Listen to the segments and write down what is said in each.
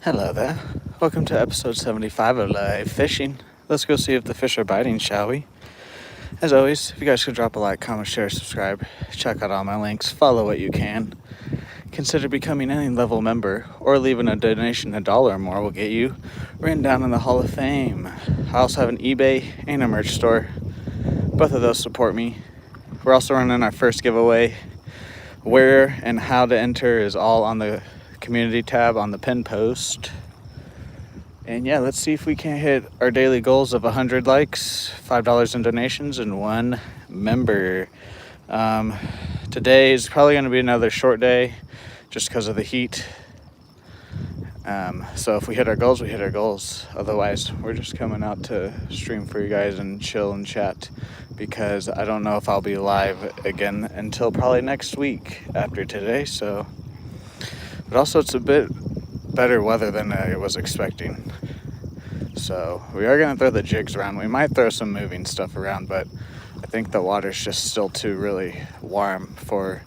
Hello there. Welcome to episode 75 of Live Fishing. Let's go see if the fish are biting, shall we? As always, if you guys could drop a like, comment, share, subscribe, check out all my links, follow what you can. Consider becoming any level member or leaving a donation. $1 or more will get you written down in the Hall of Fame. I also have an eBay and a merch store. Both of those support me. We're also running our first giveaway. Where and how to enter is all on the community tab on the pin post. And yeah, let's see if we can hit our daily goals of 100 likes, $5 in donations, and 1 member. Today is probably going to be another short day just because of the heat. So if we hit our goals, we hit our goals. Otherwise, we're just coming out to stream for you guys and chill and chat, because I don't know if I'll be live again until probably next week after today. So, but also it's a bit better weather than I was expecting. So we are going to throw the jigs around. We might throw some moving stuff around, but I think the water's just still too really warm for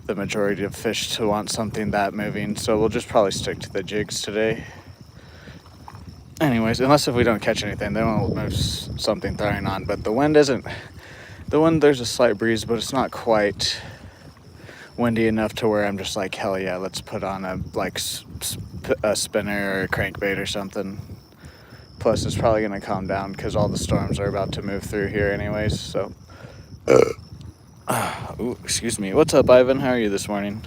the majority of fish to want something that moving. So we'll just probably stick to the jigs today. Anyways, unless if we don't catch anything, then we'll move something throwing on. But the wind, there's a slight breeze, but it's not quite windy enough to where I'm just like, hell yeah, let's put on a spinner or a crankbait or something. Plus, it's probably going to calm down because all the storms are about to move through here anyways. So, ooh, excuse me. What's up, Ivan? How are you this morning?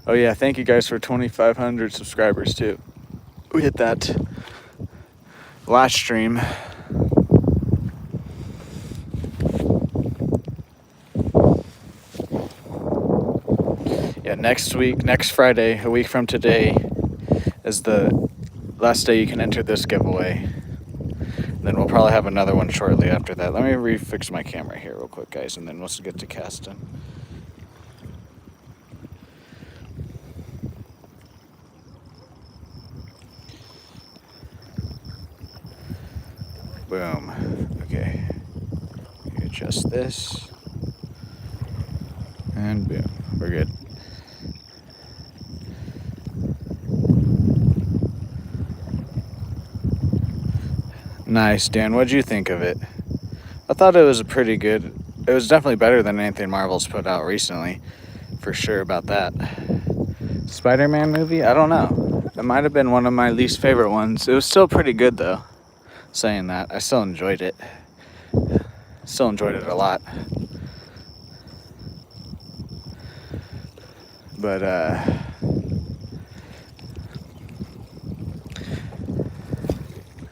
Oh yeah, thank you guys for 2,500 subscribers too. We hit that last stream. Yeah, next Friday, a week from today, is the last day you can enter this giveaway. Then we'll probably have another one shortly after that. Let me refix my camera here real quick, guys, and then we'll get to casting. Boom. Okay. Adjust this. And boom. We're good. Nice, Dan. What'd you think of it? I thought it was it was definitely better than anything Marvel's put out recently. For sure about that. Spider-Man movie? I don't know. It might have been one of my least favorite ones. It was still pretty good though. Saying that, I still enjoyed it. Still enjoyed it a lot. But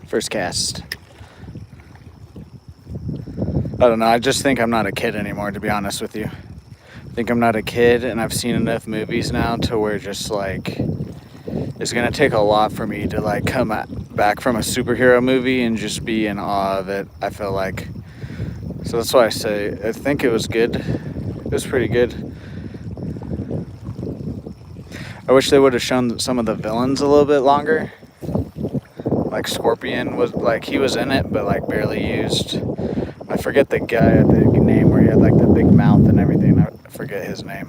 first cast. I don't know, I just think I'm not a kid anymore, to be honest with you. I think I'm not a kid, and I've seen enough movies now to where just like it's gonna take a lot for me to like come back from a superhero movie and just be in awe of it, I feel like. So that's why I say I think it was good. It was pretty good. I wish they would have shown some of the villains a little bit longer. Like Scorpion was like, he was in it but like barely used. I forget the name where he had like the big mouth and everything. I forget his name.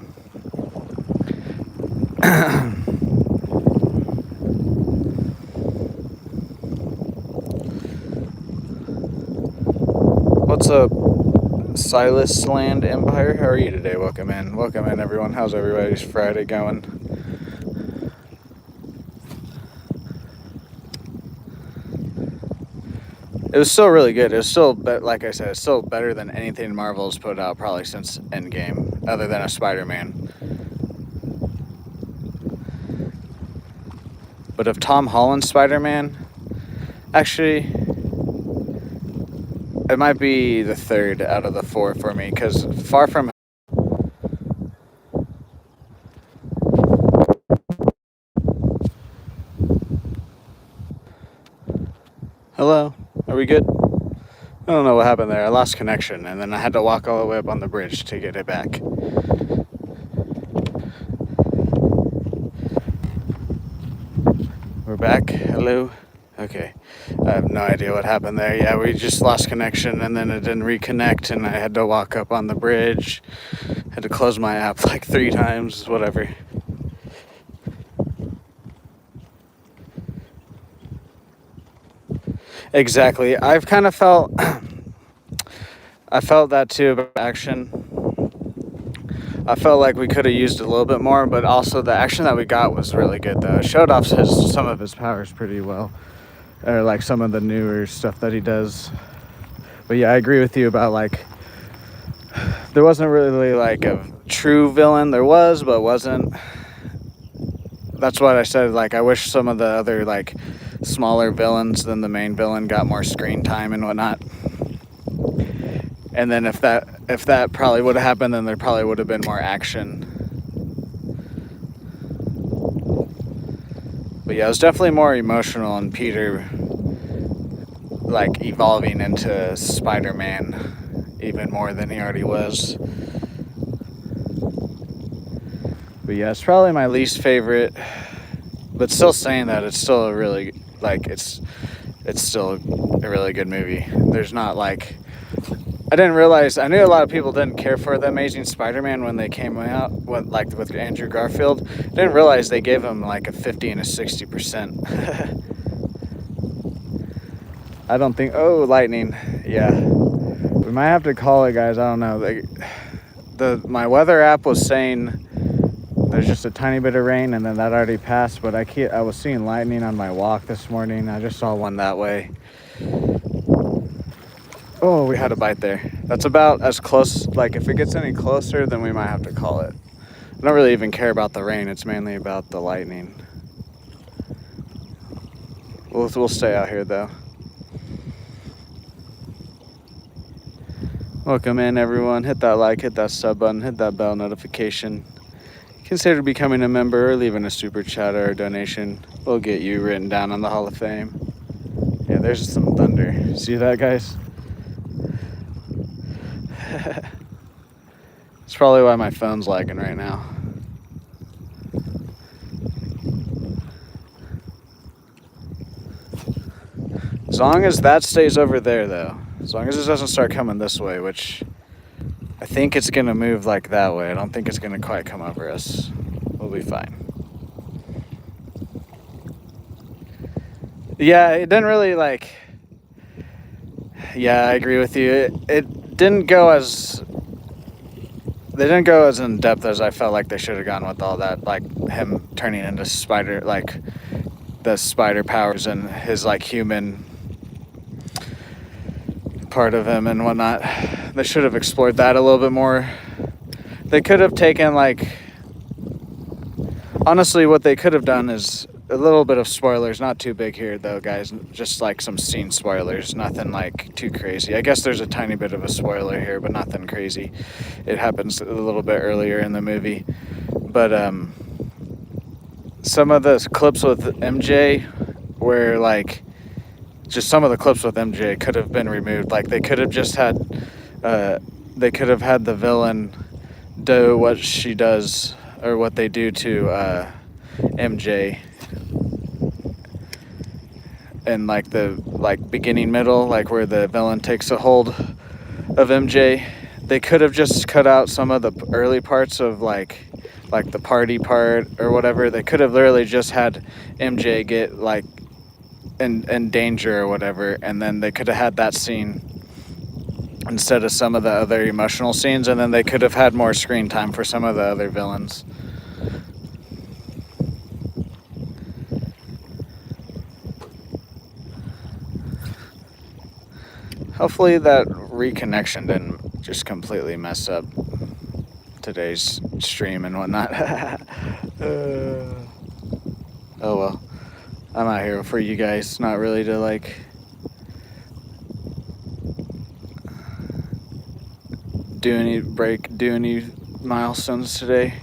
What's up, Silas Land Empire? How are you today? Welcome in everyone. How's everybody's Friday going? It was still really good. It was still, like I said, it's still better than anything Marvel's put out probably since Endgame, other than a Spider-Man. But of Tom Holland's Spider-Man, actually, it might be the third out of the 4 for me, because Far From... Hello? Are we good? I don't know what happened there. I lost connection, and then I had to walk all the way up on the bridge to get it back. We're back. Hello? Okay. I have no idea what happened there. Yeah, we just lost connection, and then it didn't reconnect, and I had to walk up on the bridge. Had to close my app like 3 times, whatever. Exactly. I've kind of felt I felt that too about action. I felt like we could have used a little bit more, but also the action that we got was really good though. It showed off some of his powers pretty well, or like some of the newer stuff that he does. But yeah, I agree with you about like there wasn't really like a true villain. There was, but wasn't. That's what I said. Like I wish some of the other like smaller villains than the main villain got more screen time and whatnot. And then if that probably would have happened, then there probably would have been more action. But yeah, it was definitely more emotional and Peter like evolving into Spider-Man even more than he already was. But yeah, it's probably my least favorite. But still saying that, it's still a really like it's still a really good movie. There's not like I didn't realize. I knew a lot of people didn't care for the Amazing Spider-Man when they came out, with Andrew Garfield. I didn't realize they gave him like a 50 and a 60%. I don't think. Oh, lightning. Yeah, we might have to call it, guys. I don't know. My weather app was saying there's just a tiny bit of rain, and then that already passed. But I was seeing lightning on my walk this morning. I just saw one that way. Oh, we had a bite there. That's about as close, like if it gets any closer, then we might have to call it. I don't really even care about the rain. It's mainly about the lightning. We'll stay out here though. Welcome in everyone. Hit that like, hit that sub button, hit that bell notification. Consider becoming a member or leaving a super chat or a donation. We'll get you written down on the Hall of Fame. Yeah, there's some thunder. See that, guys? It's probably why my phone's lagging right now. As long as that stays over there, though. As long as it doesn't start coming this way, which I think it's going to move like that way. I don't think it's going to quite come over us. We'll be fine. Yeah, it didn't really like... Yeah, I agree with you. It didn't go as... They didn't go as in depth as I felt like they should have gone with all that, like him turning into spider, like the spider powers and his like human part of him and whatnot. They should have explored that a little bit more. They could have taken like, honestly, what they could have done is a little bit of spoilers, not too big here though, guys. Just like some scene spoilers, nothing like too crazy. I guess there's a tiny bit of a spoiler here, but nothing crazy. It happens a little bit earlier in the movie, but some of the clips with MJ, where like just some of the clips with MJ could have been removed. Like they could have just had, they could have had the villain do what she does or what they do to MJ. And like the beginning middle, like where the villain takes a hold of MJ, they could have just cut out some of the early parts of like the party part or whatever. They could have literally just had MJ get like in danger or whatever, and then they could have had that scene instead of some of the other emotional scenes, and then they could have had more screen time for some of the other villains. Hopefully that reconnection didn't just completely mess up today's stream and whatnot. Oh well. I'm out here for you guys, not really to like do any milestones today.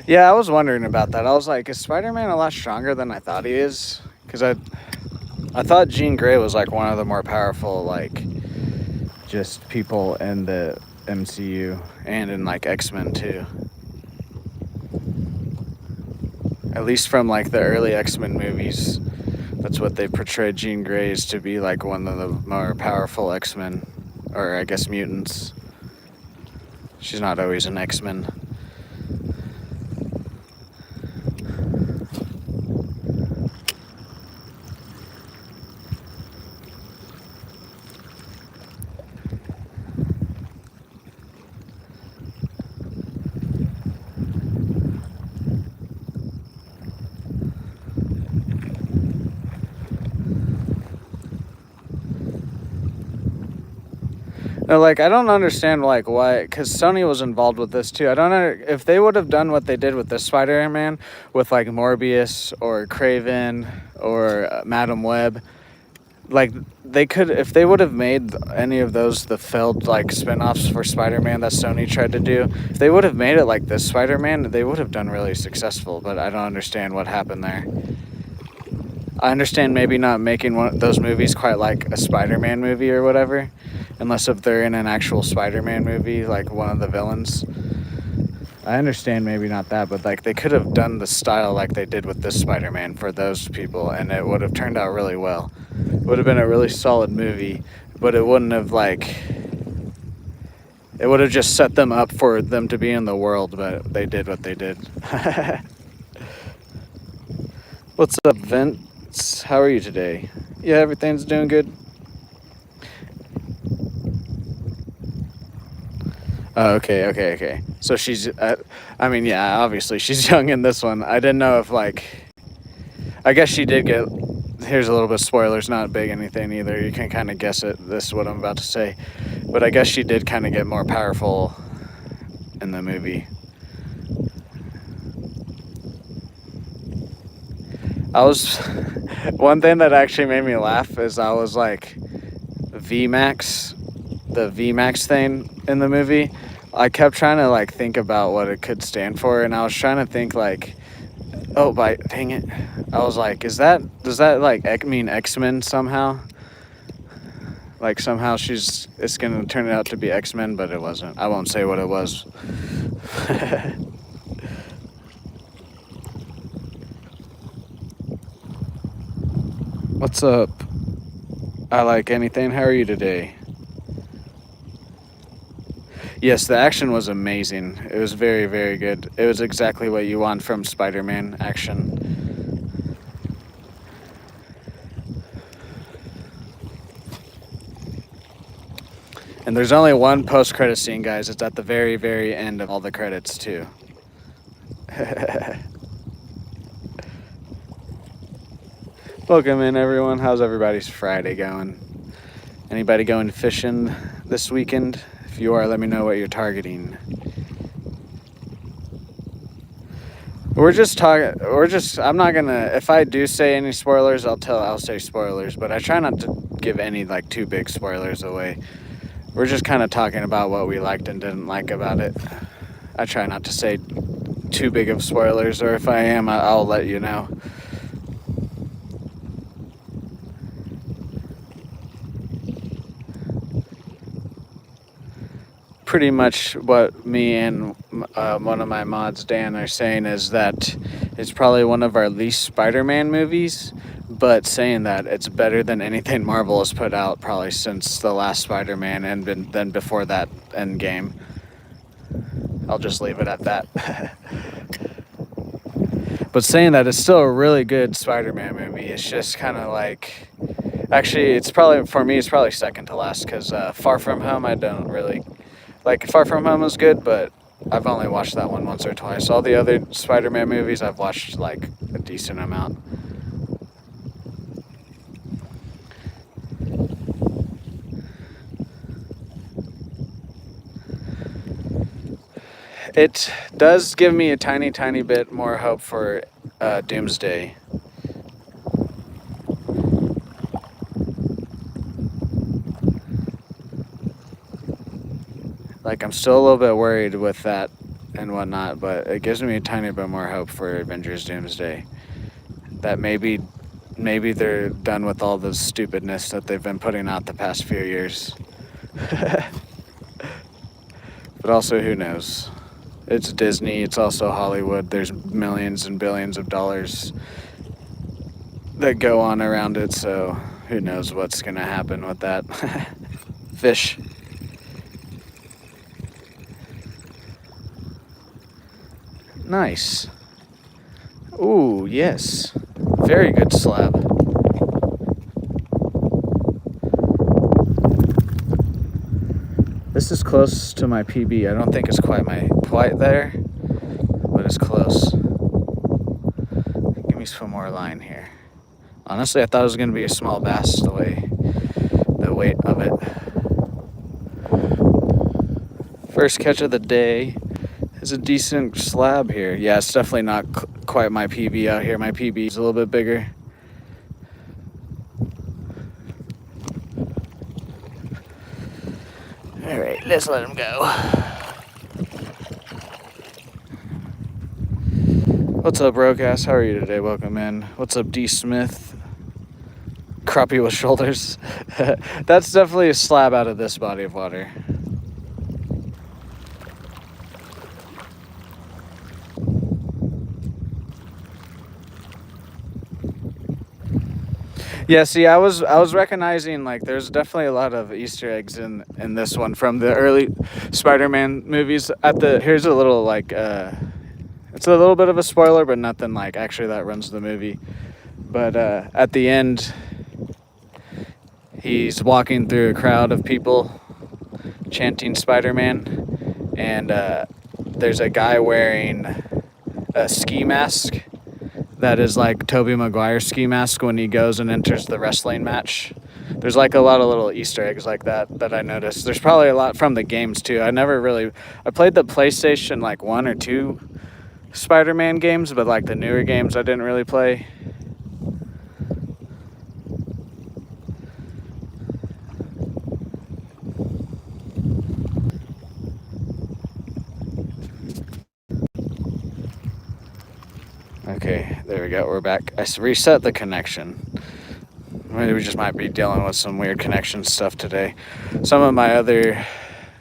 Yeah, I was wondering about that. I was like, is Spider-Man a lot stronger than I thought he is? Because I thought Jean Grey was like one of the more powerful like just people in the MCU and in like X-Men too. At least from like the early X-Men movies, that's what they portrayed Jean Grey as to be, like one of the more powerful X-Men or I guess mutants. She's not always an X-Men. No, like, I don't understand, like, why, because Sony was involved with this, too. I don't know, if they would have done what they did with the Spider-Man, with, like, Morbius, or Craven, or Madam Web, like, they could, if they would have made any of those the failed, like, spin-offs for Spider-Man that Sony tried to do, if they would have made it like this Spider-Man, they would have done really successful, but I don't understand what happened there. I understand maybe not making one of those movies quite like a Spider-Man movie or whatever, unless if they're in an actual Spider-Man movie, like one of the villains. I understand maybe not that, but like they could have done the style like they did with this Spider-Man for those people, and it would have turned out really well. It would have been a really solid movie, but it wouldn't have like... It would have just set them up for them to be in the world, but they did what they did. What's up, Vince? How are you today? Yeah, everything's doing good. Oh, okay. So she's, I mean, yeah, obviously she's young in this one. I didn't know if, like, I guess she did get, here's a little bit of spoilers, not big anything either. You can kind of guess it, this is what I'm about to say. But I guess she did kind of get more powerful in the movie. One thing that actually made me laugh is I was like, VMAX, the VMAX thing in the movie, I kept trying to like think about what it could stand for, and I was trying to think like, dang it, I was like, does that like mean X-Men somehow? Like somehow it's gonna turn out to be X-Men, but it wasn't. I won't say what it was. What's up? I like anything. How are you today? Yes, the action was amazing. It was very, very good. It was exactly what you want from Spider-Man action. And there's only one post-credit scene, guys. It's at the very, very end of all the credits, too. Welcome in, everyone. How's everybody's Friday going? Anybody going fishing this weekend? If you are, let me know what you're targeting. I'm not gonna, if I do say any spoilers, I'll say spoilers, but I try not to give any like too big spoilers away. We're just kind of talking about what we liked and didn't like about it. I try not to say too big of spoilers, or if I am, I'll let you know. Pretty much what me and one of my mods, Dan, are saying is that it's probably one of our least Spider-Man movies, but saying that it's better than anything Marvel has put out probably since the last Spider-Man and then before that Endgame. I'll just leave it at that. But saying that, it's still a really good Spider-Man movie. It's just kind of like... Actually, it's probably second to last, because Far From Home, I don't really... Like, Far From Home was good, but I've only watched that one once or twice. All the other Spider-Man movies, I've watched, like, a decent amount. It does give me a tiny, tiny bit more hope for Doomsday. Like, I'm still a little bit worried with that and whatnot, but it gives me a tiny bit more hope for Avengers Doomsday. That maybe they're done with all the stupidness that they've been putting out the past few years. But also, who knows? It's Disney, it's also Hollywood. There's millions and billions of dollars that go on around it, so who knows what's gonna happen with that. Fish. Nice. Ooh, yes. Very good slab. This is close to my PB. I don't think it's quite there, but it's close. Give me some more line here. Honestly, I thought it was going to be a small bass the weight of it. First catch of the day is a decent slab here. Yeah, it's definitely not quite my PB out here. My PB is a little bit bigger. All right, let's let him go. What's up, Rocast? How are you today? Welcome in. What's up, D. Smith? Crappie with shoulders. That's definitely a slab out of this body of water. Yeah, see, I was recognizing like there's definitely a lot of Easter eggs in this one from the early Spider-Man movies. Here's a little like it's a little bit of a spoiler, but nothing like actually that runs the movie. But at the end, he's walking through a crowd of people chanting Spider-Man, and there's a guy wearing a ski mask that is like Tobey Maguire's ski mask when he goes and enters the wrestling match. There's like a lot of little Easter eggs like that I noticed. There's probably a lot from the games too. I played the PlayStation like 1 or 2 Spider-Man games, but like the newer games I didn't really play. Okay, there we go. We're back. I reset the connection. We just might be dealing with some weird connection stuff today. Some of my other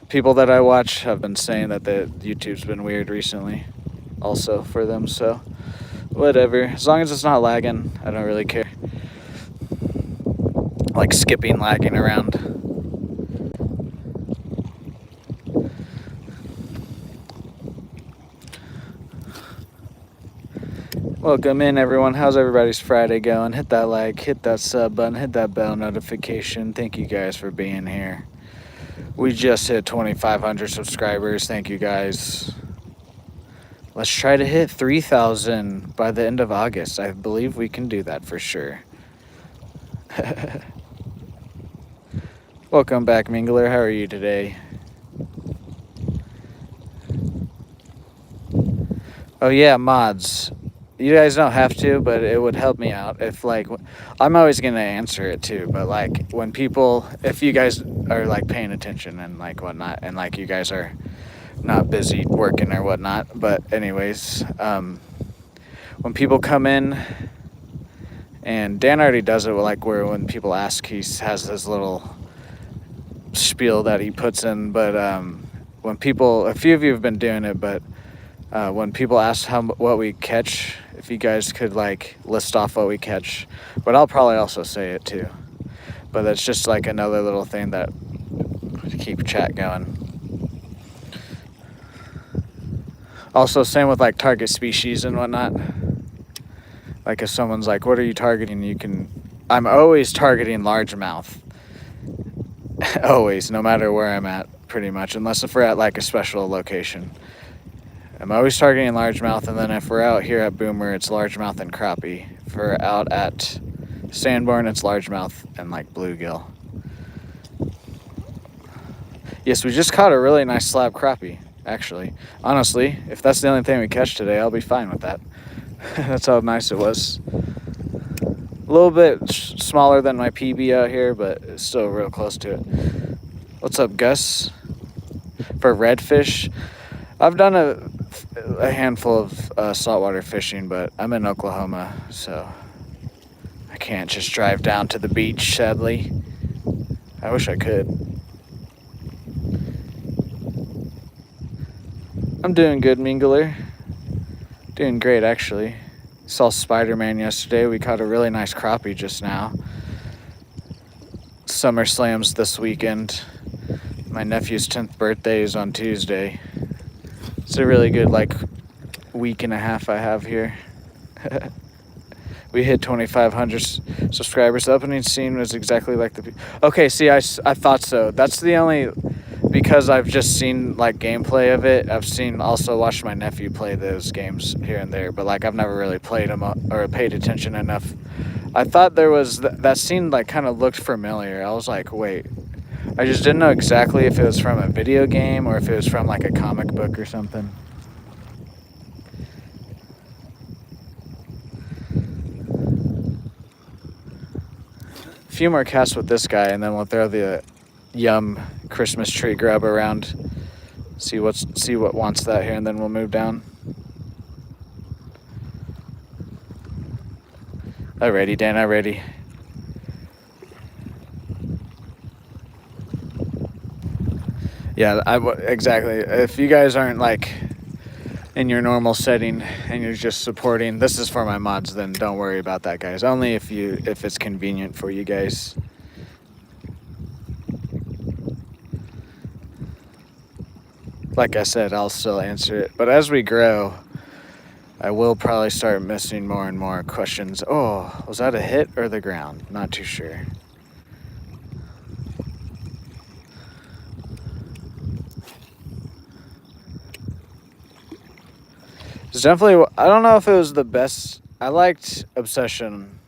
people that I watch have been saying that the YouTube's been weird recently also for them, so whatever. As long as it's not lagging, I don't really care. Like skipping, lagging around. Welcome in, everyone. How's everybody's Friday going? Hit that like, hit that sub button, hit that bell notification. Thank you guys for being here. We just hit 2,500 subscribers. Thank you guys. Let's try to hit 3,000 by the end of August. I believe we can do that for sure. Welcome back, Mingler. How are you today? Oh yeah, mods. You guys don't have to, but it would help me out if like I'm always gonna answer it too. But like when people, if you guys are like paying attention and like whatnot, and like you guys are not busy working or whatnot. But anyways, when people come in, and Dan already does it like where when people ask, he has this little spiel that he puts in. But when people, a few of you have been doing it, but when people ask what we catch, if you guys could like list off what we catch, but I'll probably also say it too. But that's just like another little thing that to keep chat going. Also, same with like target species and whatnot. Like if someone's like, "What are you targeting?" I'm always targeting largemouth. Always, no matter where I'm at, pretty much, unless if we're at like a special location. I'm always targeting largemouth, and then if we're out here at Boomer, it's largemouth and crappie. If we're out at Sanborn, it's largemouth and like bluegill. Yes, we just caught a really nice slab crappie, actually. Honestly, if that's the only thing we catch today, I'll be fine with that. That's how nice it was. A little bit smaller than my PB out here, but it's still real close to it. What's up, Gus? For redfish, I've done a handful of saltwater fishing, but I'm in Oklahoma, so I can't just drive down to the beach, sadly. I wish I could. I'm doing good, Mingler. Doing great, actually. Saw Spider-Man yesterday. We caught a really nice crappie just now. SummerSlam's this weekend. My nephew's 10th birthday is on Tuesday. It's a really good, like, week and a half I have here. We hit 2,500 subscribers. The opening scene was exactly like the... Okay, see, I thought so. That's the only... Because I've just seen, like, gameplay of it. I've also watched my nephew play those games here and there. But, like, I've never really played them or paid attention enough. I thought there was... That scene, like, kind of looked familiar. I was like, wait. I just didn't know exactly if it was from a video game or if it was from, like, a comic book or something. A few more casts with this guy, and then we'll throw the Yum Christmas tree grub around. See what wants that here, and then we'll move down. Alrighty, Dan, alrighty. Yeah, exactly. If you guys aren't like in your normal setting and you're just supporting, this is for my mods, then don't worry about that, guys. Only if it's convenient for you guys. Like I said, I'll still answer it. But as we grow, I will probably start missing more and more questions. Oh, was that a hit or the ground? Not too sure. It's definitely... I don't know if it was the best. I liked Obsession.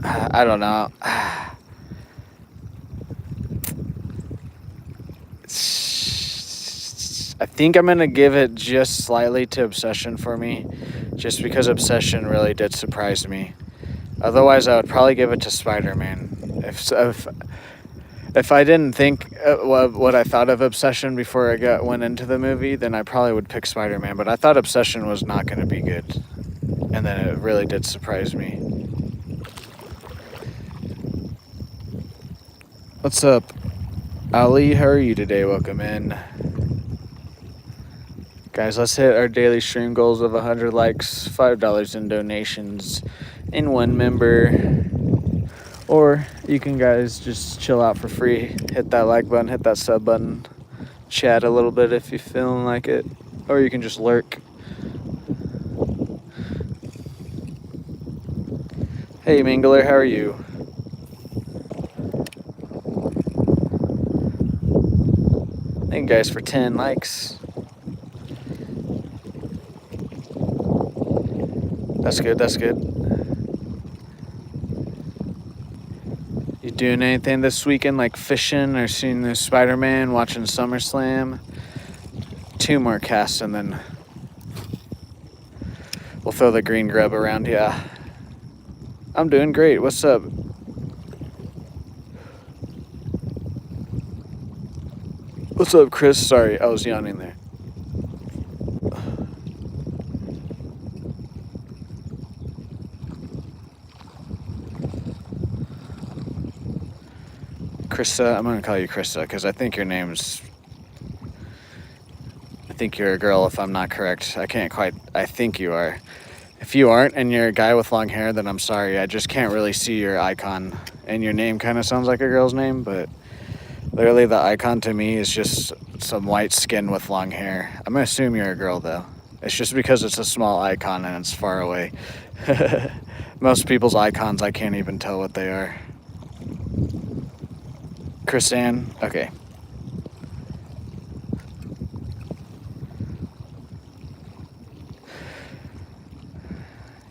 I don't know. I think I'm going to give it just slightly to Obsession for me, just because Obsession really did surprise me. Otherwise, I would probably give it to Spider-Man. If I didn't think what I thought of Obsession before I went into the movie, then I probably would pick Spider-Man. But I thought Obsession was not going to be good, and then it really did surprise me. What's up, Ali? How are you today? Welcome in. Guys, let's hit our daily stream goals of 100 likes, $5 in donations, and 1 member. Or you can, guys, just chill out for free. Hit that like button, hit that sub button, chat a little bit if you're feeling like it. Or you can just lurk. Hey, Mingler, how are you? Thank you guys for 10 likes. That's good, that's good. You doing anything this weekend, like fishing or seeing the Spider-Man, watching SummerSlam? 2 more casts and then we'll throw the green grub around. Yeah, I'm doing great. What's up? What's up, Chris? Sorry, I was yawning there. Krista, I'm going to call you Krista because I think your name's... I think you're a girl if I'm not correct. I think you are. If you aren't and you're a guy with long hair, then I'm sorry. I just can't really see your icon. And your name kind of sounds like a girl's name, but literally the icon to me is just some white skin with long hair. I'm going to assume you're a girl, though. It's just because it's a small icon and it's far away. Most people's icons, I can't even tell what they are. Chrisanne? Okay.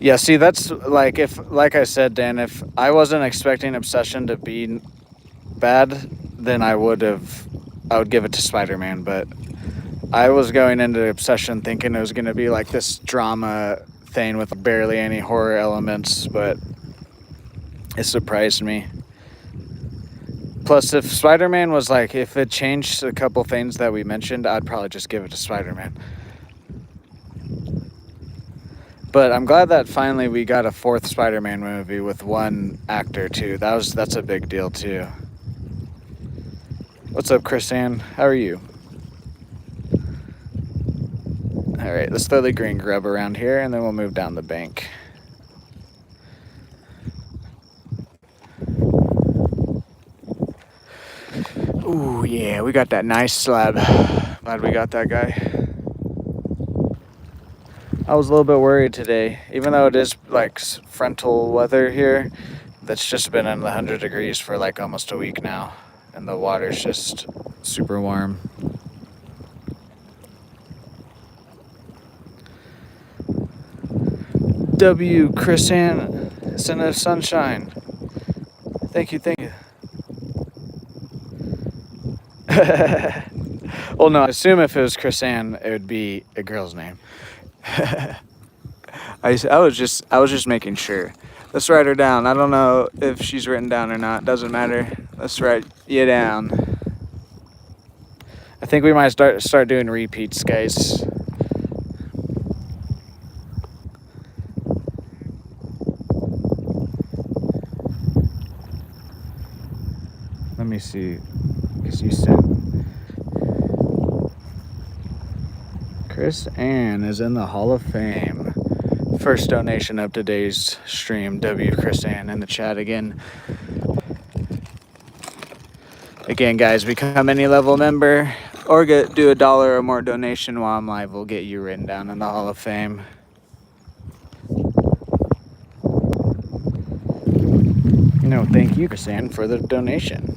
Yeah, see, that's like I said, Dan, if I wasn't expecting Obsession to be bad, then I would give it to Spider-Man, but I was going into Obsession thinking it was going to be like this drama thing with barely any horror elements, but it surprised me. Plus, if Spider-Man was like, if it changed a couple things that we mentioned, I'd probably just give it to Spider-Man. But I'm glad that finally we got a 4th Spider-Man movie with 1 actor too. That's a big deal too. What's up, Chrisanne? How are you? All right, let's throw the green grub around here, and then we'll move down the bank. Ooh, yeah, we got that nice slab. Glad we got that guy. I was a little bit worried today, even though it is like frontal weather here. That's just been in the 100 degrees for like almost a week now, and the water's just super warm. W. Chris Ann, Son of Sunshine. Thank you. Well, no, I assume if it was Chris Ann, it would be a girl's name. I was just making sure. Let's write her down. I don't know if she's written down or not. Doesn't matter. Let's write you down. I think we might start doing repeats, guys. Let me see. Because you sent. Chris Ann is in the Hall of Fame. First donation of today's stream. W. Chris Ann in the chat again. Again, guys, become any level member or do $1 or more donation while I'm live. We'll get you written down in the Hall of Fame. No, thank you, Chris Ann, for the donation.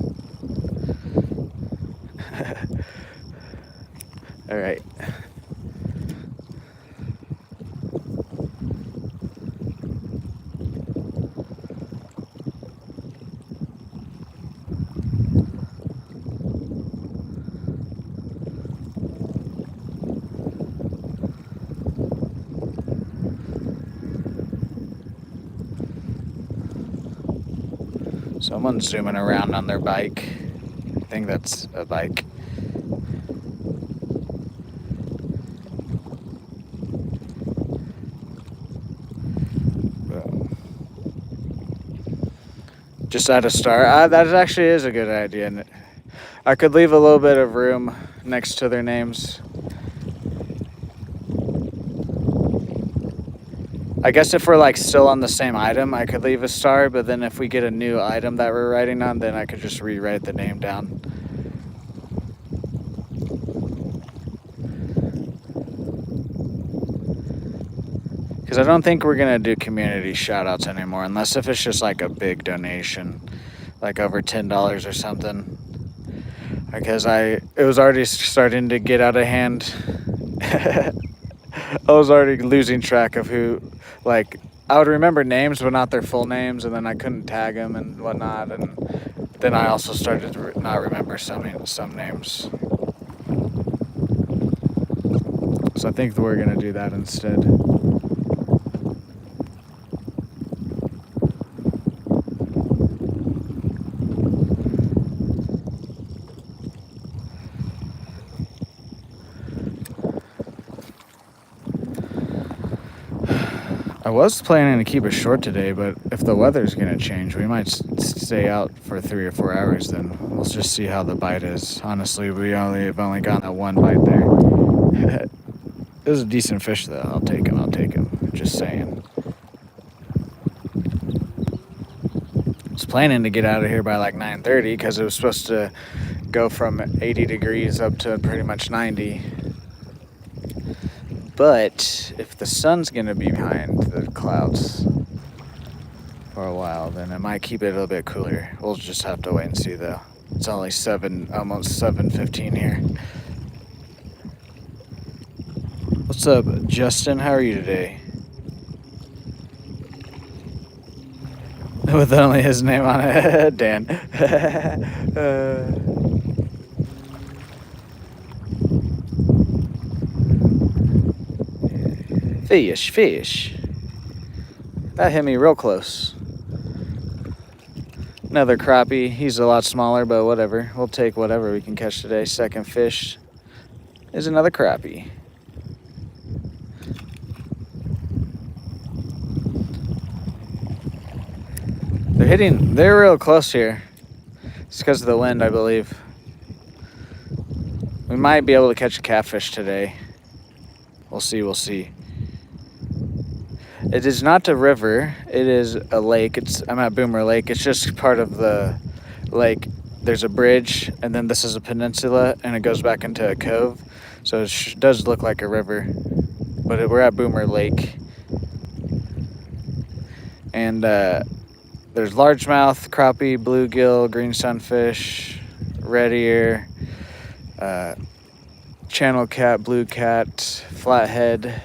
All right. Someone's zooming around on their bike. I think that's a bike. Just add a star. That actually is a good idea. I could leave a little bit of room next to their names. I guess if we're like still on the same item, I could leave a star, but then if we get a new item that we're writing on, then I could just rewrite the name down. Because I don't think we're going to do community shoutouts anymore, unless if it's just like a big donation, like over $10 or something. Because it was already starting to get out of hand. I was already losing track of who, like, I would remember names but not their full names, and then I couldn't tag them and whatnot, and then I also started to not remember some names. So I think we're going to do that instead. I was planning to keep it short today, but if the weather's going to change, we might stay out for 3 or 4 hours. Then we'll just see how the bite is. Honestly, have only gotten that one bite there. It was a decent fish, though. I'll take him. Just saying. I was planning to get out of here by like 9:30 because it was supposed to go from 80 degrees up to pretty much 90. But if the sun's going to be behind the clouds for a while, then it might keep it a little bit cooler. We'll just have to wait and see, though. It's only almost 7:15 here. What's up, Justin? How are you today? With only his name on it, Dan. Fish. That hit me real close. Another crappie. He's a lot smaller, but whatever. We'll take whatever we can catch today. Second fish is another crappie. They're real close here. It's because of the wind, I believe. We might be able to catch a catfish today. We'll see. It is not a river. It is a lake. I'm at Boomer Lake. It's just part of the lake. There's a bridge, and then this is a peninsula, and it goes back into a cove. So it does look like a river. But we're at Boomer Lake. And there's largemouth, crappie, bluegill, green sunfish, red ear, channel cat, blue cat, flathead,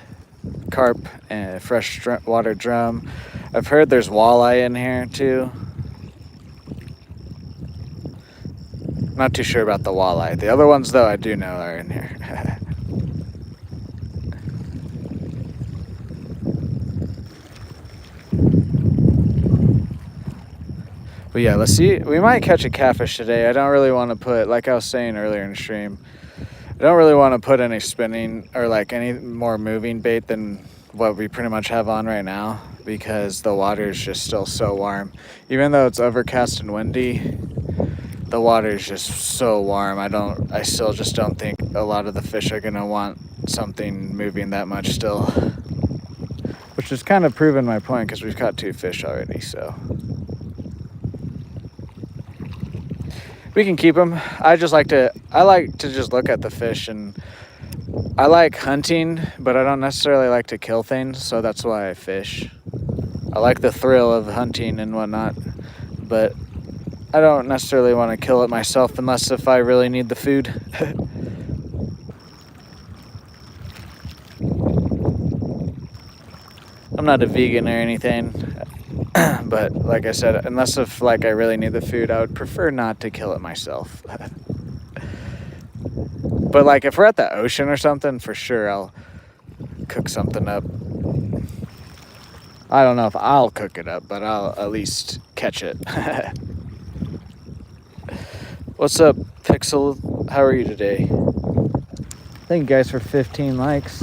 carp, and fresh water drum. I've heard there's walleye in here too. Not too sure about the walleye. The other ones, though, I do know are in here. But yeah, let's see. We might catch a catfish today. I don't really want to put, like I was saying earlier in the stream, I don't really want to put any spinning or like any more moving bait than what we pretty much have on right now, because the water is just still so warm. Even though it's overcast and windy, the water is just so warm. I still just don't think a lot of the fish are gonna want something moving that much still. Which has kind of proven my point, because we've caught 2 fish already, so. We can keep them. I like to just look at the fish, and I like hunting, but I don't necessarily like to kill things, so that's why I fish. I like the thrill of hunting and whatnot, but I don't necessarily want to kill it myself unless if I really need the food. I'm not a vegan or anything, but like I said, unless if like I really need the food, I would prefer not to kill it myself. But like if we're at the ocean or something, for sure I'll cook something up. I don't know if I'll cook it up, but I'll at least catch it. What's up, Pixel? How are you today? Thank you guys for 15 likes.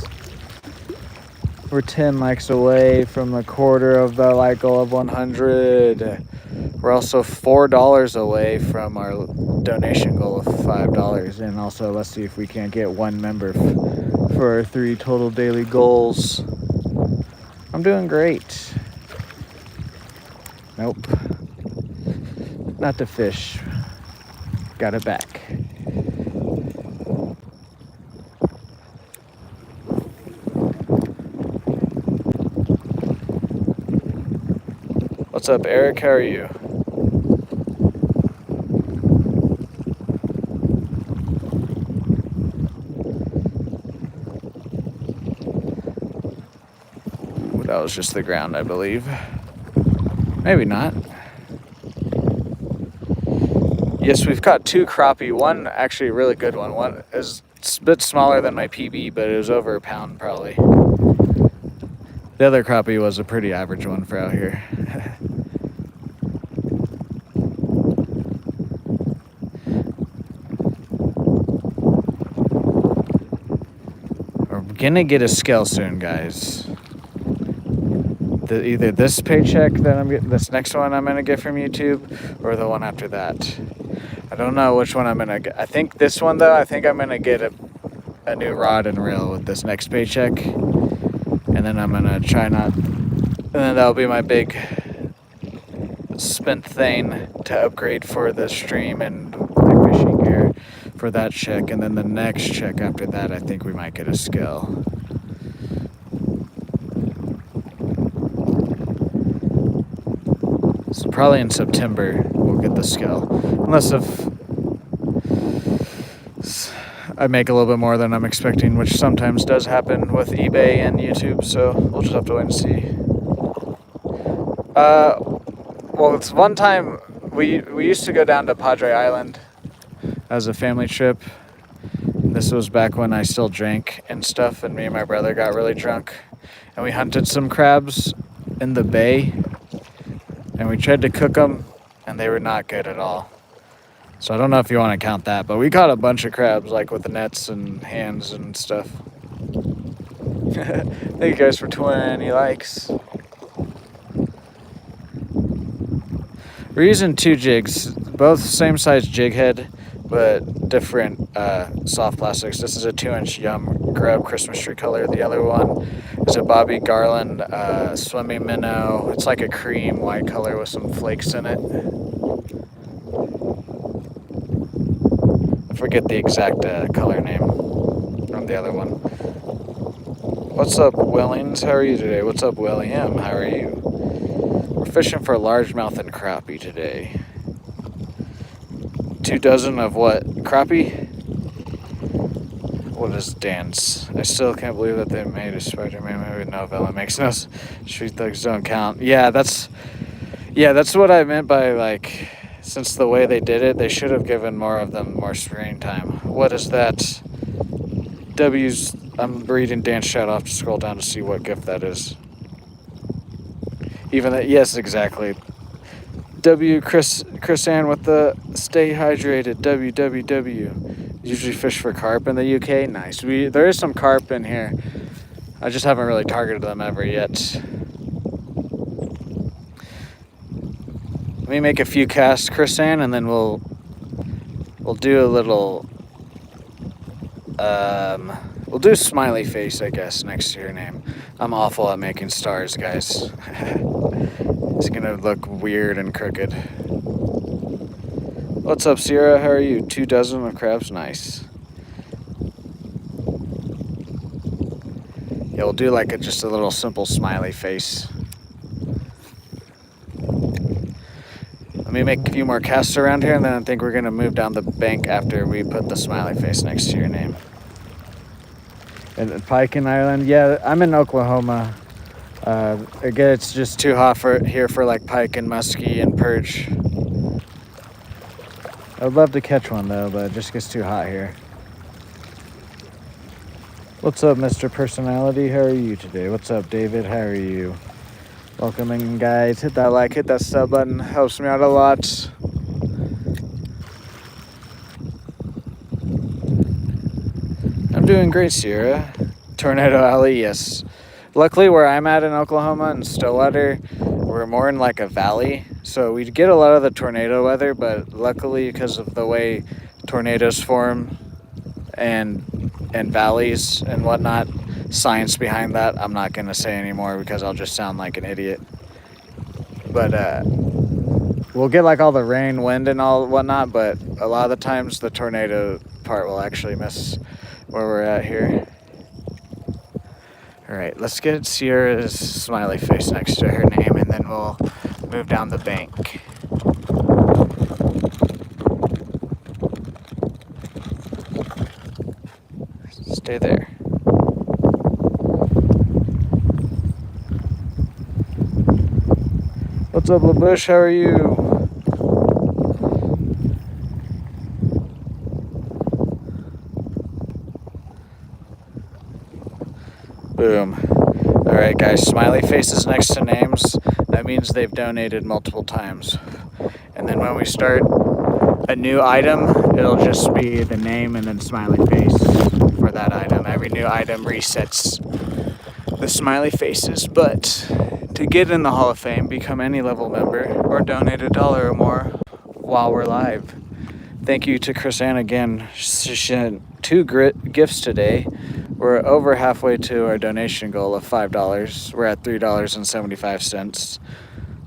We're 10 likes away from a quarter of the like goal of 100. We're also $4 away from our donation goal of $5. And also, let's see if we can't get 1 member for our 3 total daily goals. I'm doing great. Nope. Not the fish. Got it back. What's up, Eric? How are you? That was just the ground, I believe. Maybe not. Yes, we've caught 2 crappie. One actually a really good one. One is a bit smaller than my PB, but it was over a pound probably. The other crappie was a pretty average one for out here. We're gonna get a scale soon, guys. Either this paycheck that this next one I'm gonna get from YouTube, or the one after that. I don't know which one I'm gonna get. I think this one though. I think I'm gonna get a new rod and reel with this next paycheck, and then I'm gonna try not. And then that'll be my big spent thing to upgrade for the stream and my fishing gear for that check, and then the next check after that, I think we might get a scale. So probably in September we'll get the scale, unless if I make a little bit more than I'm expecting, which sometimes does happen with eBay and YouTube. So we'll just have to wait and see. Well, it's one time we used to go down to Padre Island as a family trip. This was back when I still drank and stuff, and me and my brother got really drunk, and we hunted some crabs in the bay, and we tried to cook them, and they were not good at all. So I don't know if you want to count that, but we caught a bunch of crabs, like with the nets and hands and stuff. Thank you guys for 20 likes. We're using 2 jigs, both same size jig head, but different soft plastics. This is a 2-inch Yum Grub Christmas tree color. The other one is a Bobby Garland swimming minnow. It's like a cream white color with some flakes in it. I forget the exact color name. the other one. What's up, Wellings? How are you today? What's up, William? How are you? We're fishing for largemouth and crappie today. 2 dozen of what? Crappie? What is dance? I still can't believe that they made a Spider-Man movie novella. It makes no sense. Street thugs don't count. Yeah, that's what I meant by, like, since the way they did it, they should have given more of them more screen time. What is that? I'm reading Dan's chat. I'll have to scroll down to see what gift that is. Even that, yes, exactly. Chris Ann with the stay hydrated. WWW. Usually fish for carp in the UK. Nice. There is some carp in here. I just haven't really targeted them ever yet. Let me make a few casts, Chris Ann, and then we'll do a little. We'll do smiley face, I guess, next to your name. I'm awful at making stars, guys. It's gonna look weird and crooked. What's up, Sierra? How are you? 2 dozen of crabs? Nice. Yeah, we'll do like just a little simple smiley face. Let me make a few more casts around here, and then I think we're gonna move down the bank after we put the smiley face next to your name. And Pike in Ireland? Yeah, I'm in Oklahoma. Again, it's just too hot here for like pike and muskie and perch. I'd love to catch one though, but it just gets too hot here. What's up, Mr. Personality? How are you today? What's up, David? How are you? Welcome in, guys. Hit that like, hit that sub button. Helps me out a lot. I'm doing great, Sierra. Tornado Alley, yes. Luckily, where I'm at in Oklahoma and Stillwater, we're more in like a valley. So we get a lot of the tornado weather, but luckily because of the way tornadoes form and valleys and whatnot, science behind that, I'm not going to say anymore because I'll just sound like an idiot. But we'll get like all the rain, wind, and all whatnot, but a lot of the times the tornado part will actually miss where we're at here. All right, let's get Sierra's smiley face next to her name, and then we'll move down the bank. Stay there. What's up, LaBush? How are you? Boom. All right, guys, smiley faces next to names. That means they've donated multiple times. And then when we start a new item, it'll just be the name and then smiley face for that item. Every new item resets the smiley faces. But to get in the Hall of Fame, become any level member or donate $1 or more while we're live. Thank you to Chris Ann again. She sent 2 gifts today. We're over halfway to our donation goal of $5. We're at $3.75.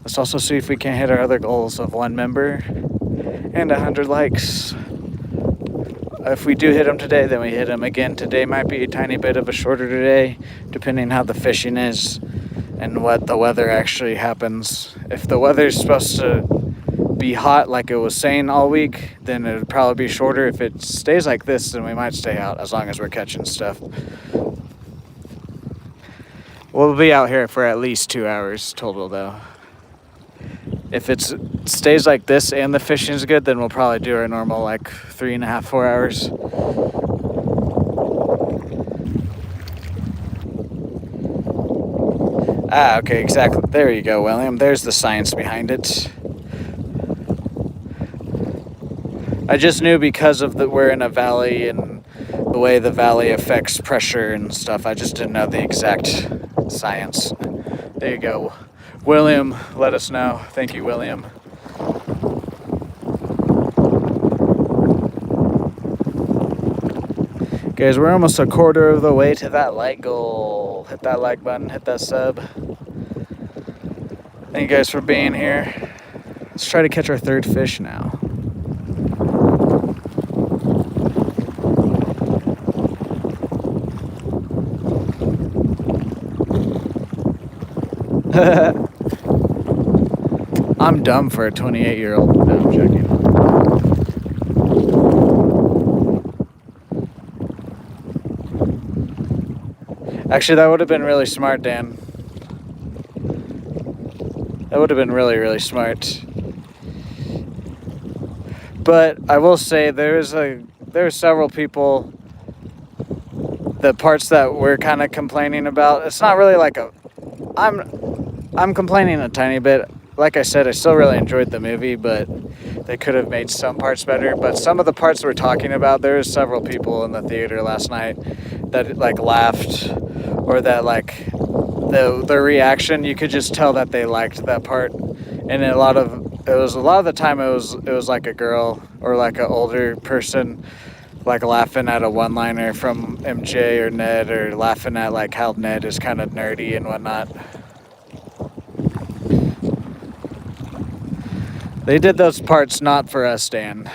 Let's also see if we can hit our other goals of 1 member and 100 likes. If we do hit them today, then we hit them again. Today might be a tiny bit of a shorter day, depending how the fishing is and what the weather actually happens. If the weather's supposed to be hot like it was saying all week, then it would probably be shorter. If it stays like this, then we might stay out as long as we're catching stuff. We'll be out here for at least 2 hours total though. If it stays like this and the fishing's good, then we'll probably do our normal like 3.5, 4 hours. Ah, okay, exactly. There you go, William. There's the science behind it. I just knew because of we're in a valley and the way the valley affects pressure and stuff. I just didn't know the exact science. There you go. William, let us know. Thank you, William. Guys, we're almost a quarter of the way to that like goal. Hit that like button, hit that sub. Thank you guys for being here. Let's try to catch our 3rd fish now. I'm dumb for a 28-year-old. No, I'm joking. Actually, that would have been really smart, Dan. That would have been really, really smart. But I will say there are several people. The parts that we're kind of complaining about, it's not really like I'm complaining a tiny bit. Like I said, I still really enjoyed the movie, but they could have made some parts better. But some of the parts we're talking about, there was several people in the theater last night that like laughed, or that like their reaction, you could just tell that they liked that part. And a lot of the time it was like a girl or like an older person like laughing at a one-liner from MJ or Ned, or laughing at like how Ned is kind of nerdy and whatnot. They did those parts not for us, Dan.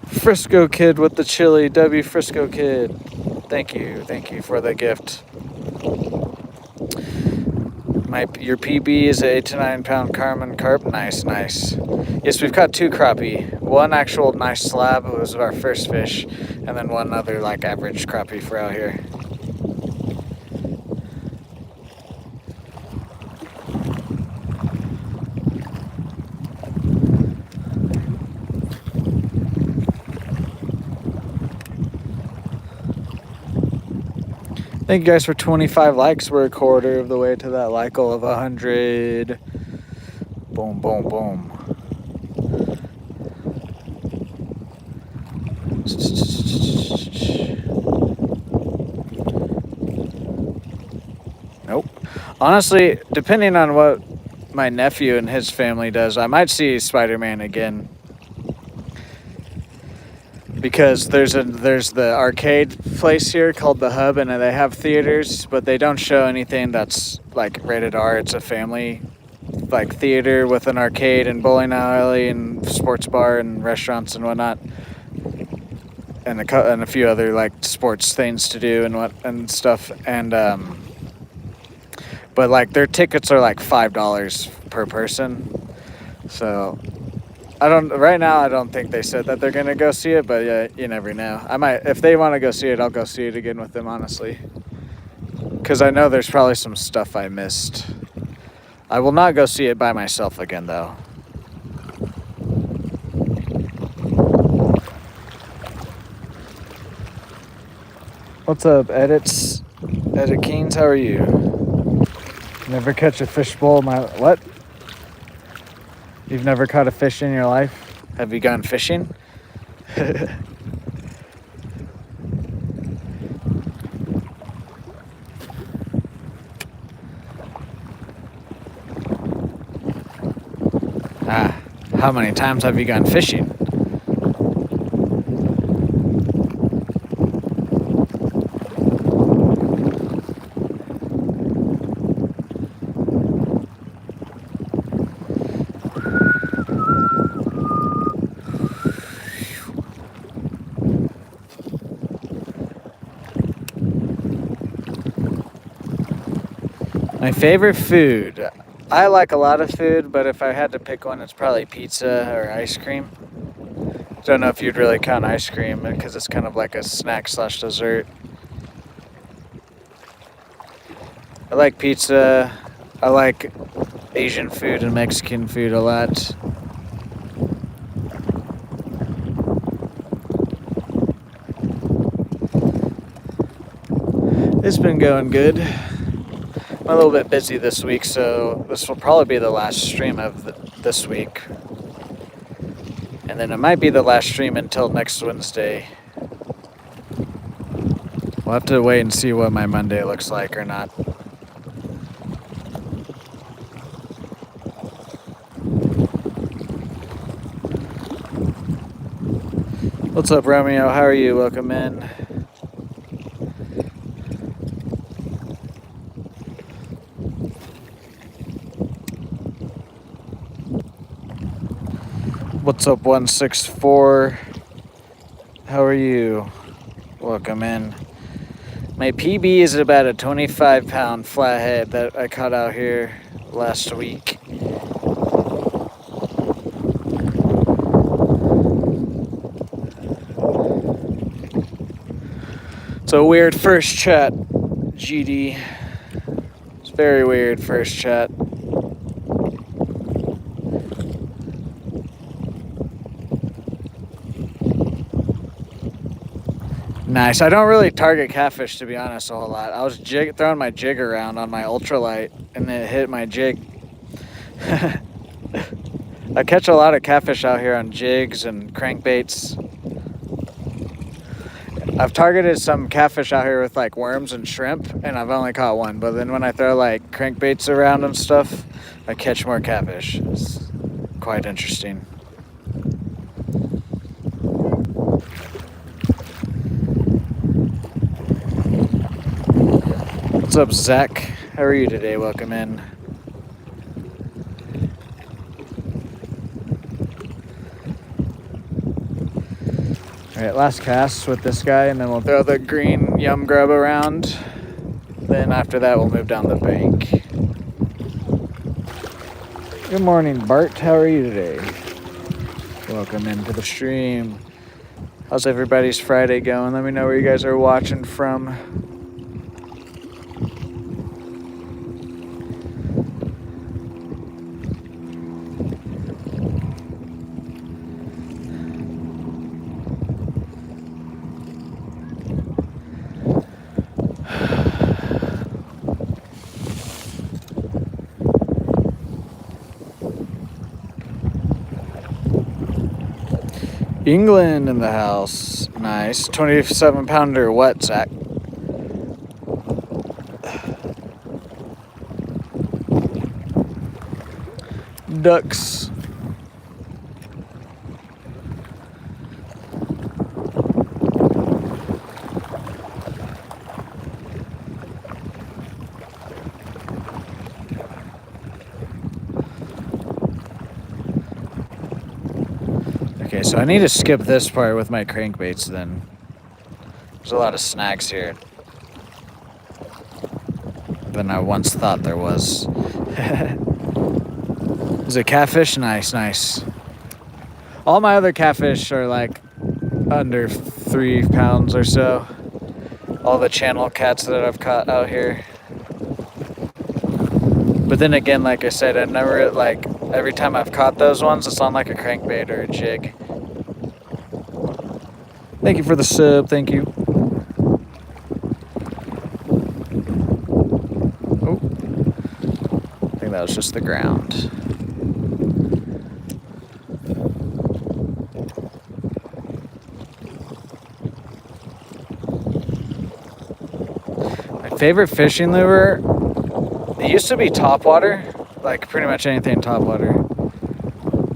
Frisco Kid with the chili. W Frisco Kid. Thank you for the gift. Your PB is a 8 to 9 pound Carmen carp. Nice. Yes, we've caught 2 crappie. One actual nice slab, it was our first fish, and then one other like average crappie for out here. Thank you guys for 25 likes. We're a quarter of the way to that like goal of 100. Boom, boom, boom. Nope. Honestly, depending on what my nephew and his family does, I might see Spider-Man again. Because there's the arcade place here called the Hub, and they have theaters, but they don't show anything that's like rated R. It's a family like theater with an arcade and bowling alley and sports bar and restaurants and whatnot, and a few other like sports things to do and stuff. And but like their tickets are like $5 per person, so. I don't think they said that they're going to go see it, but yeah, you never know. I might, if they want to go see it, I'll go see it again with them, honestly. Because I know there's probably some stuff I missed. I will not go see it by myself again, though. What's up, Edit Keens? How are you? Never catch a fishbowl what? You've never caught a fish in your life? Have you gone fishing? How many times have you gone fishing? My favorite food. I like a lot of food, but if I had to pick one, it's probably pizza or ice cream. Don't know if you'd really count ice cream because it's kind of like a snack / dessert. I like pizza. I like Asian food and Mexican food a lot. It's been going good. I'm a little bit busy this week, so this will probably be the last stream of this week. And then it might be the last stream until next Wednesday. We'll have to wait and see what my Monday looks like or not. What's up, Romeo? How are you? Welcome in. What's up, 164? How are you? Welcome in. My PB is about a 25-pound flathead that I caught out here last week. It's a weird first chat, GD. It's very weird first chat. Nice. I don't really target catfish, to be honest, a whole lot. I was throwing my jig around on my ultralight, and it hit my jig. I catch a lot of catfish out here on jigs and crankbaits. I've targeted some catfish out here with like worms and shrimp, and I've only caught one. But then when I throw like crankbaits around and stuff, I catch more catfish. It's quite interesting. What's up, Zach? How are you today? Welcome in. Alright, last cast with this guy, and then we'll throw the green yum grub around. Then after that, we'll move down the bank. Good morning, Bart. How are you today? Welcome into the stream. How's everybody's Friday going? Let me know where you guys are watching from. England in the house. Nice. 27-pounder what, Zach? Ducks. Okay, so I need to skip this part with my crankbaits then. There's a lot of snags here than I once thought there was. Is it catfish? Nice, nice. All my other catfish are like under 3 pounds or so. All the channel cats that I've caught out here. But then again, like I said, I never, like, every time I've caught those ones, it's on like a crankbait or a jig. Thank you for the sub, thank you. Oh, I think that was just the ground. My favorite fishing lure, it used to be topwater, like pretty much anything topwater.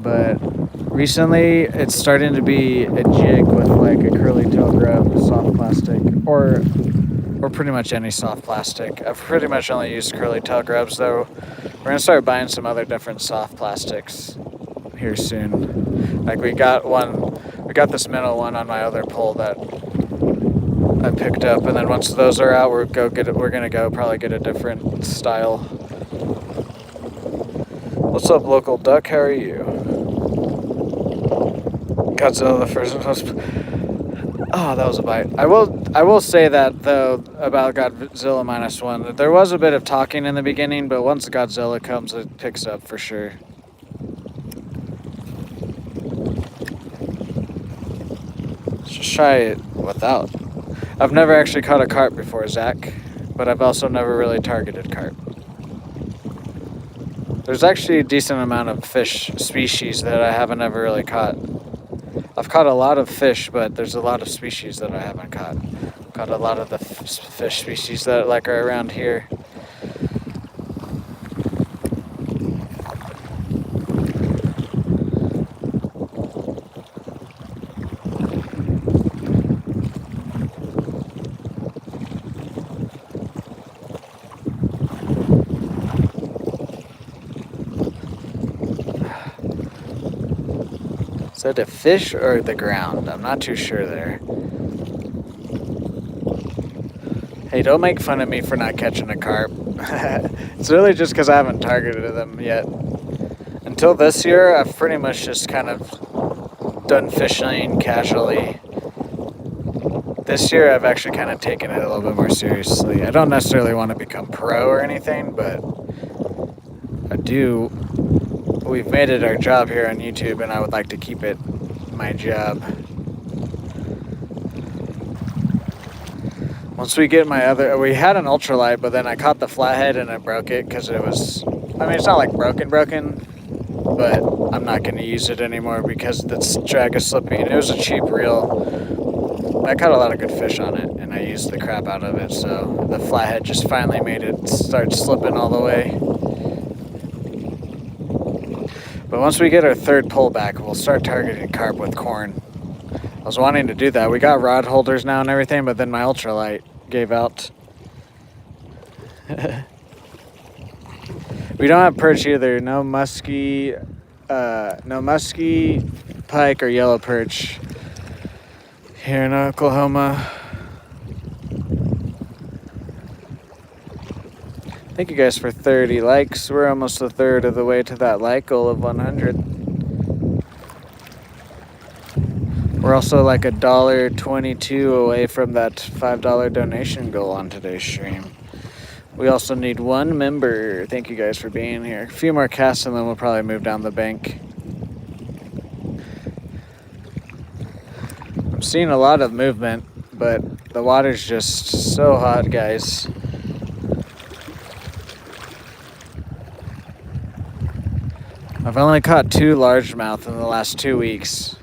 But recently, it's starting to be a jig with like a curly tail grub, soft plastic, or pretty much any soft plastic. I've pretty much only used curly tail grubs though. We're gonna start buying some other different soft plastics here soon. Like we got this minnow one on my other pole that I picked up, and then once those are out, we're gonna go probably get a different style. What's up, local duck? How are you? Godzilla the first one. Oh, that was a bite. I will say that though about Godzilla -1. There was a bit of talking in the beginning, but once Godzilla comes, it picks up for sure. Let's just try it without. I've never actually caught a carp before, Zach, but I've also never really targeted carp. There's actually a decent amount of fish species that I haven't ever really caught. I've caught a lot of fish, but there's a lot of species that I haven't caught. Caught a lot of the fish species that like are around here. Is that a fish or the ground? I'm not too sure there. Hey, don't make fun of me for not catching a carp. It's really just because I haven't targeted them yet. Until this year, I've pretty much just kind of done fishing casually. This year, I've actually kind of taken it a little bit more seriously. I don't necessarily want to become pro or anything, but I do. We've made it our job here on YouTube, and I would like to keep it my job. Once we get my other, we had an ultralight, but then I caught the flathead and I broke it because it was, I mean, it's not like broken, but I'm not going to use it anymore because the drag is slipping. It was a cheap reel. I caught a lot of good fish on it, and I used the crap out of it, so the flathead just finally made it start slipping all the way. But once we get our third pull back, we'll start targeting carp with corn. I was wanting to do that. We got rod holders now and everything, but then my ultralight gave out. We don't have perch either. No musky, pike, or yellow perch here in Oklahoma. Thank you guys for 30 likes. We're almost a third of the way to that like goal of 100. We're also like $1.22 away from that $5 donation goal on today's stream. We also need one member. Thank you guys for being here. A few more casts and then we'll probably move down the bank. I'm seeing a lot of movement, but the water's just so hot, guys. I've only caught 2 largemouth in the last 2 weeks.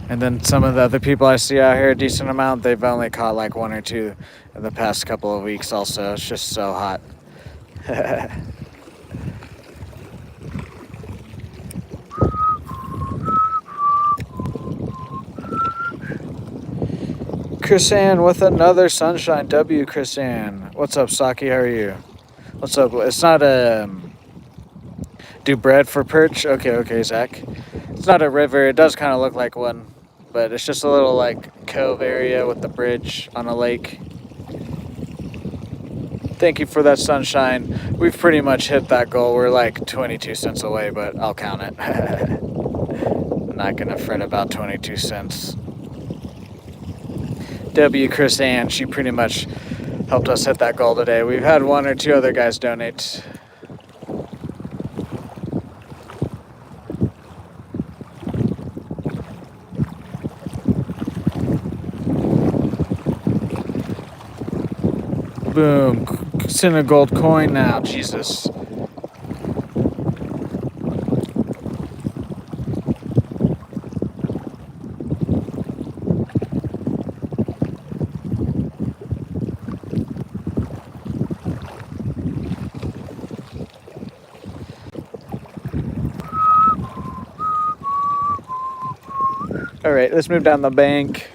And then some of the other people I see out here, a decent amount, they've only caught like 1 or 2 in the past couple of weeks also. It's just so hot. Chris Ann with another Sunshine W, Chris Ann. What's up, Saki? How are you? What's up? It's not a... do bread for perch? Okay, Zach. It's not a river. It does kind of look like one. But it's just a little like cove area with the bridge on a lake. Thank you for that, Sunshine. We've pretty much hit that goal. We're like 22 cents away, but I'll count it. I'm not going to fret about 22 cents. W. Chris Ann, she pretty much helped us hit that goal today. We've had 1 or 2 other guys donate. Boom. Send a gold coin now. Jesus. All right, let's move down the bank.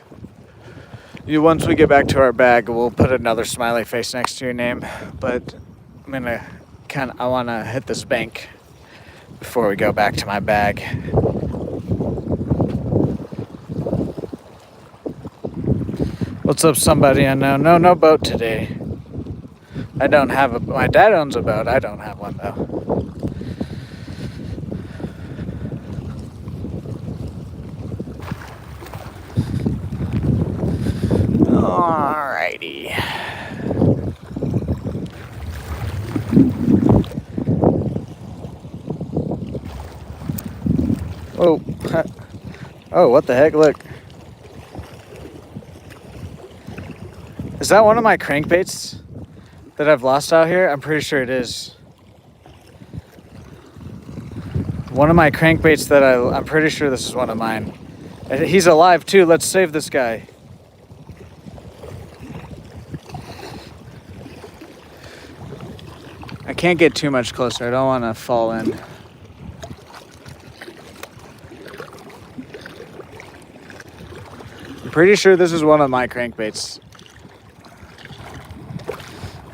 Once we get back to our bag, we'll put another smiley face next to your name. But I want to hit this bank before we go back to my bag. What's up, somebody unknown? No boat today. I don't have my dad owns a boat. I don't have one though. Alrighty. Whoa. Oh, what the heck? Look. Is that one of my crankbaits that I've lost out here? I'm pretty sure it is. One of my crankbaits that I'm pretty sure this is one of mine. He's alive too. Let's save this guy. I can't get too much closer. I don't want to fall in. I'm pretty sure this is one of my crankbaits.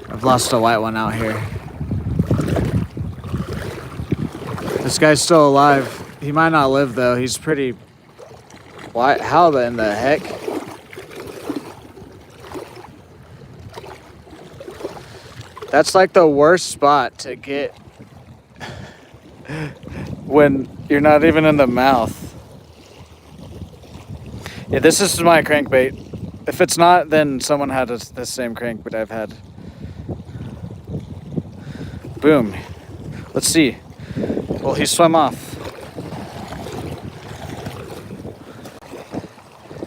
I've lost a white one out here. This guy's still alive. He might not live though. He's pretty... Why? How in the heck? That's like the worst spot to get when you're not even in the mouth. Yeah, this is my crankbait. If it's not, then someone had the same crankbait I've had. Boom. Let's see. Well, he swam off.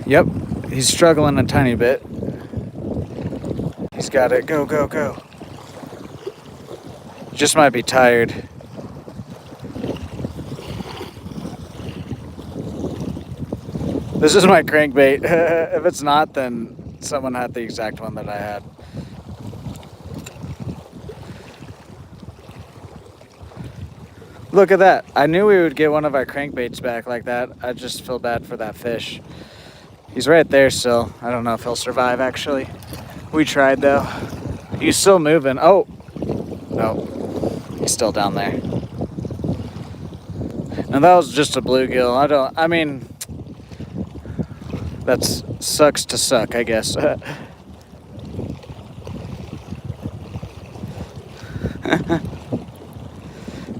Yep, he's struggling a tiny bit. He's got it. Go, go, go. Just might be tired. This is my crankbait. If it's not, then someone had the exact one that I had. Look at that. I knew we would get one of our crankbaits back like that. I just feel bad for that fish. He's right there still. I don't know if he'll survive, actually. We tried, though. He's still moving. Oh! No. He's still down there. And that was just a bluegill. I mean... That sucks to suck, I guess.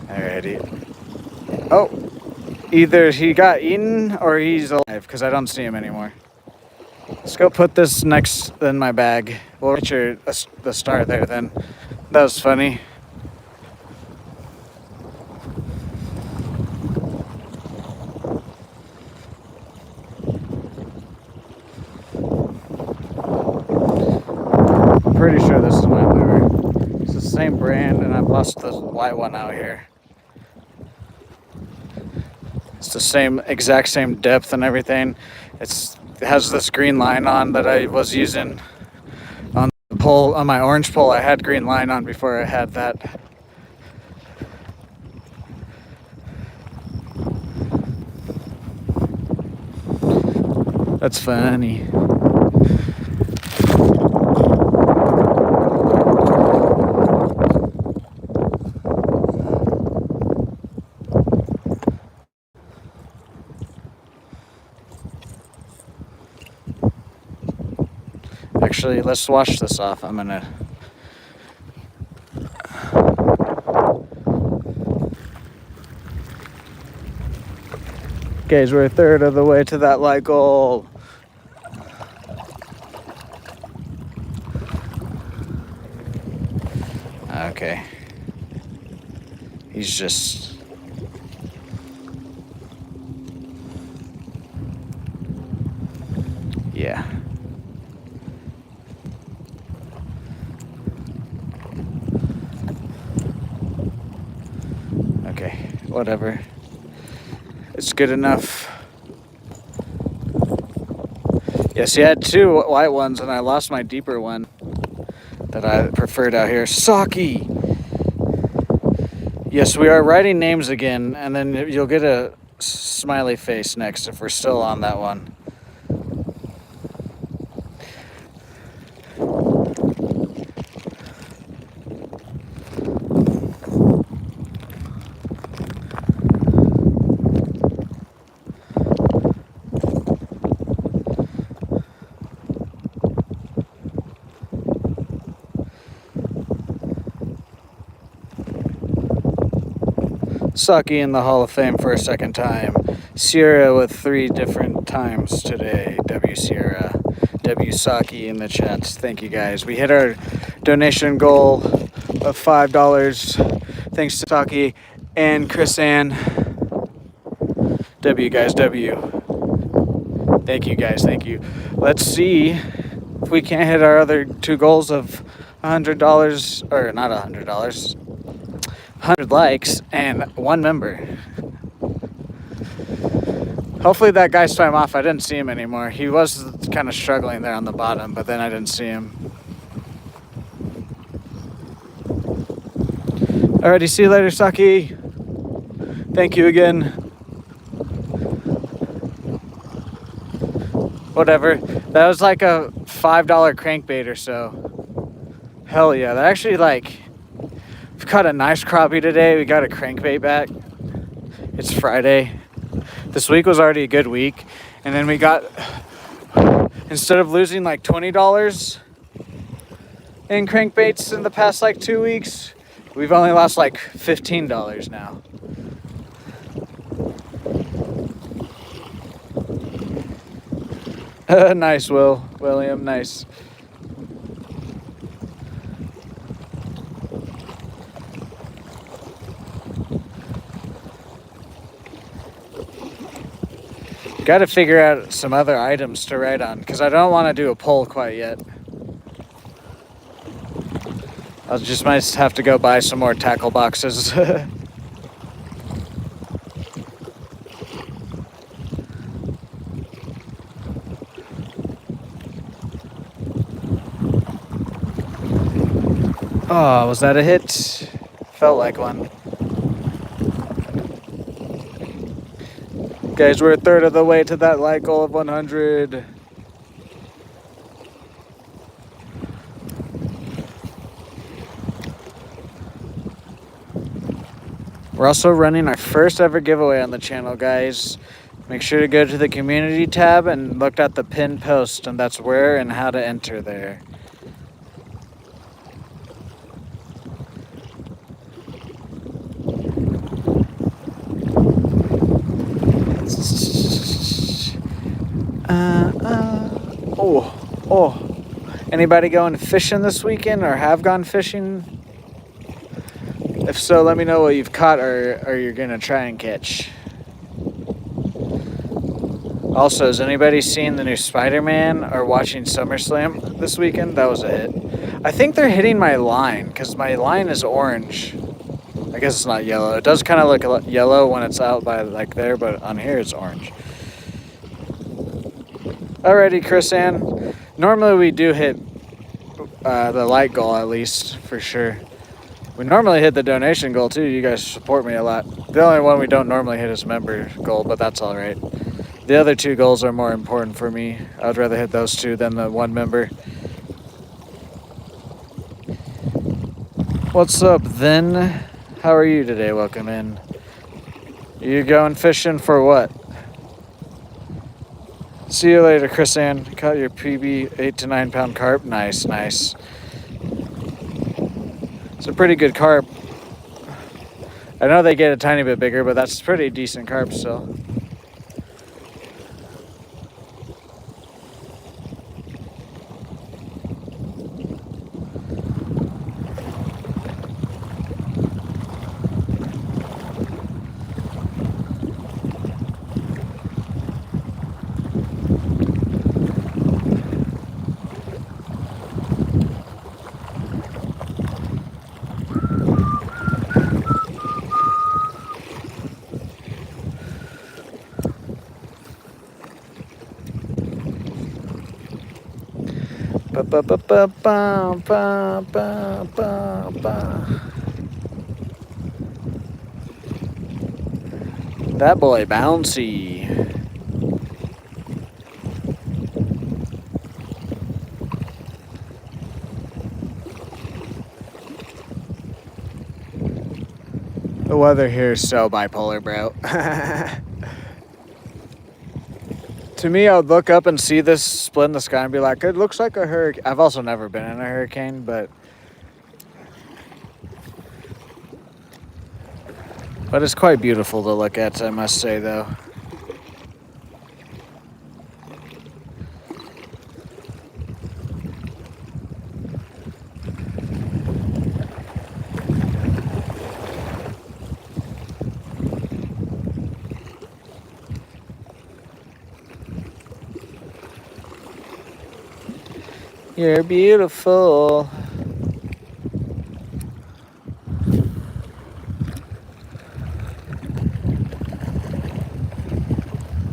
Alrighty. Oh! Either he got eaten or he's alive, because I don't see him anymore. Let's go put this next in my bag. We'll picture the star there then. That was funny. I'm pretty sure this is my lure. It's the same brand, and I've lost the white one out here. It's the exact same depth and everything. It has this green line on that I was using on the pole, on my orange pole. I had green line on before I had that. That's funny. Actually, let's wash this off. I'm gonna... Guys, we're a third of the way to that light goal. Okay. He's just... Yeah. Okay, whatever. It's good enough. Yes, he had two white ones, and I lost my deeper one that I preferred out here. Saki! Yes, we are writing names again, and then you'll get a smiley face next if we're still on that one. Saki in the Hall of Fame for a second time. Sierra with 3 different times today. W Sierra. W Saki in the chat. Thank you guys. We hit our donation goal of $5. Thanks to Saki and Chris Ann. W guys, W. Thank you guys, thank you. Let's see if we can't hit our other 2 goals of $100, or not $100. 100 likes and 1 member. Hopefully that guy swam off. I didn't see him anymore. He was kind of struggling there on the bottom, but then I didn't see him. Alrighty, see you later, Saki. Thank you again. Whatever. That was like a $5 crankbait or so. Hell yeah. That actually, like... We've caught a nice crappie today. We got a crankbait back. It's Friday. This week was already a good week. And then we got, instead of losing like $20 in crankbaits in the past like 2 weeks, we've only lost like $15 now. Nice, William, nice. Got to figure out some other items to write on, because I don't want to do a poll quite yet. I just might have to go buy some more tackle boxes. Oh, was that a hit? Felt like one. Guys, we're a third of the way to that like goal of 100. We're also running our first ever giveaway on the channel, guys. Make sure to go to the community tab and look at the pinned post, and that's where and how to enter there. Oh. Anybody going fishing this weekend or have gone fishing? If so, let me know what you've caught or you're going to try and catch. Also, has anybody seen the new Spider-Man or watching SummerSlam this weekend? That was a hit. I think they're hitting my line because my line is orange. I guess it's not yellow. It does kind of look yellow when it's out by like there, but on here it's orange. Alrighty, Chris Ann. Normally we do hit the like goal at least, for sure. We normally hit the donation goal too. You guys support me a lot. The only one we don't normally hit is member goal, but that's alright. The other two goals are more important for me. I would rather hit those two than the one member. What's up then? How are you today? Welcome in. You going fishing for what? See you later, Chris Ann. Caught your PB 8 to 9 pound carp. Nice. It's a pretty good carp. I know they get a tiny bit bigger, but that's pretty decent carp still. That boy bouncy. The weather here is so bipolar, bro. To me, I would look up and see this split in the sky and be like, it looks like a hurricane. I've also never been in a hurricane, but it's quite beautiful to look at, I must say, though. You're beautiful.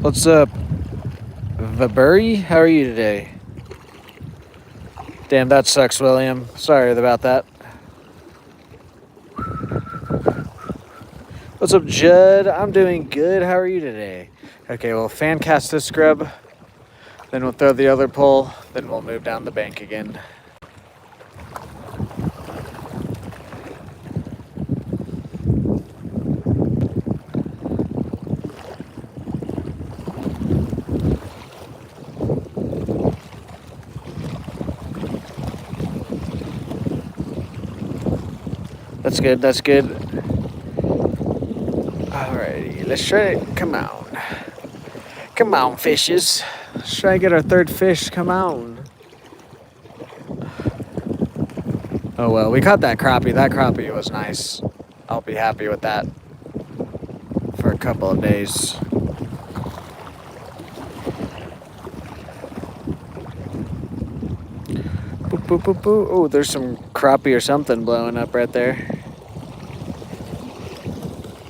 What's up, Vabury? How are you today? Damn, that sucks, William. Sorry about that. What's up, Judd? I'm doing good. How are you today? Okay, well, fan cast this grub. Then we'll throw the other pole. Then we'll move down the bank again. That's good, that's good. Alrighty, let's try it. Come on. Come on, fishes. Let's try to get our third fish. Come on. Oh well, we caught that crappie. That crappie was nice. I'll be happy with that for a couple of days. Boop, boop, boop, boop. Oh, there's some crappie or something blowing up right there.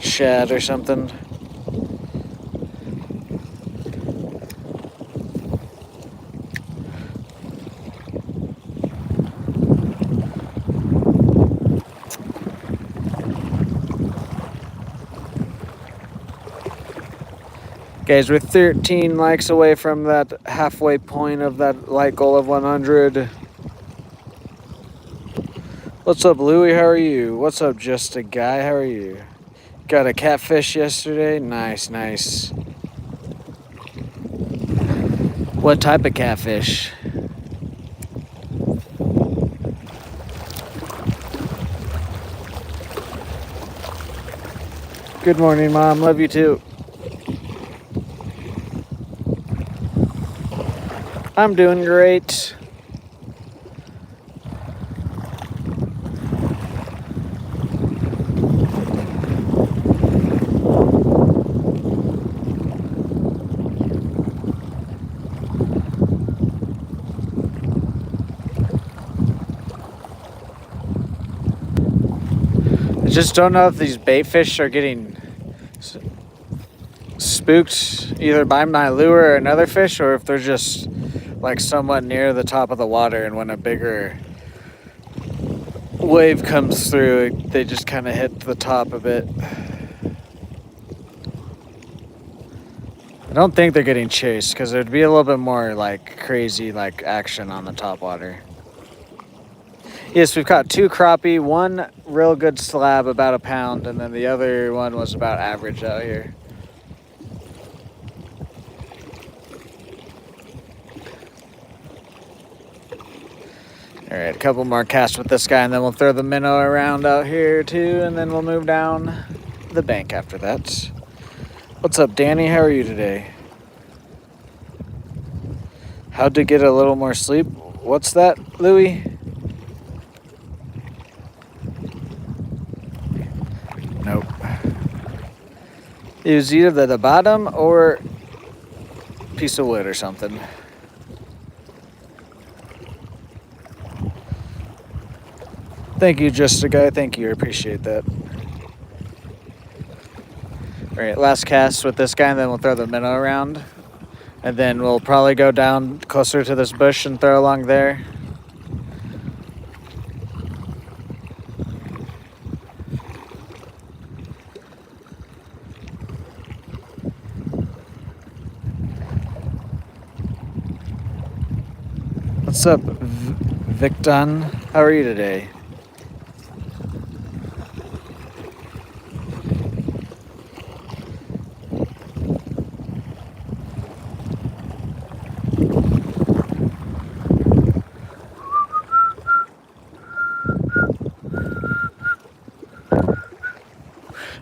Shad or something. Guys, we're 13 likes away from that halfway point of that like goal of 100. What's up, Louie? How are you? What's up, Just a Guy? How are you? Got a catfish yesterday? Nice, nice. What type of catfish? Good morning, Mom. Love you too. I'm doing great. I just don't know if these bait fish are getting spooked either by my lure or another fish, or if they're just like somewhat near the top of the water, and when a bigger wave comes through, they just kind of hit the top of it. I don't think they're getting chased, because there'd be a little bit more like crazy like action on the top water. Yes, we've caught 2 crappie, 1 real good slab, about a pound, and then the other one was about average out here. All right, a couple more casts with this guy, and then we'll throw the minnow around out here too, and then we'll move down the bank after that. What's up, Danny? How are you today? How'd to get a little more sleep? What's that, Louie? Nope. It was either the bottom or piece of wood or something. Thank you, Just a Guy. Thank you. I appreciate that. All right, last cast with this guy, and then we'll throw the minnow around. And then we'll probably go down closer to this bush and throw along there. What's up, Victon? How are you today?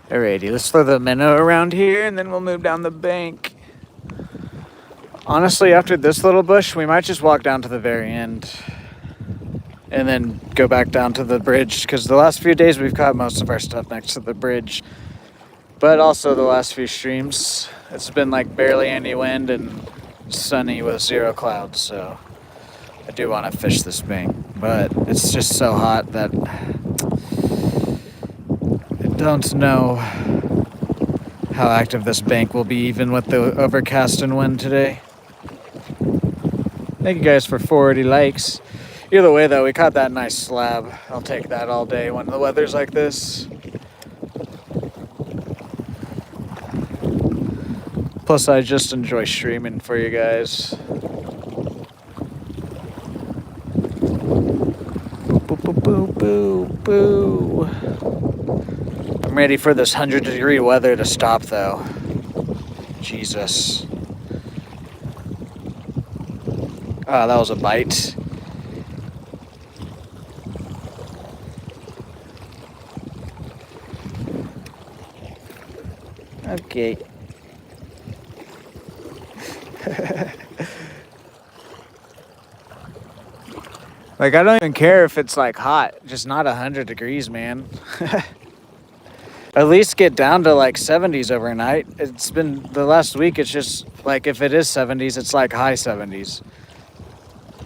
Alrighty, let's throw the minnow around here, and then we'll move down the bank. Honestly, after this little bush, we might just walk down to the very end and then go back down to the bridge, because the last few days we've caught most of our stuff next to the bridge. But also the last few streams, it's been like barely any wind and sunny with 0 clouds, so I do want to fish this bank. But it's just so hot that I don't know how active this bank will be, even with the overcast and wind today. Thank you guys for 40 likes. Either way, though, we caught that nice slab. I'll take that all day when the weather's like this. Plus, I just enjoy streaming for you guys. Boo, boo, boo, boo, boo. I'm ready for this 100-degree weather to stop, though. Jesus. Ah, that was a bite. Okay. Like, I don't even care if it's like hot, just not 100 degrees, man. At least get down to like 70s overnight. It's been the last week, it's just like if it is 70s, it's like high 70s.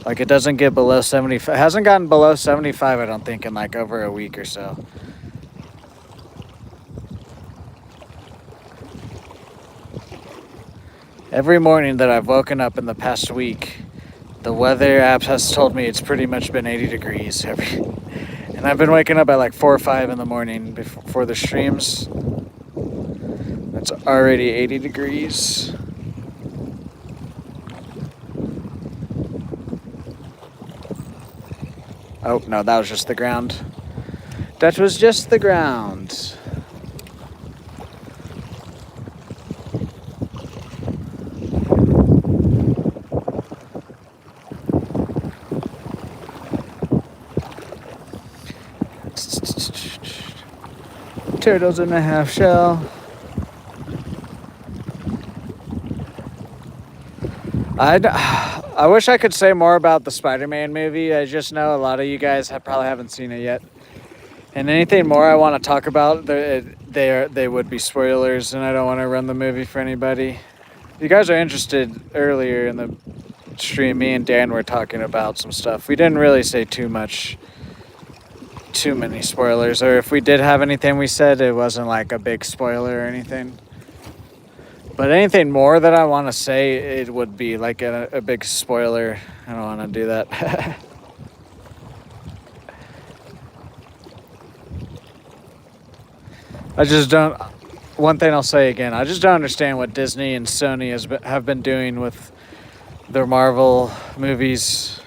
Like, it doesn't get below 75. It hasn't gotten below 75, I don't think, in like over a week or so. Every morning that I've woken up in the past week, the weather app has told me it's pretty much been 80 degrees and I've been waking up at like 4 or 5 in the morning before the streams. It's already 80 degrees. Oh, no, that was just the ground. That was just the ground. Turtles in a half shell. I wish I could say more about the Spider-Man movie. I just know a lot of you guys probably haven't seen it yet. And anything more I want to talk about, they would be spoilers, and I don't want to run the movie for anybody. If you guys are interested, earlier in the stream, me and Dan were talking about some stuff. We didn't really say too many spoilers, or if we did have anything we said, it wasn't like a big spoiler or anything. But anything more that I want to say, it would be like a big spoiler. I don't want to do that. I just don't. One thing I'll say again, I just don't understand what Disney and Sony have been doing with their Marvel movies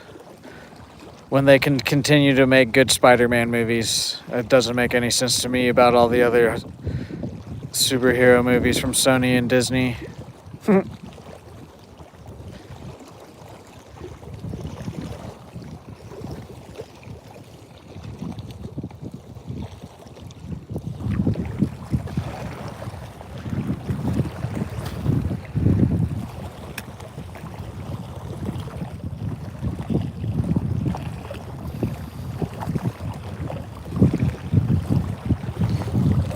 when they can continue to make good Spider-Man movies. It doesn't make any sense to me about all the other superhero movies from Sony and Disney.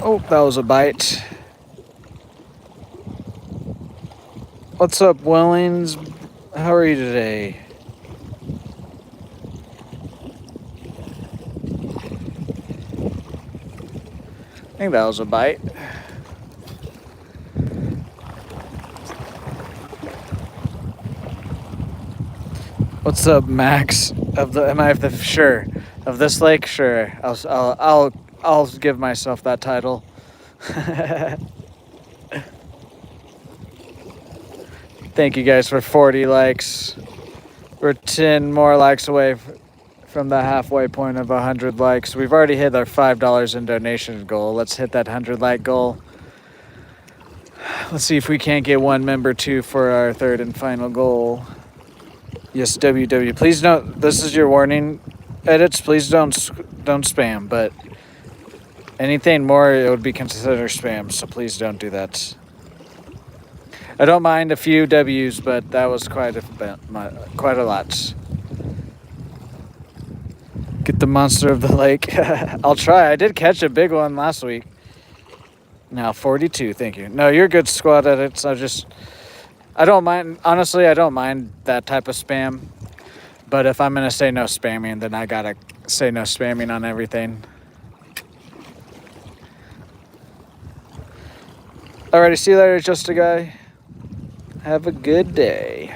Oh, that was a bite. What's up, Wellings? How are you today? I think that was a bite. What's up, Max? Sure. Of this lake? Sure. I'll give myself that title. Thank you guys for 40 likes. We're 10 more likes away from the halfway point of 100 likes. We've already hit our $5 in donation goal. Let's hit that 100 like goal. Let's see if we can't get one member too for our third and final goal. Yes, WW. Please don't. This is your warning. Edits. Please don't spam. But anything more, it would be considered spam. So please don't do that. I don't mind a few W's, but that was quite a lot. Get the monster of the lake. I'll try. I did catch a big one last week. Now 42. Thank you. No, you're good, squad edits. I don't mind. Honestly, I don't mind that type of spam. But if I'm gonna say no spamming, then I gotta say no spamming on everything. Alrighty, see you later, just a guy. Have a good day.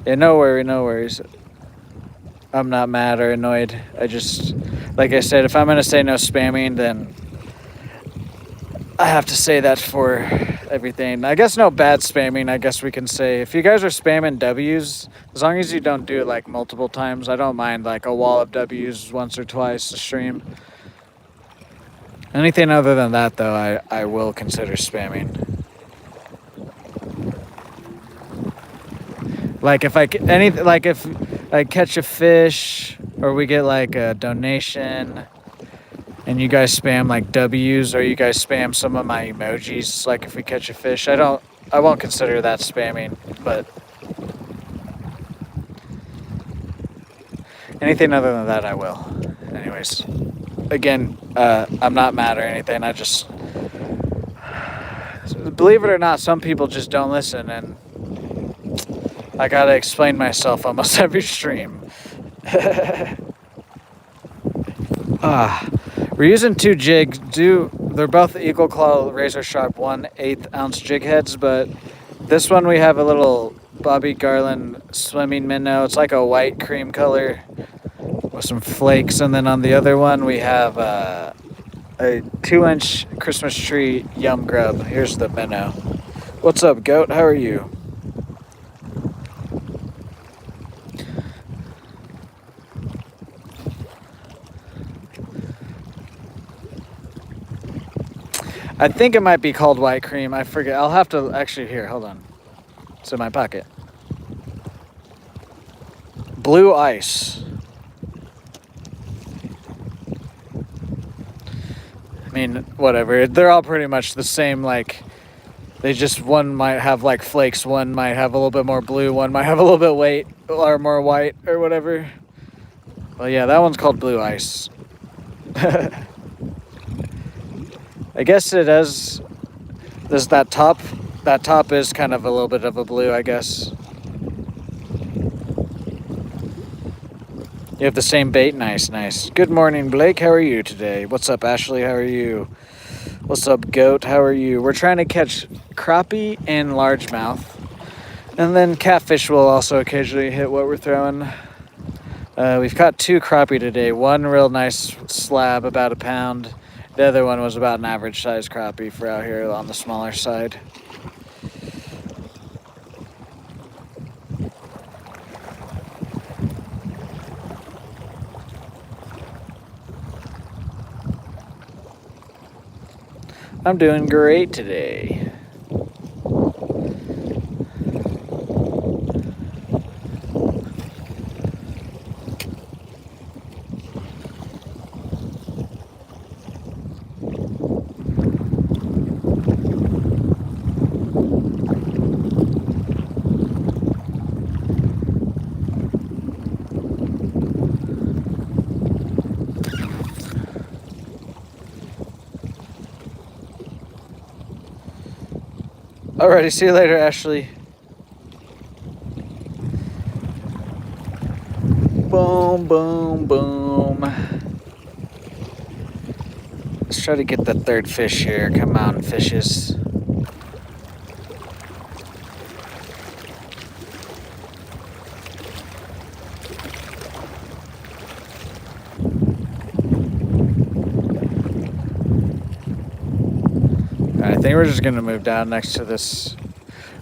Yeah, no worries. I'm not mad or annoyed. I just, like I said, if I'm gonna say no spamming, then I have to say that for everything. I guess no bad spamming, I guess we can say. If you guys are spamming W's, as long as you don't do it like multiple times, I don't mind like a wall of W's once or twice a stream. Anything other than that, though, I will consider spamming. Like if I catch a fish or we get like a donation and you guys spam like W's, or you guys spam some of my emojis, like if we catch a fish. I won't consider that spamming, but anything other than that, I will. Anyways, again, I'm not mad or anything. I just, believe it or not, some people just don't listen, and I gotta explain myself almost every stream. We're using 2 jigs. They're both equal claw razor sharp 1/8 ounce jig heads, but this one we have a little Bobby Garland swimming minnow. It's like a white cream color with some flakes, and then on the other one we have a 2-inch Christmas tree yum grub. Here's the minnow. What's up, goat? How are you? I think it might be called white cream. I forget. I'll have to actually, here, hold on. It's in my pocket. Blue ice. I mean, whatever. They're all pretty much the same. Like, they just, one might have like flakes, one might have a little bit more blue, one might have a little bit white or more white or whatever. Well, yeah, that one's called blue ice. I guess it is. There's that top. That top is kind of a little bit of a blue, I guess. You have the same bait? Nice, nice. Good morning, Blake. How are you today? What's up, Ashley? How are you? What's up, Goat? How are you? We're trying to catch crappie and largemouth. And then catfish will also occasionally hit what we're throwing. We've caught 2 crappie today. One real nice slab, about a pound. The other one was about an average size crappie for out here on the smaller side. I'm doing great today. Alrighty, see you later, Ashley. Boom, boom, boom. Let's try to get the 3rd fish here. Come on, fishes. I think we're just gonna move down next to this.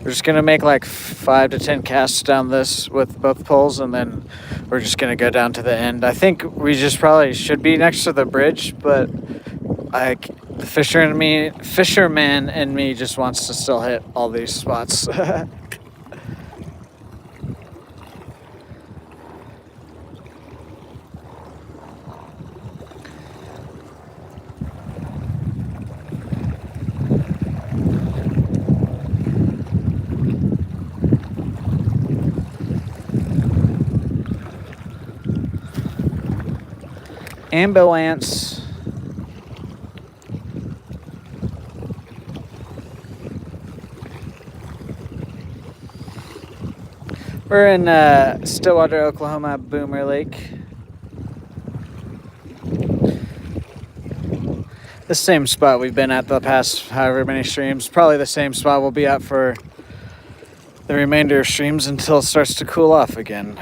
We're just gonna make like 5 to 10 casts down this with both poles, and then we're just gonna go down to the end. I think we just probably should be next to the bridge, but the fisherman and me just wants to still hit all these spots. Ambulance. We're in Stillwater, Oklahoma, Boomer Lake. The same spot we've been at the past however many streams. Probably the same spot we'll be at for the remainder of streams until it starts to cool off again.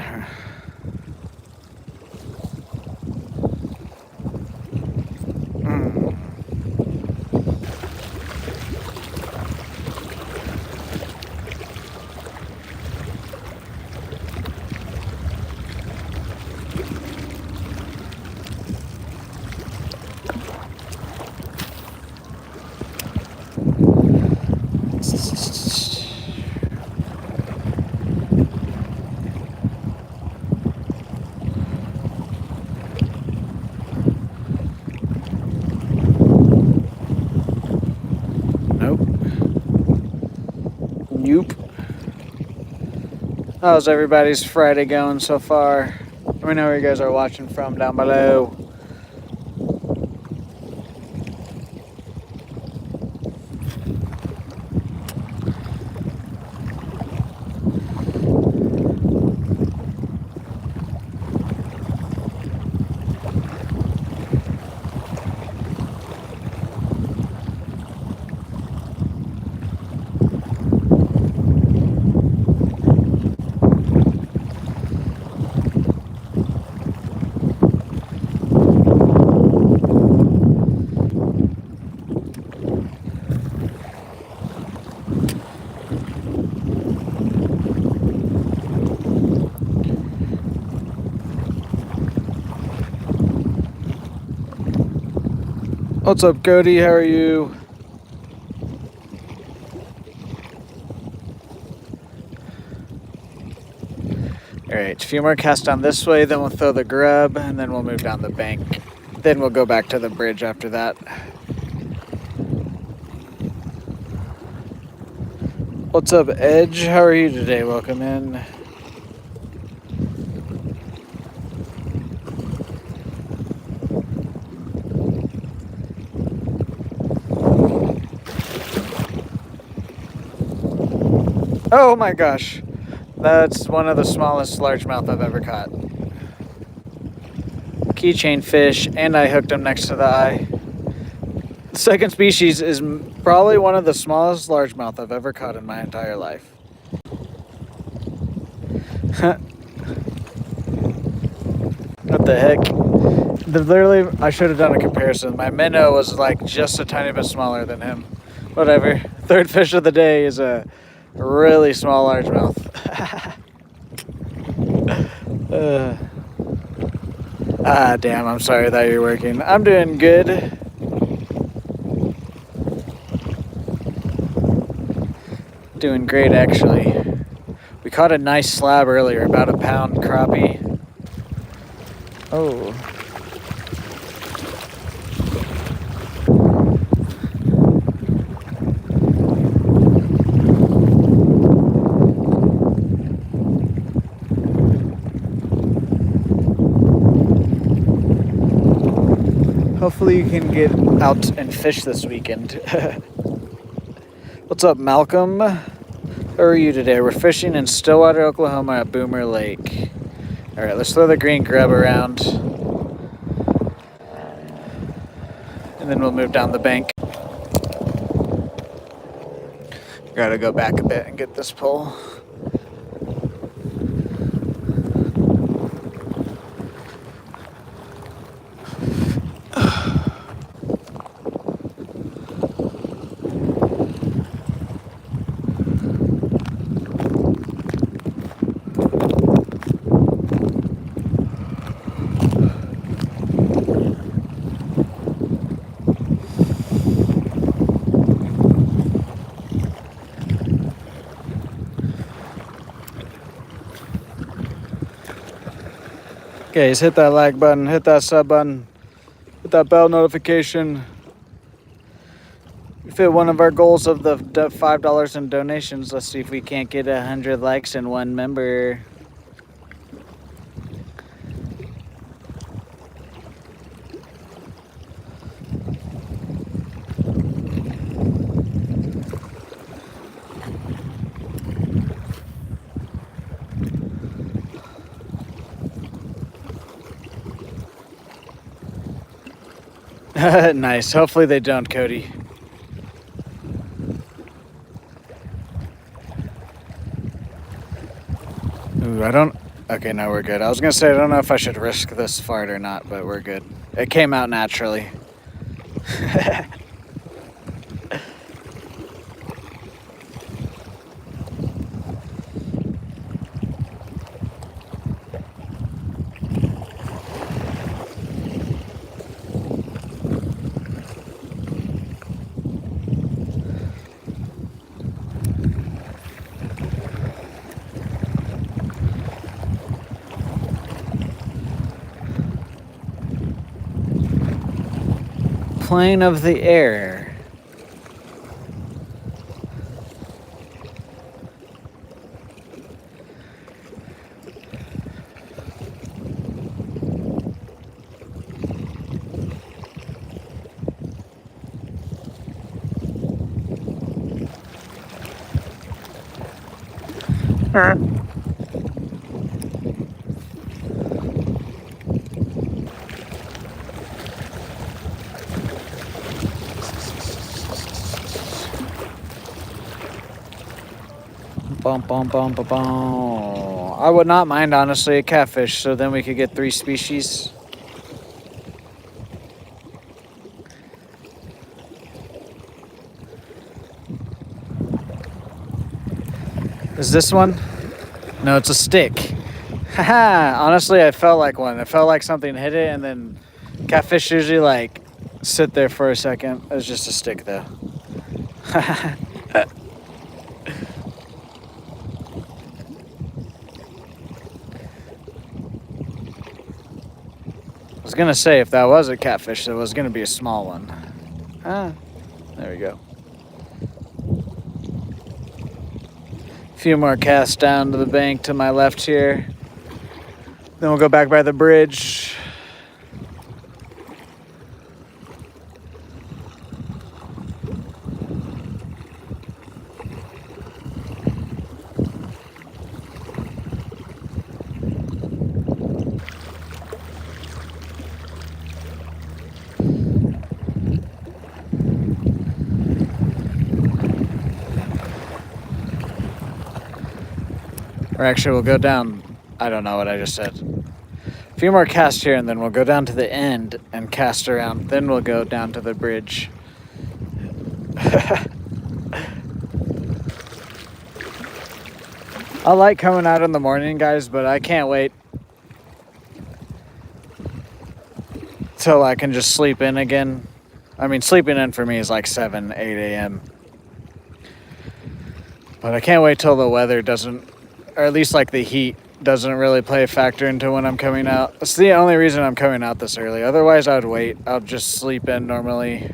Nope. How's everybody's Friday going so far? Let me know where you guys are watching from down below. What's up, Cody? How are you? Alright, a few more casts down this way, then we'll throw the grub, and then we'll move down the bank. Then we'll go back to the bridge after that. What's up, Edge? How are you today? Welcome in. Oh my gosh. That's one of the smallest largemouth I've ever caught. Keychain fish, and I hooked him next to the eye. The second species is probably one of the smallest largemouth I've ever caught in my entire life. What the heck? Literally, I should have done a comparison. My minnow was like just a tiny bit smaller than him. Whatever. Third fish of the day is a really small largemouth. Damn, I'm sorry that you're working. I'm doing good. Doing great, actually. We caught a nice slab earlier, about a pound crappie. Oh. Hopefully you can get out and fish this weekend. What's up, Malcolm? How are you today? We're fishing in Stillwater, Oklahoma at Boomer Lake. Alright, let's throw the green grub around. And then we'll move down the bank. Gotta go back a bit and get this pole. Guys, hit that like button, hit that sub button, hit that bell notification. We fit one of our goals of the $5 in donations. Let's see if we can't get 100 likes and one member. Nice. Hopefully they don't, Cody. Ooh, I don't... Okay, no, we're good. I was going to say, I don't know if I should risk this fart or not, but we're good. It came out naturally. Plane of the air. Bum, bum, bum, bum, bum. I would not mind, honestly, a catfish, so then we could get 3 species. Is this one? No, it's a stick. Haha, honestly, I felt like one. It felt like something hit it, and then catfish usually, like, sit there for a second. It was just a stick, though. I was gonna say, if that was a catfish, it was gonna be a small one. Ah, there we go. A few more casts down to the bank to my left here. Then we'll go back by the bridge. Or actually, we'll go down. I don't know what I just said. A few more casts here, and then we'll go down to the end and cast around. Then we'll go down to the bridge. I like coming out in the morning, guys, but I can't wait till I can just sleep in again. I mean, sleeping in for me is like 7, 8 a.m. But I can't wait till the weather doesn't, or at least like the heat doesn't really play a factor into when I'm coming out. That's the only reason I'm coming out this early. Otherwise, I would wait. I'll just sleep in normally.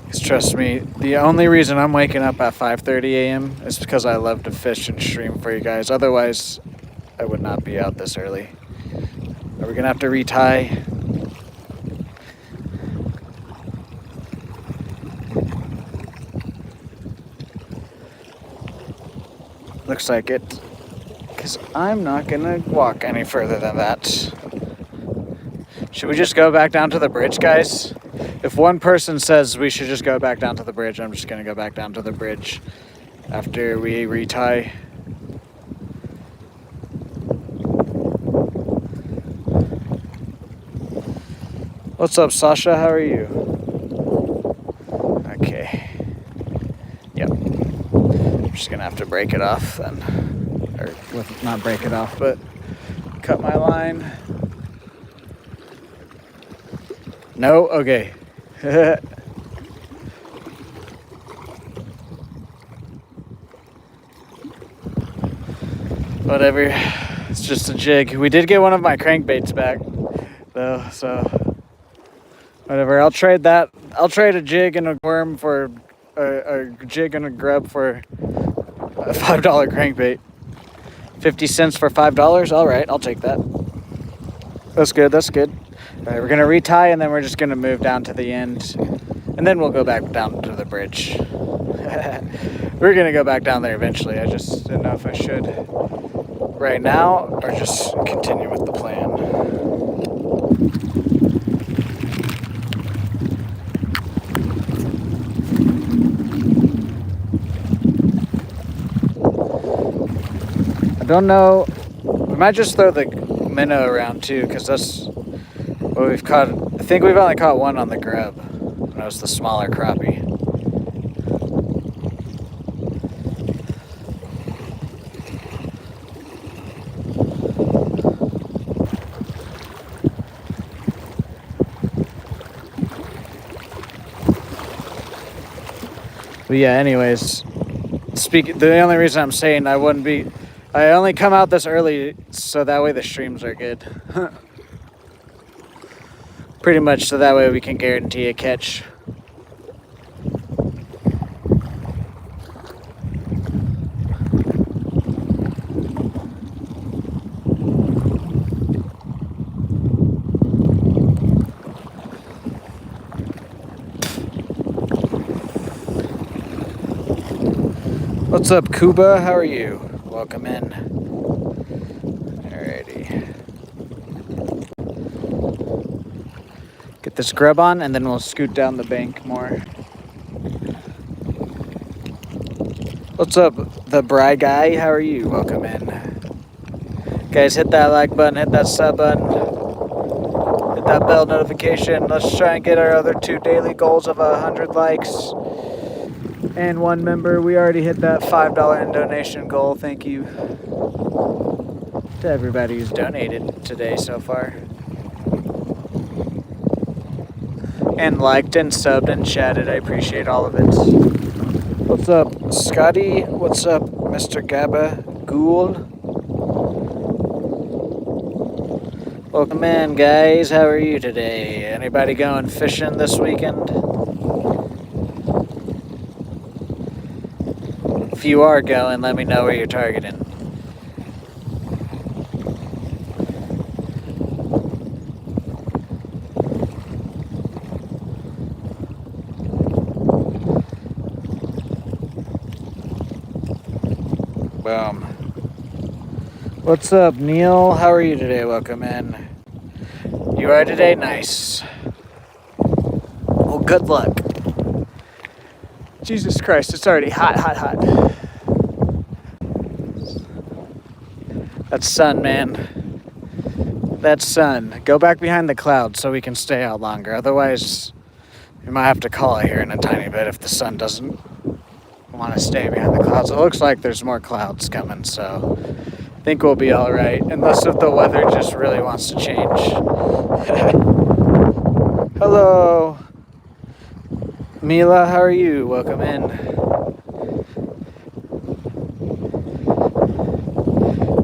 Because trust me, the only reason I'm waking up at 5:30 a.m. is because I love to fish and stream for you guys. Otherwise, I would not be out this early. Are we going to have to retie? Looks like it. Because I'm not going to walk any further than that. Should we just go back down to the bridge, guys? If one person says we should just go back down to the bridge, I'm just going to go back down to the bridge after we retie. What's up, Sasha? How are you? Okay. Yep. I'm just going to have to break it off then. Or not break it off, but cut my line. No? Okay. Whatever. It's just a jig. We did get one of my crankbaits back, though, so whatever. I'll trade that. I'll trade a jig and a worm for a jig and a grub for a $5 crankbait. 50 cents for $5? All right, I'll take that. That's good. That's good. All right, we're going to retie, and then we're just going to move down to the end. And then we'll go back down to the bridge. We're going to go back down there eventually. I just didn't know if I should right now or just continue with the plan. I don't know. We might just throw the minnow around too, because that's what we've caught. I think we've only caught one on the grub. That was the smaller crappie. But yeah, anyways, the only reason I'm saying I only come out this early so that way the streams are good. Pretty much so that way we can guarantee a catch. What's up, Kuba? How are you? welcome in. Alrighty. Get this grub on, and then we'll scoot down the bank more. What's up, the Bry guy? How are you? Welcome in. Guys, hit that like button, hit that sub button, hit that bell notification. Let's try and get our other 2 daily goals of 100 likes and 1 member. We already hit that $5 in donation goal. Thank you to everybody who's donated today so far. And liked and subbed and chatted. I appreciate all of it. What's up, Scotty? What's up, Mr. Gabba Ghoul? Welcome in, guys. How are you today? Anybody going fishing this weekend? If you are going, let me know where you're targeting. Boom. What's up, Neil? How are you today? Welcome in. You are today? Nice. Well, good luck. Jesus Christ, it's already hot, hot, hot. That's sun, man. That's sun. Go back behind the clouds so we can stay out longer. Otherwise, we might have to call it here in a tiny bit if the sun doesn't want to stay behind the clouds. It looks like there's more clouds coming, so I think we'll be all right. Unless if the weather just really wants to change. Hello. Mila, how are you? Welcome in.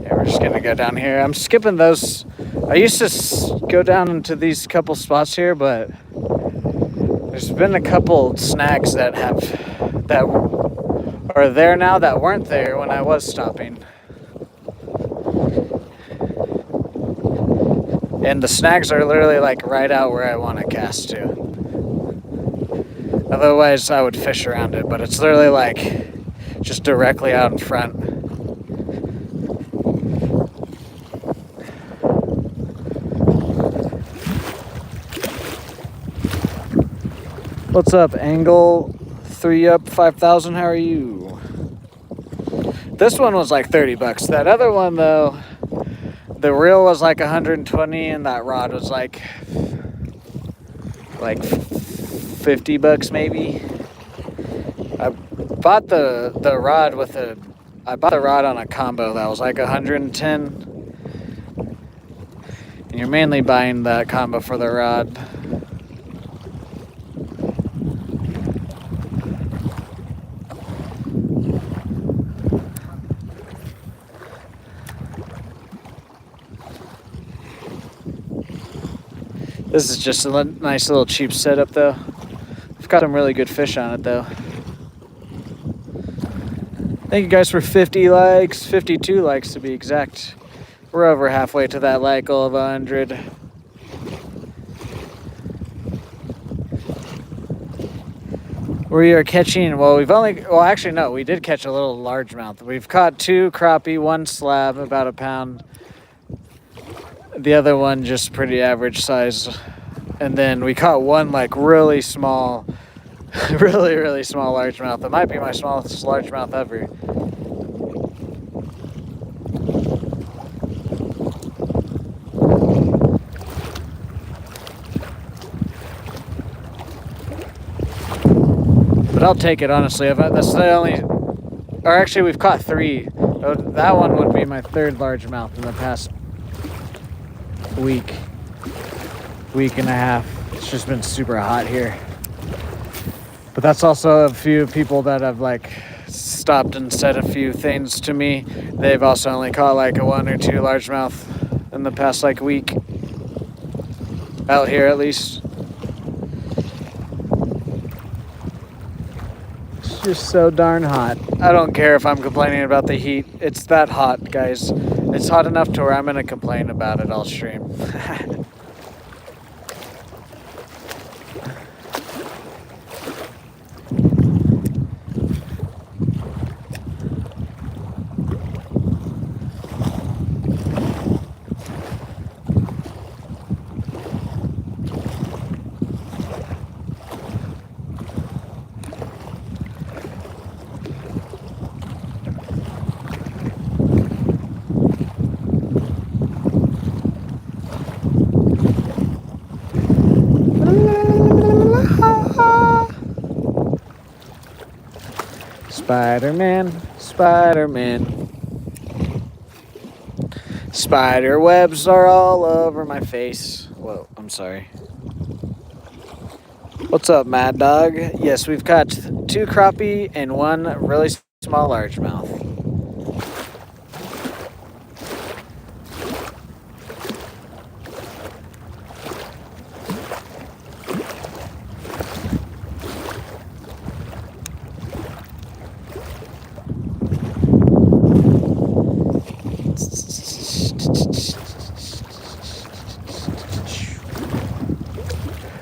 Yeah, we're just gonna go down here. I'm skipping those. I used to go down into these couple spots here, but there's been a couple snags that are there now that weren't there when I was stopping. And the snags are literally like right out where I want to cast to. Otherwise, I would fish around it, but it's literally like just directly out in front. What's up, Angle 3 up 5,000? How are you? This one was like $30. That other one though, the reel was like 120, and that rod was like $50 maybe. I bought the rod I bought the rod on a combo that was like 110. And you're mainly buying that combo for the rod. This is just a nice little cheap setup though. I've got some really good fish on it though. Thank you guys for 50 likes, 52 likes to be exact. We're over halfway to that like goal of 100. We are catching, actually no, we did catch a little largemouth. We've caught 2 crappie, 1 slab, about a pound. The other one just pretty average size. And then we caught 1 like really small, really small largemouth. It might be my smallest largemouth ever. But I'll take it, honestly. That's the only, or actually we've caught 3. That one would be my 3rd largemouth in the past week and a half. It's just been super hot here. But that's also a few people that have like stopped and said a few things to me. They've also only caught like a 1 or 2 largemouth in the past like week. Out here at least. It's just so darn hot. I don't care if I'm complaining about the heat. It's that hot, guys. It's hot enough to where I'm gonna complain about it all stream. Spider-Man, Spider-Man. Spider webs are all over my face. Whoa, I'm sorry. What's up, Mad Dog? Yes, we've caught 2 crappie and 1 really small largemouth.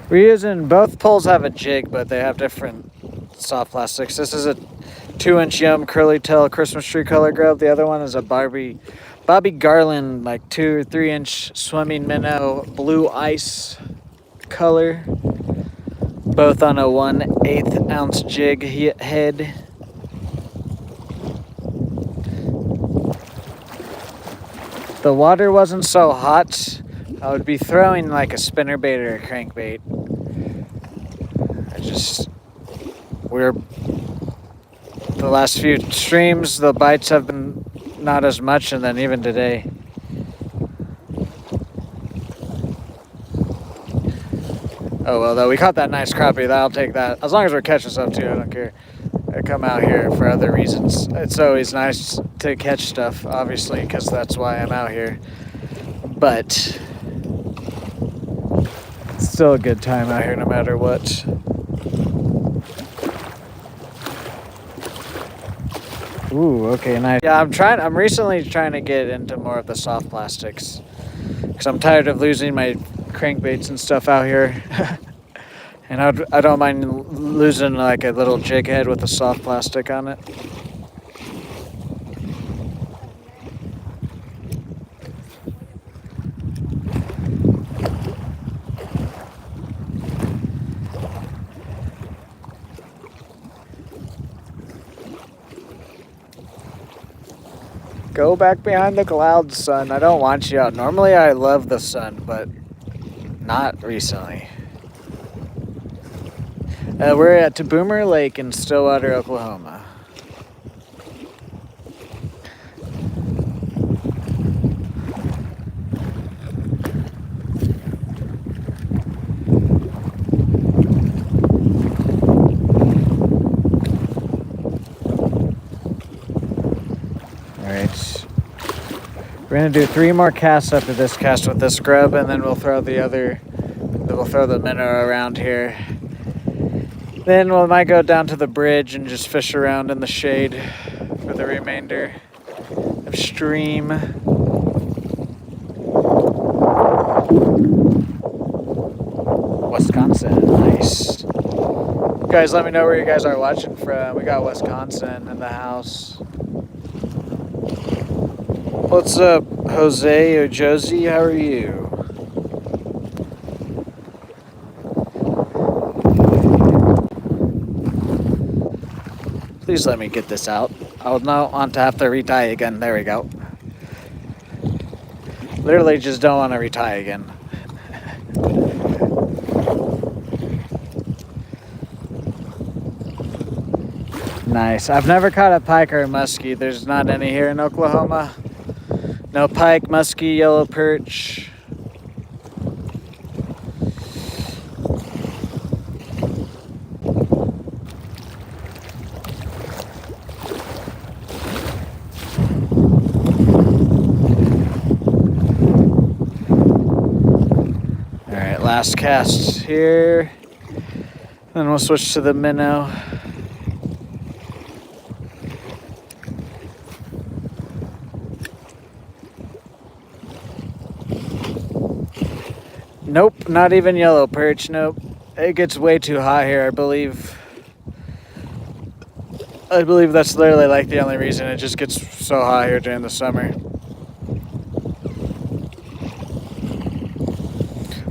We're using, both poles have a jig, but they have different soft plastics. This is a 2-inch Yum curly tail Christmas tree color grub. The other one is a Bobby Garland, like 2 or 3-inch swimming minnow blue ice color. Both on a 1/8 ounce jig head. If the water wasn't so hot, I would be throwing like a spinnerbait or a crankbait. The last few streams, the bites have been not as much, and then even today. Oh well, though, we caught that nice crappie. I'll take that. As long as we're catching stuff too, I don't care. I come out here for other reasons. It's always nice to catch stuff, obviously, because that's why I'm out here. But it's still a good time out here no matter what. Ooh, okay, nice. Yeah, I'm recently trying to get into more of the soft plastics because I'm tired of losing my crankbaits and stuff out here. And I don't mind losing like a little jig head with a soft plastic on it. Go back behind the clouds, son. I don't want you out. Normally I love the sun, but not recently. We're at Boomer Lake in Stillwater, Oklahoma. Alright. We're gonna do 3 more casts after this cast with this grub, and then we'll throw the minnow around here. Then we might go down to the bridge and just fish around in the shade for the remainder of stream. Wisconsin, nice. Guys, let me know where you guys are watching from. We got Wisconsin in the house. What's up, Jose or Josie? How are you? Please let me get this out. I'll not want to have to retie again. There we go. Literally just don't want to retie again. Nice. I've never caught a pike or a muskie. There's not any here in Oklahoma. No pike, muskie, yellow perch. Alright, last cast here. Then we'll switch to the minnow. Nope, not even yellow perch, nope. It gets way too hot here, I believe. That's literally like the only reason it just gets so hot here during the summer.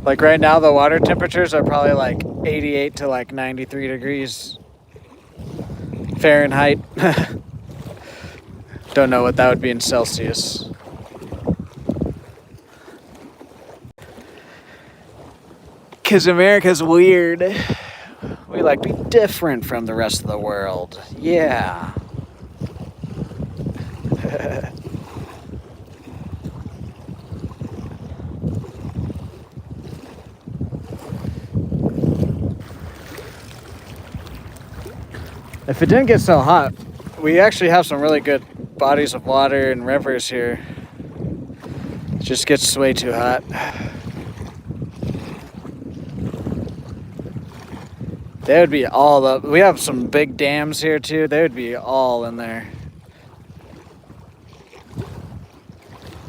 Like right now, the water temperatures are probably like 88 to like 93 degrees Fahrenheit. Don't know what that would be in Celsius. Because America's weird. We like to be different from the rest of the world. Yeah. If it didn't get so hot, we actually have some really good bodies of water and rivers here. It just gets way too hot. They would be all up. We have some big dams here too. They would be all in there.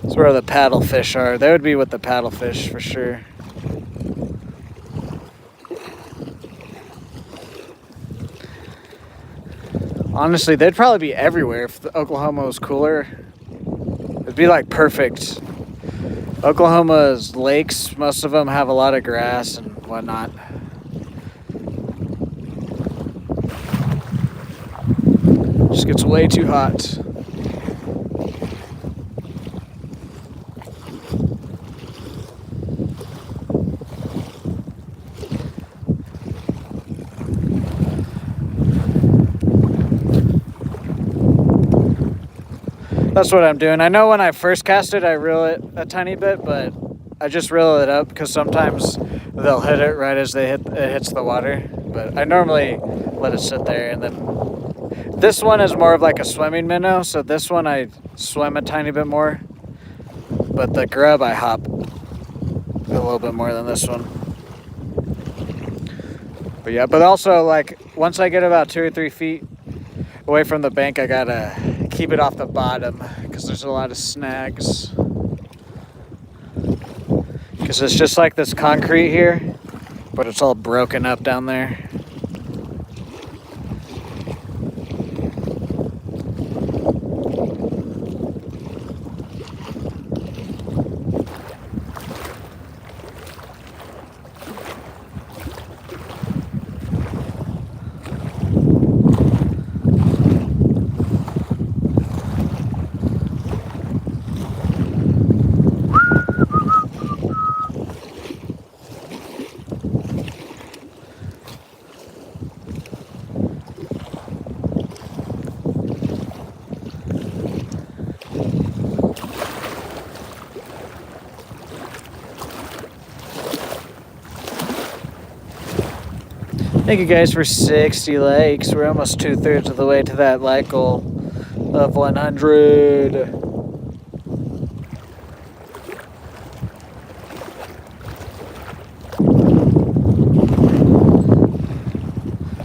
That's where the paddlefish are. They would be with the paddlefish for sure. Honestly, they'd probably be everywhere if Oklahoma was cooler. It'd be like perfect. Oklahoma's lakes, most of them have a lot of grass and whatnot. Just gets way too hot. That's what I'm doing. I know when I first cast it, I reel it a tiny bit, but I just reel it up because sometimes they'll hit it right as it hits the water. But I normally let it sit there, and then this one is more of like a swimming minnow, so this one I swim a tiny bit more. But the grub I hop a little bit more than this one. But yeah, but also like once I get about 2 or 3 feet away from the bank, I gotta keep it off the bottom because there's a lot of snags. Because it's just like this concrete here, but it's all broken up down there. Thank you guys for 60 likes. We're almost 2/3 of the way to that like goal of 100.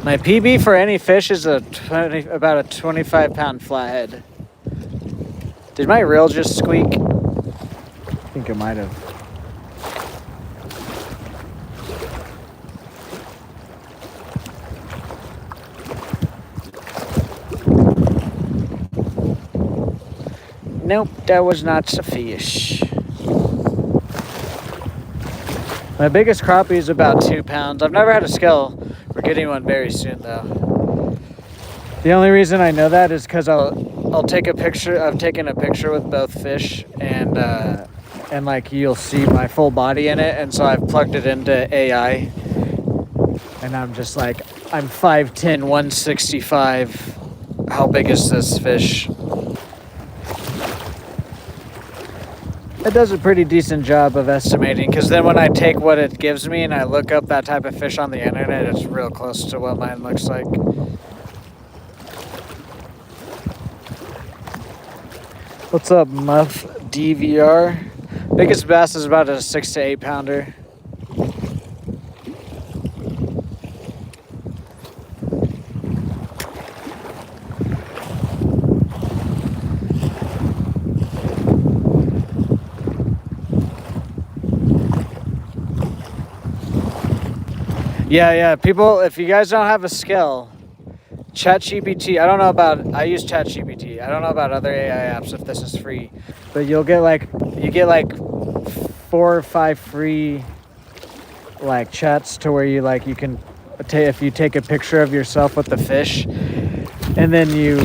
My PB for any fish is about a 25-pound flathead. Did my reel just squeak? I think it might have. Nope, that was not a fish. My biggest crappie is about 2 pounds. I've never had a scale. We're getting one very soon though. The only reason I know that is because I'll take a picture. I've taken a picture with both fish, and like you'll see my full body in it, and so I've plugged it into AI, and I'm just like, I'm 5'10", 165. How big is this fish? It does a pretty decent job of estimating, because then when I take what it gives me and I look up that type of fish on the internet, it's real close to what mine looks like. What's up, Muff DVR? Biggest bass is about a 6 to 8 pounder. Yeah, people, if you guys don't have a scale, ChatGPT, I use ChatGPT. I don't know about other AI apps if this is free, but you get like 4 or 5 free like chats to where you can if you take a picture of yourself with the fish and then you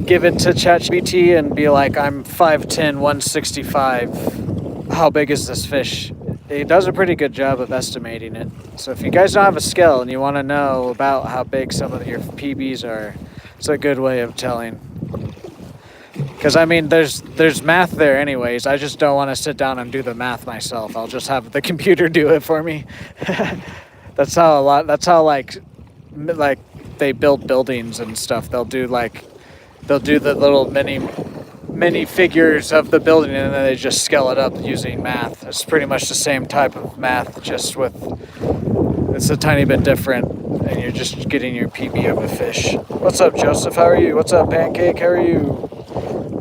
give it to ChatGPT and be like, I'm 5'10", 165. How big is this fish? It does a pretty good job of estimating it. So if you guys don't have a scale and you want to know about how big some of your PBs are, it's a good way of telling. Because I mean, there's math there anyways. I just don't want to sit down and do the math myself. I'll just have the computer do it for me. That's how like they build buildings and stuff. They'll do the little mini figures of the building, and then they just scale it up using math. It's pretty much the same type of math, just with it's a tiny bit different, and you're just getting your PB of a fish. What's up, Joseph? How are you? What's up, Pancake? How are you?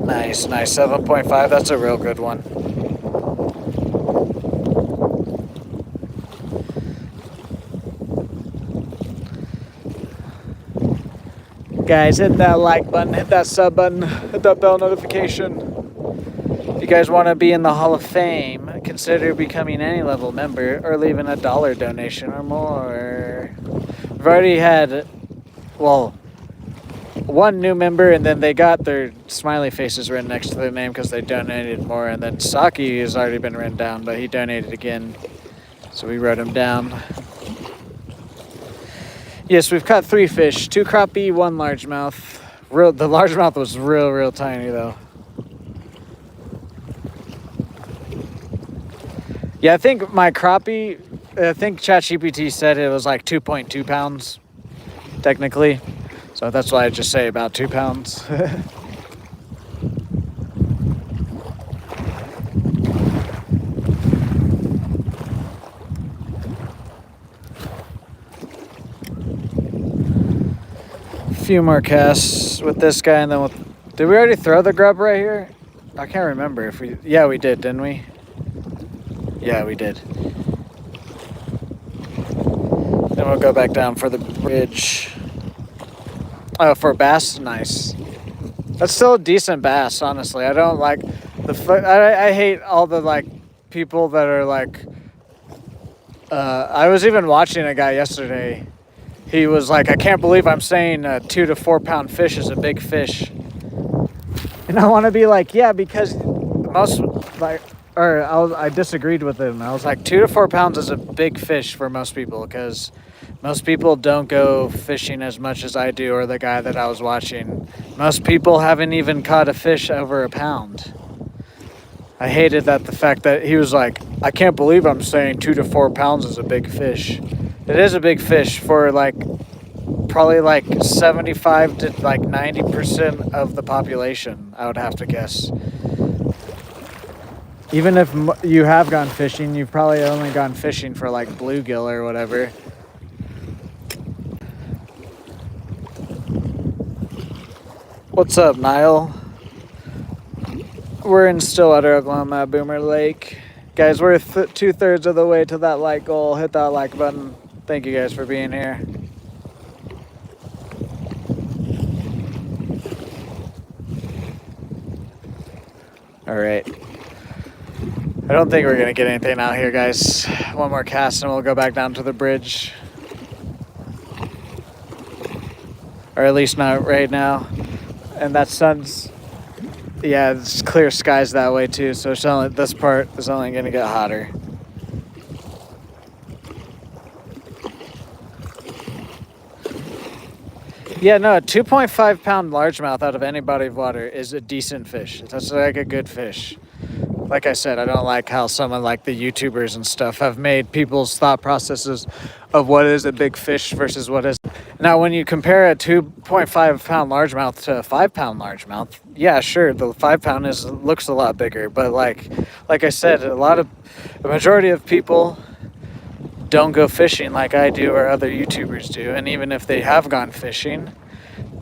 Nice. 7.5. That's a real good one. Guys, hit that like button, hit that sub button, hit that bell notification. If you guys want to be in the Hall of Fame, consider becoming any level member or leaving a $1 donation or more. We've already had, well, one new member, and then they got their smiley faces written next to their name because they donated more. And then Saki has already been written down, but he donated again, so we wrote him down. Yes, we've caught 3 fish, 2 crappie, 1 largemouth. The largemouth was real tiny though. Yeah, I think my crappie, I think ChatGPT said it was like 2.2 pounds, technically. So that's why I just say about 2 pounds. Few more casts with this guy, and then did we already throw the grub right here? I can't remember if we... Yeah, we did, didn't we? Yeah, we did. Then we'll go back down for the bridge. Oh, for bass? Nice. That's still a decent bass, honestly. I don't like I hate all the, like, people that are, like... I was even watching a guy yesterday. He was like, I can't believe I'm saying a 2 to 4 pound fish is a big fish. And I want to be like, yeah, because most, like, I disagreed with him. I was like, 2 to 4 pounds is a big fish for most people, because most people don't go fishing as much as I do, or the guy that I was watching. Most people haven't even caught a fish over a pound. I hated the fact that he was like, I can't believe I'm saying 2 to 4 pounds is a big fish. It is a big fish for probably 75 to 90% of the population, I would have to guess. Even if you have gone fishing, you've probably only gone fishing for bluegill or whatever. What's up, Niall? We're in Stillwater, Oklahoma, at Boomer Lake. Guys, we're 2/3 of the way to that like goal. Hit that like button. Thank you guys for being here. All right. I don't think we're going to get anything out here, guys. One more cast and we'll go back down to the bridge. Or at least not right now. And that sun's... Yeah, it's clear skies that way too, so this part is only going to get hotter. Yeah, no, a 2.5 pound largemouth out of any body of water is a decent fish. That's like a good fish. Like I said, I don't like how someone like the YouTubers and stuff have made people's thought processes of what is a big fish versus what is. Now, when you compare a 2.5 pound largemouth to a 5 pound largemouth, yeah, sure, the 5 pound looks a lot bigger. But like I said, the majority of people don't go fishing like I do or other YouTubers do. And even if they have gone fishing,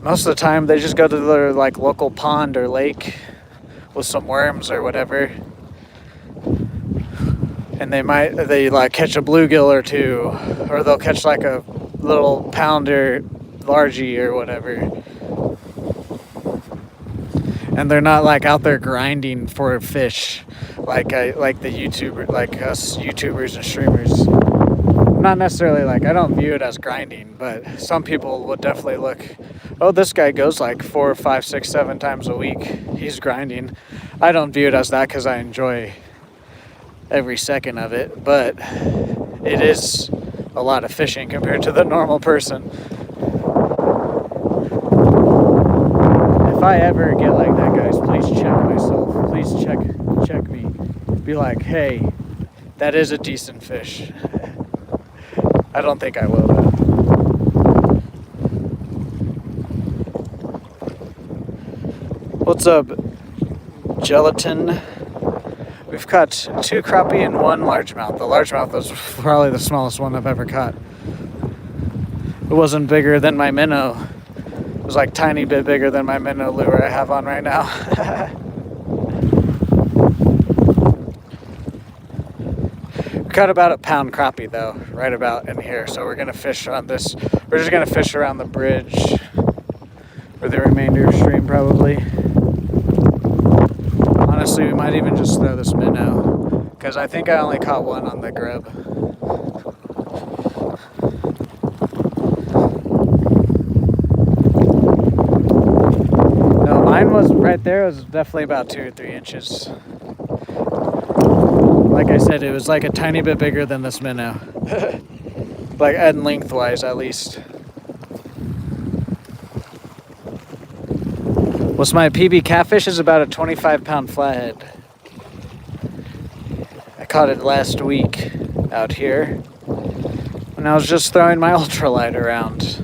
most of the time they just go to their local pond or lake with some worms or whatever. And they catch a bluegill or two, or they'll catch a little pounder largie or whatever. And they're not out there grinding for fish like the YouTuber, like us YouTubers and streamers. Not necessarily I don't view it as grinding, but some people would definitely look, oh, this guy goes 4, 5, 6, 7 times a week. He's grinding. I don't view it as that because I enjoy every second of it, but it is a lot of fishing compared to the normal person. If I ever get like that, guys, please always check myself. Please check me. Be like, hey, that is a decent fish. I don't think I will though. What's up, gelatin? We've caught 2 crappie and 1 largemouth. The largemouth was probably the smallest one I've ever caught. It wasn't bigger than my minnow. It was like tiny bit bigger than my minnow lure I have on right now. We caught about a pound crappie though, right about in here. So we're gonna fish on this. We're just gonna fish around the bridge for the remainder of stream probably. Honestly, we might even just throw this minnow because I think I only caught 1 on the grub. No, mine was right there. It was definitely about 2 or 3 inches. Like I said, it was like a tiny bit bigger than this minnow. Like, and lengthwise at least. What's my PB catfish is about a 25-pound flathead. I caught it last week out here when I was just throwing my ultralight around.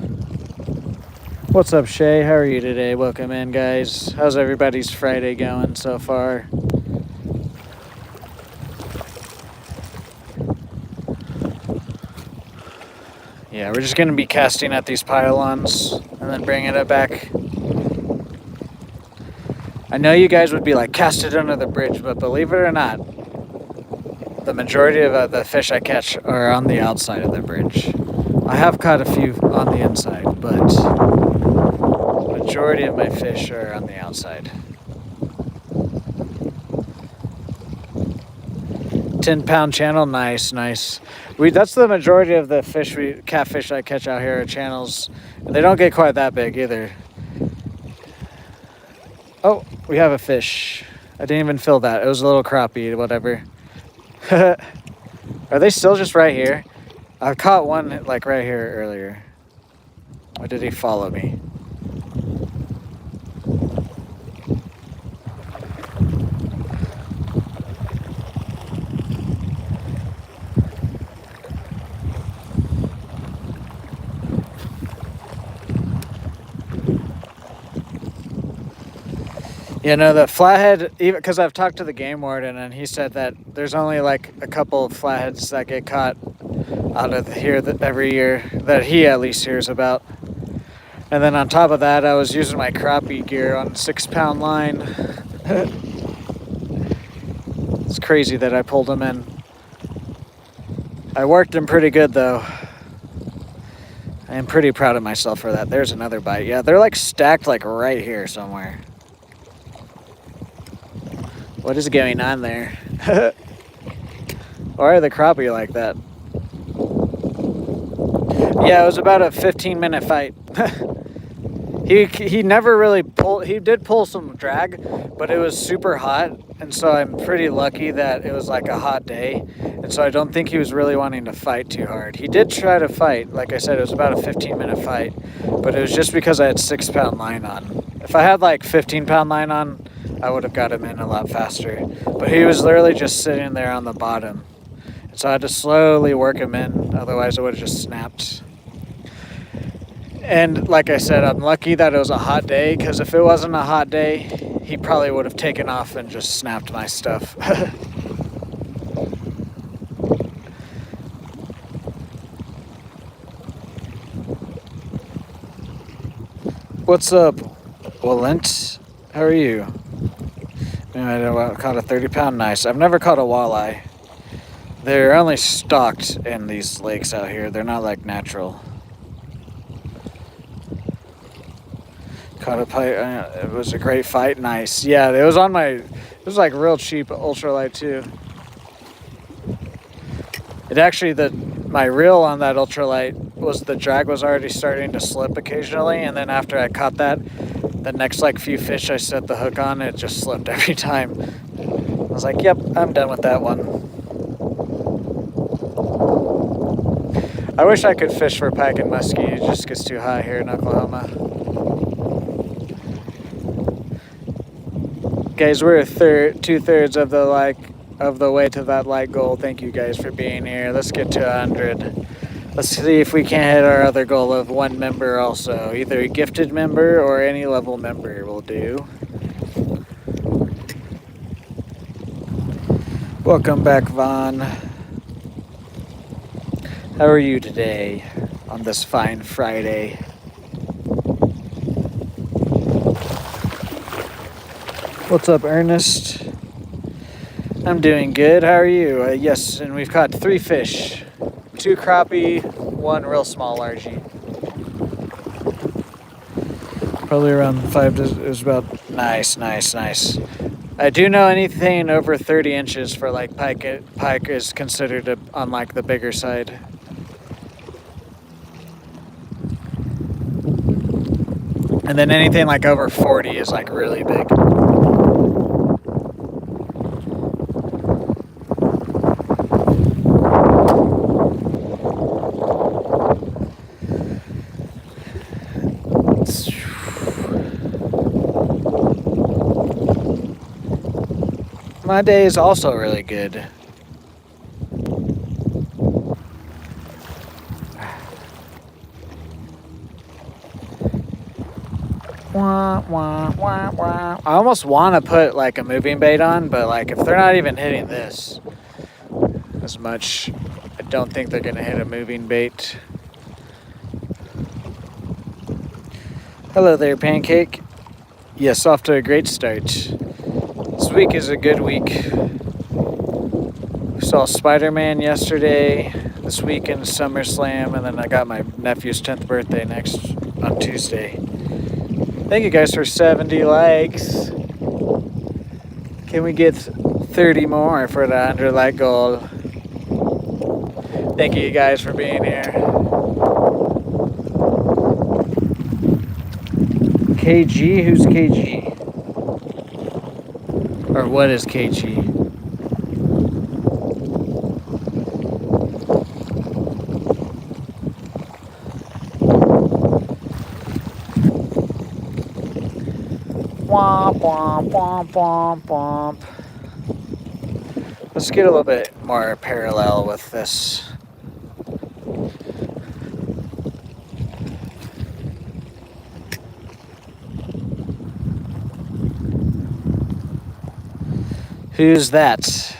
What's up, Shay? How are you today? Welcome in, guys. How's everybody's Friday going so far? Yeah, we're just going to be casting at these pylons and then bringing it back. I know you guys would be like, cast it under the bridge, but believe it or not, the majority of the fish I catch are on the outside of the bridge. I have caught a few on the inside, but the majority of my fish are on the outside. 10-pound channel, nice. That's the majority of the catfish I catch out here are channels. They don't get quite that big either. Oh, we have a fish. I didn't even feel that. It was a little crappie, whatever. Are they still just right here? I caught one like right here earlier. Or did he follow me? You know, the flathead, even because I've talked to the game warden and he said that there's only like a couple of flatheads that get caught out of here every year that he at least hears about. And then on top of that, I was using my crappie gear on 6-pound line. It's crazy that I pulled him in. I worked him pretty good though. I am pretty proud of myself for that. There's another bite. Yeah, they're like stacked like right here somewhere. What is going on there? Why are the crappie like that? Yeah, it was about a 15-minute fight. He never really pulled. He did pull some drag, but it was super hot, and so I'm pretty lucky that it was like a hot day, and so I don't think he was really wanting to fight too hard. He did try to fight. Like I said, it was about a 15-minute fight, but it was just because I had 6-pound line on. If I had like 15-pound line on, I would have got him in a lot faster. But he was literally just sitting there on the bottom. And so I had to slowly work him in, otherwise it would have just snapped. And like I said, I'm lucky that it was a hot day, because if it wasn't a hot day, he probably would have taken off and just snapped my stuff. What's up, Walent? How are you? I caught a 30-pound. Nice. I've never caught a walleye. They're only stocked in these lakes out here. They're not like natural. Caught a pipe. It was a great fight. Nice. Yeah, it was on my. It was like real cheap ultralight too. It actually my reel on that ultralight was the drag was already starting to slip occasionally, and then after I caught that, the next like few fish I set the hook on, it just slipped every time. I was like, yep, I'm done with that one. I wish I could fish for pike and muskie. It just gets too high here in Oklahoma. guys, we're two-thirds of the way to that like goal. Thank you guys for being here. Let's get to 100. Let's see if we can't hit our other goal of 1 member also. Either a gifted member or any level member will do. Welcome back, Vaughn. How are you today on this fine Friday? What's up, Ernest? I'm doing good. How are you? Yes, and we've caught 3 fish. 2 crappie, 1 real small largie. Probably around 5 is about nice. I do know anything over 30 inches for like pike is considered on like the bigger side. And then anything like over 40 is like really big. My day is also really good. Wah, wah, wah, wah. I almost want to put like a moving bait on, but like if they're not even hitting this as much, I don't think they're gonna hit a moving bait. Hello there, Pancake. Yes, off to a great start. This week is a good week. We saw Spider-Man yesterday, this weekend SummerSlam, and then I got my nephew's 10th birthday next on Tuesday. Thank you guys for 70 likes. Can we get 30 more for the 100 like goal? Thank you guys for being here. KG? Who's KG? Or what is KG? Womp, womp, womp, womp, womp. Let's get a little bit more parallel with this. Who's that?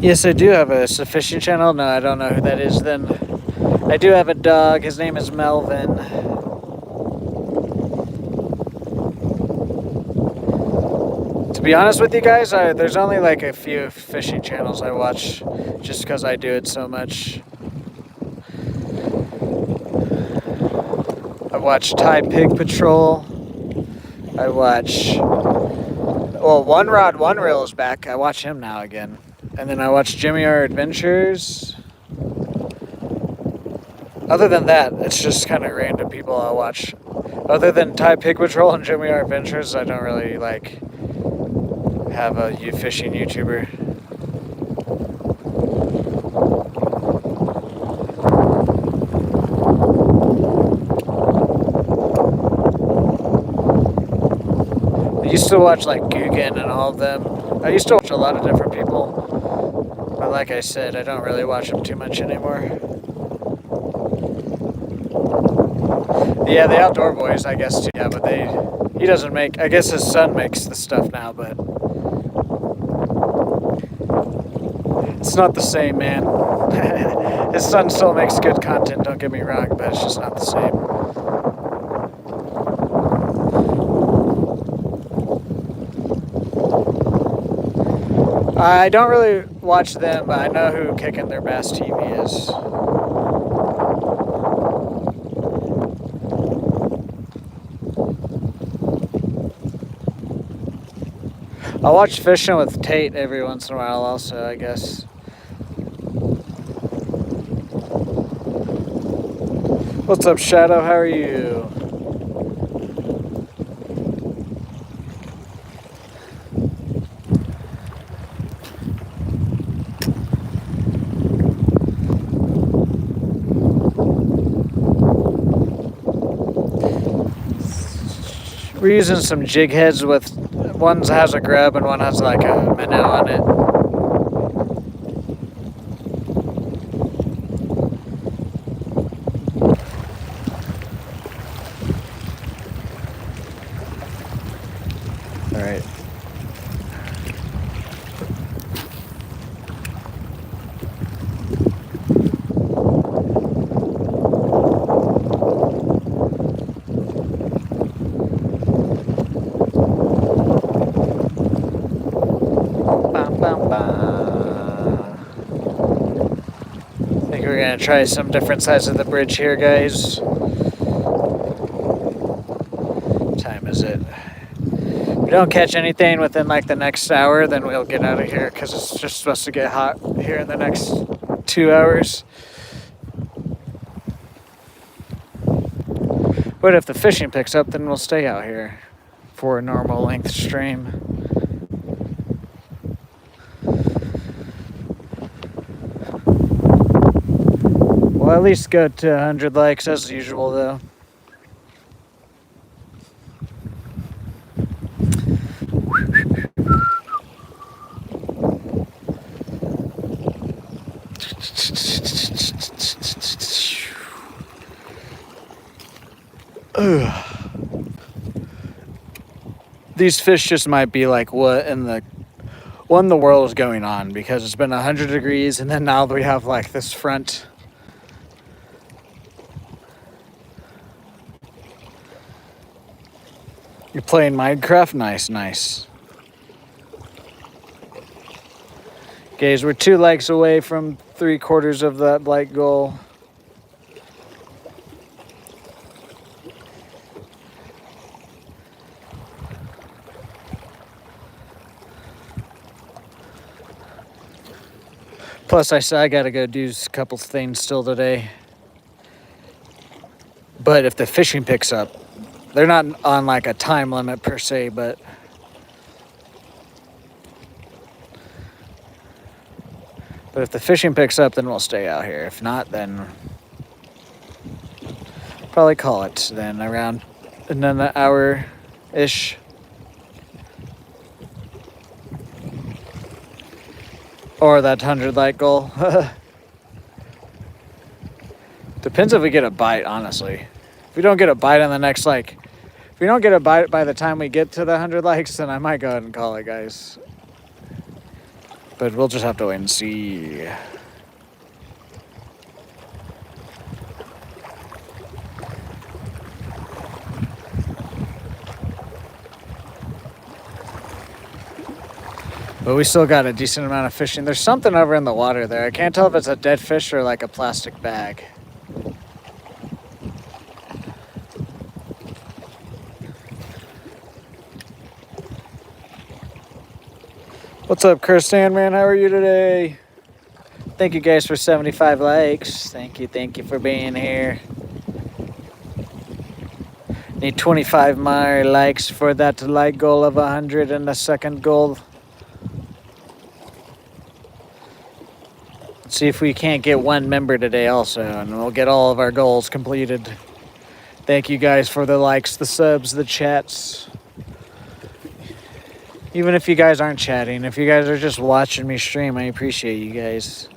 Yes, I do have a fishing channel. No, I don't know who that is then. I do have a dog. His name is Melvin. To be honest with you guys, there's only like a few fishing channels I watch just because I do it so much. I watch Thai Pig Patrol. I watch... Well, One Rod, One Reel is back. I watch him now again. And then I watch Jimmy R Adventures. Other than that, it's just kind of random people I watch. Other than Thai Pig Patrol and Jimmy R Adventures, I don't really like have a fishing YouTuber. I used to watch like Guggen and all of them. I used to watch a lot of different people. But like I said, I don't really watch them too much anymore. Yeah, the Outdoor Boys, I guess, too. Yeah, but he doesn't make, I guess his son makes the stuff now, but it's not the same, man. His son still makes good content, don't get me wrong, but it's just not the same. I don't really watch them, but I know who Kicking Their Bass TV is. I watch Fishing with Tate every once in a while also, I guess. What's up, Shadow? How are you? We're using some jig heads with, one has a grub and one has like a minnow on it. All right. I think we're gonna try some different sides of the bridge here, guys. What time is it? If we don't catch anything within like the next hour, then we'll get out of here because it's just supposed to get hot here in the next 2 hours. But if the fishing picks up, then we'll stay out here for a normal length stream. We'll at least go to 100 likes as usual, though. These fish just might be like what in the world is going on, because it's been 100 degrees and then now we have like this front. You're playing Minecraft? Nice. Guys, we're 2 likes away from 3/4 of that like goal. Plus, I gotta go do a couple things still today. But if the fishing picks up, they're not on like a time limit per se, but if the fishing picks up, then we'll stay out here. If not, then probably call it then around in an hour-ish. Or that 100 like goal. Depends if we get a bite, honestly. If we don't get a bite on the next, like, if we don't get a bite by the time we get to the 100 likes, then I might go ahead and call it, guys. But we'll just have to wait and see. But we still got a decent amount of fishing. There's something over in the water there. I can't tell if it's a dead fish or like a plastic bag. What's up, Chris Sandman? How are you today? Thank you guys for 75 likes. Thank you for being here. Need 25 more likes for that like goal of 100 and the second goal. See if we can't get 1 member today also, and we'll get all of our goals completed. Thank you guys for the likes, the subs, the chats. Even if you guys aren't chatting, if you guys are just watching me stream, I appreciate you guys.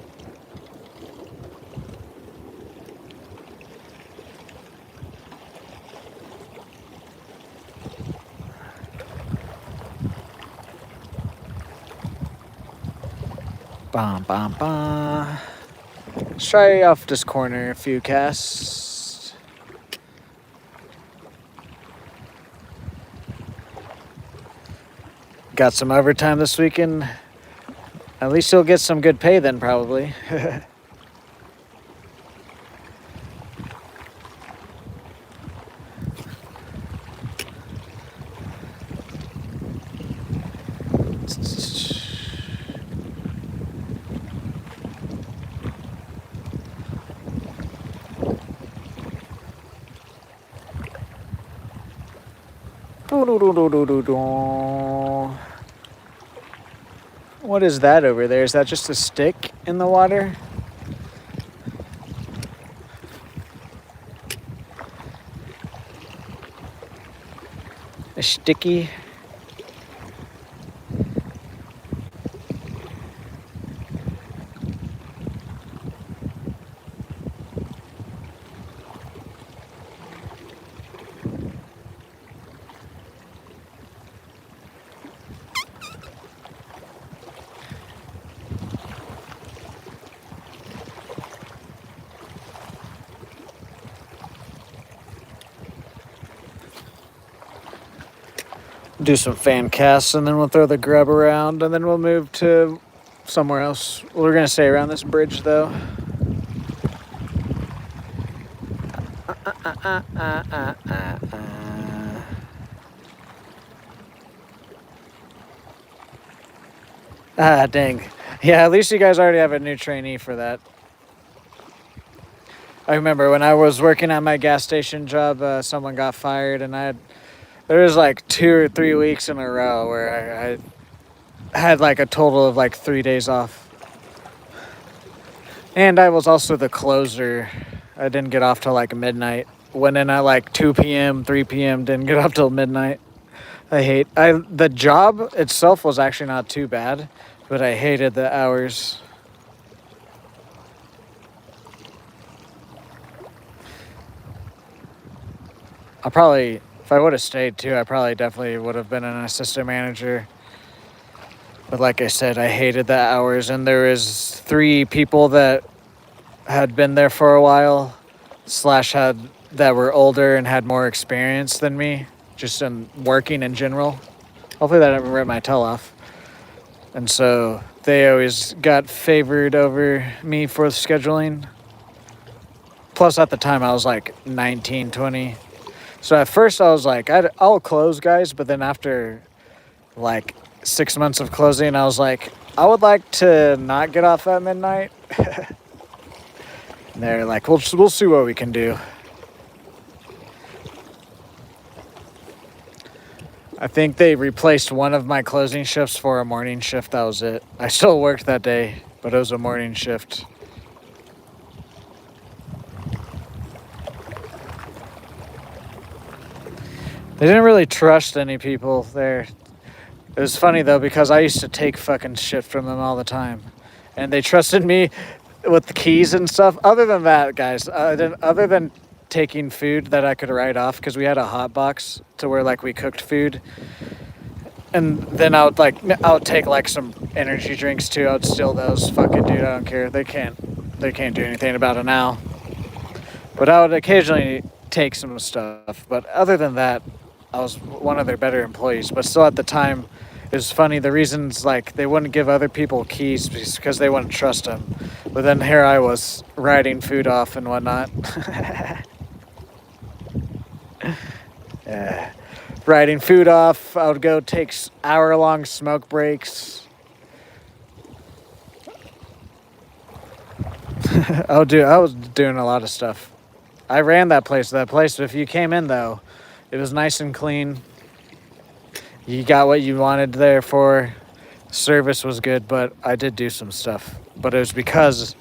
Let's try off this corner a few casts. Got some overtime this weekend. At least you'll get some good pay then, probably. What is that over there? Is that just a stick in the water? sticky. Do some fan casts, and then we'll throw the grub around, and then we'll move to somewhere else. We're gonna stay around this bridge though. Ah, dang. Yeah, at least you guys already have a new trainee for that. I remember when I was working at my gas station job, someone got fired, and there was like 2 or 3 weeks in a row where I had like a total of like 3 days off. And I was also the closer. I didn't get off till like midnight. Went in at like 2 p.m., 3 p.m., didn't get off till midnight. The job itself was actually not too bad, but I hated the hours. If I would have stayed too, I probably definitely would have been an assistant manager. But like I said, I hated the hours, and there was 3 people that had been there for a while, that were older and had more experience than me, just in working in general. Hopefully that didn't rip my tail off. And so they always got favored over me for scheduling. Plus at the time I was like 19, 20. So at first I was like, I'll close, guys. But then after like 6 months of closing, I was like, I would like to not get off at midnight. And they're like, we'll see what we can do. I think they replaced one of my closing shifts for a morning shift. That was it. I still worked that day, but it was a morning shift. They didn't really trust any people there. It was funny though, because I used to take fucking shit from them all the time. And they trusted me with the keys and stuff. Other than that, guys, other than taking food that I could write off, because we had a hot box to where like we cooked food. And then I would take like some energy drinks too. I would steal those. Fucking dude, I don't care. They can't do anything about it now. But I would occasionally take some stuff. But other than that, I was one of their better employees. But still at the time, it was funny. The reasons like they wouldn't give other people keys because they wouldn't trust them. But then here I was writing food off and whatnot. Yeah. Writing food off. I would go take hour-long smoke breaks. I was doing a lot of stuff. I ran that place. If you came in though, it was nice and clean. You got what you wanted there for. Service was good, but I did do some stuff. But it was because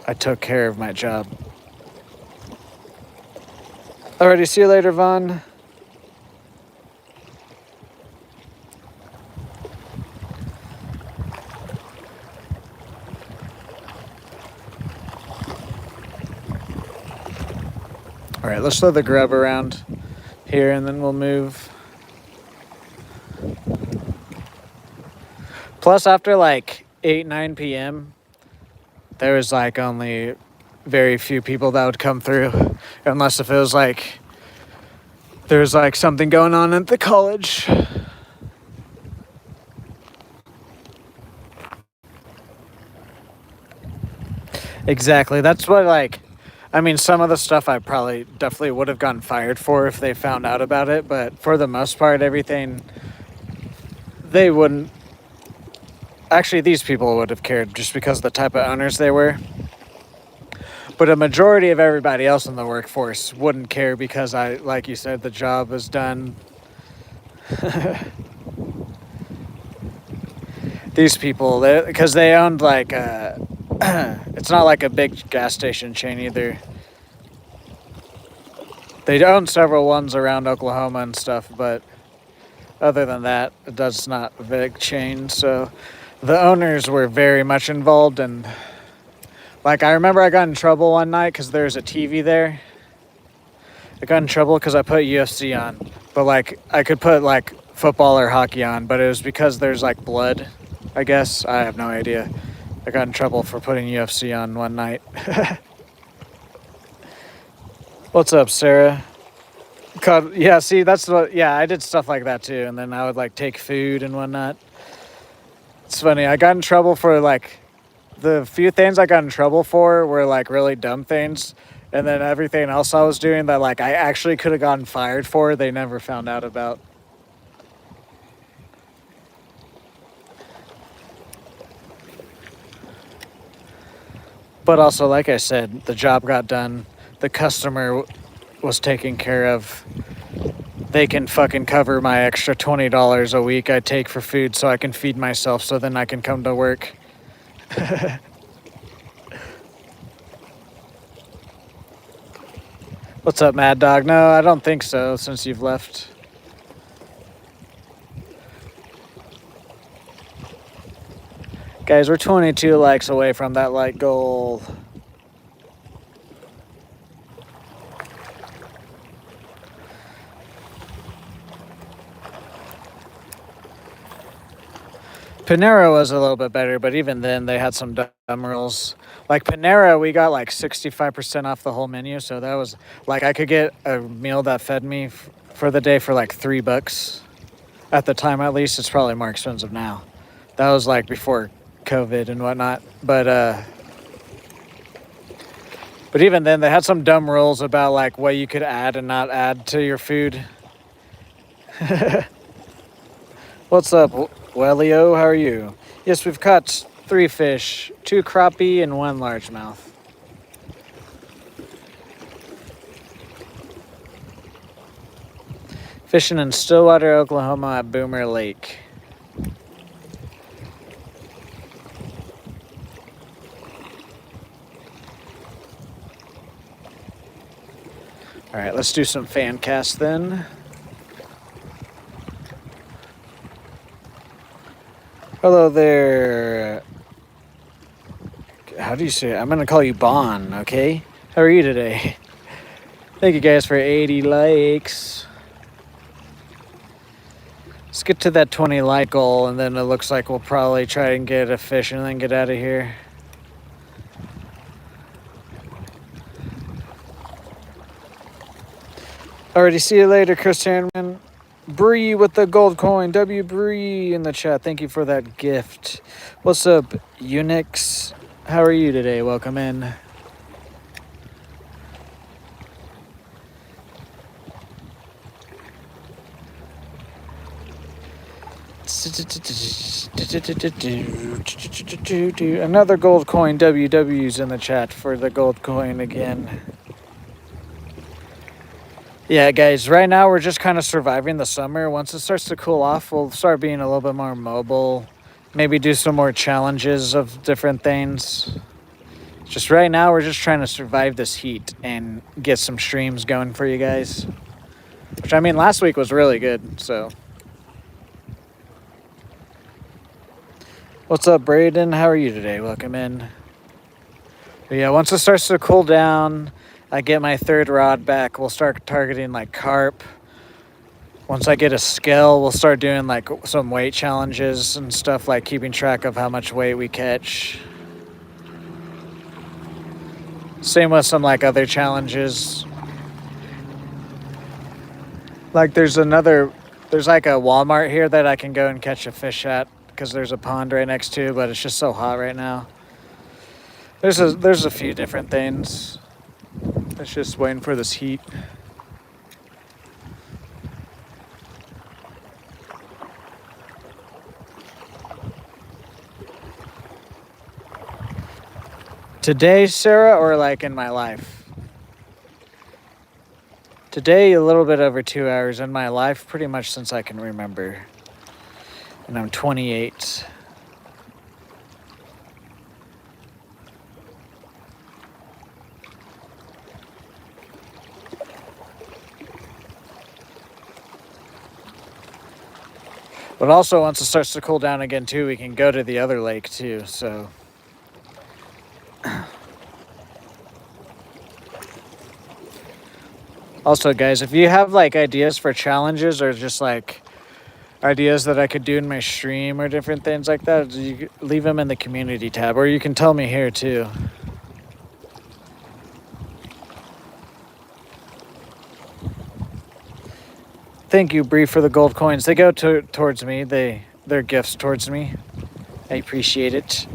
I took care of my job. Alrighty, see you later, Vaughn. Alright, let's throw the grub around here and then we'll move. Plus, after like 8, 9 p.m., there was like only very few people that would come through. Unless if it was like, there's like something going on at the college. Exactly. That's what some of the stuff I probably definitely would have gotten fired for if they found out about it. But for the most part, everything, they wouldn't. Actually, these people would have cared just because of the type of owners they were. But a majority of everybody else in the workforce wouldn't care because like you said, the job was done. These people, because they owned like it's not like a big gas station chain either. They own several ones around Oklahoma and stuff, but Other than that, it does not a big change. So the owners were very much involved, and like I remember I got in trouble one night because there's a TV there. I got in trouble because I put UFC on, but like I could put like football or hockey on, but it was because there's like blood. I guess I have no idea. I got in trouble for putting UFC on one night. What's up, Sarah? Yeah, see, that's what. Yeah, I did stuff like that too, and then I would like take food and whatnot. It's funny. I got in trouble for like the few things I got in trouble for were like really dumb things, and then everything else I was doing that like I actually could have gotten fired for, they never found out about. But also, like I said, the job got done. The customer was taken care of. They can fucking cover my extra $20 a week I take for food so I can feed myself so then I can come to work. What's up, Mad Dog? No, I don't think so since you've left. Guys, we're 22 likes away from that like goal. Panera was a little bit better, but even then they had some dumb rules. Like Panera, we got like 65% off the whole menu, so that was like I could get a meal that fed me for the day for like $3 at the time. At least it's probably more expensive now. That was like before COVID and whatnot, but even then they had some dumb rules about like what you could add and not add to your food. What's up, Wellio? How are you? Yes, we've caught 3 fish, 2 crappie and 1 largemouth. Fishing in Stillwater, Oklahoma at Boomer Lake. All right, let's do some fan cast then. Hello there. How do you say it? I'm going to call you Bon, okay? How are you today? Thank you guys for 80 likes. Let's get to that 20 like goal, and then it looks like we'll probably try and get a fish and then get out of here. Alrighty, see you later, Chris Hanman. Bree with the gold coin. W Bree in the chat. Thank you for that gift. What's up, Unix? How are you today? Welcome in. Another gold coin. WW's in the chat for the gold coin again. Yeah, guys, right now we're just kind of surviving the summer. Once it starts to cool off, we'll start being a little bit more mobile. Maybe do some more challenges of different things. Just right now, we're just trying to survive this heat and get some streams going for you guys. Which, I mean, last week was really good, so. What's up, Braden? How are you today? Welcome in. But yeah, once it starts to cool down, I get my 3rd rod back, we'll start targeting like carp. Once I get a scale, we'll start doing like some weight challenges and stuff, like keeping track of how much weight we catch. Same with some like other challenges. Like there's like a Walmart here that I can go and catch a fish at because there's a pond right next to, but it's just so hot right now. There's a few different things. It's just waiting for this heat. Today, Sarah, or like in my life? Today, a little bit over 2 hours. In my life, pretty much since I can remember. And I'm 28. But also, once it starts to cool down again, too, we can go to the other lake, too. So, also, guys, if you have like ideas for challenges or just like ideas that I could do in my stream or different things like that, you leave them in the community tab, or you can tell me here, too. Thank you, Bree, for the gold coins. They go towards me. They're gifts towards me. I appreciate it.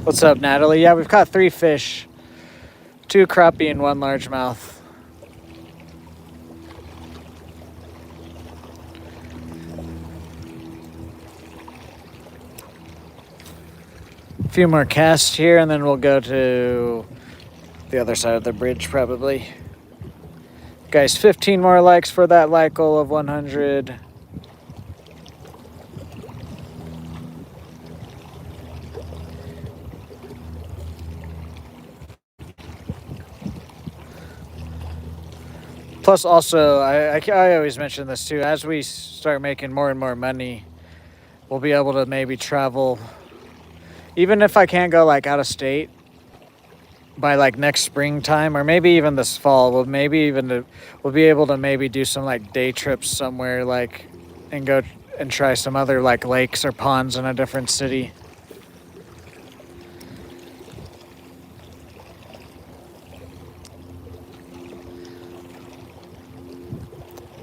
What's up, Natalie? Yeah, we've caught 3 fish. 2 crappie and 1 largemouth. A few more casts here, and then we'll go to the other side of the bridge, probably. Guys, 15 more likes for that like goal of 100. Plus, also, I always mention this too. As we start making more and more money, we'll be able to maybe travel. Even if I can't go like out of state by like next springtime, or maybe even this fall, we'll be able to maybe do some like day trips somewhere, like, and go and try some other like lakes or ponds in a different city.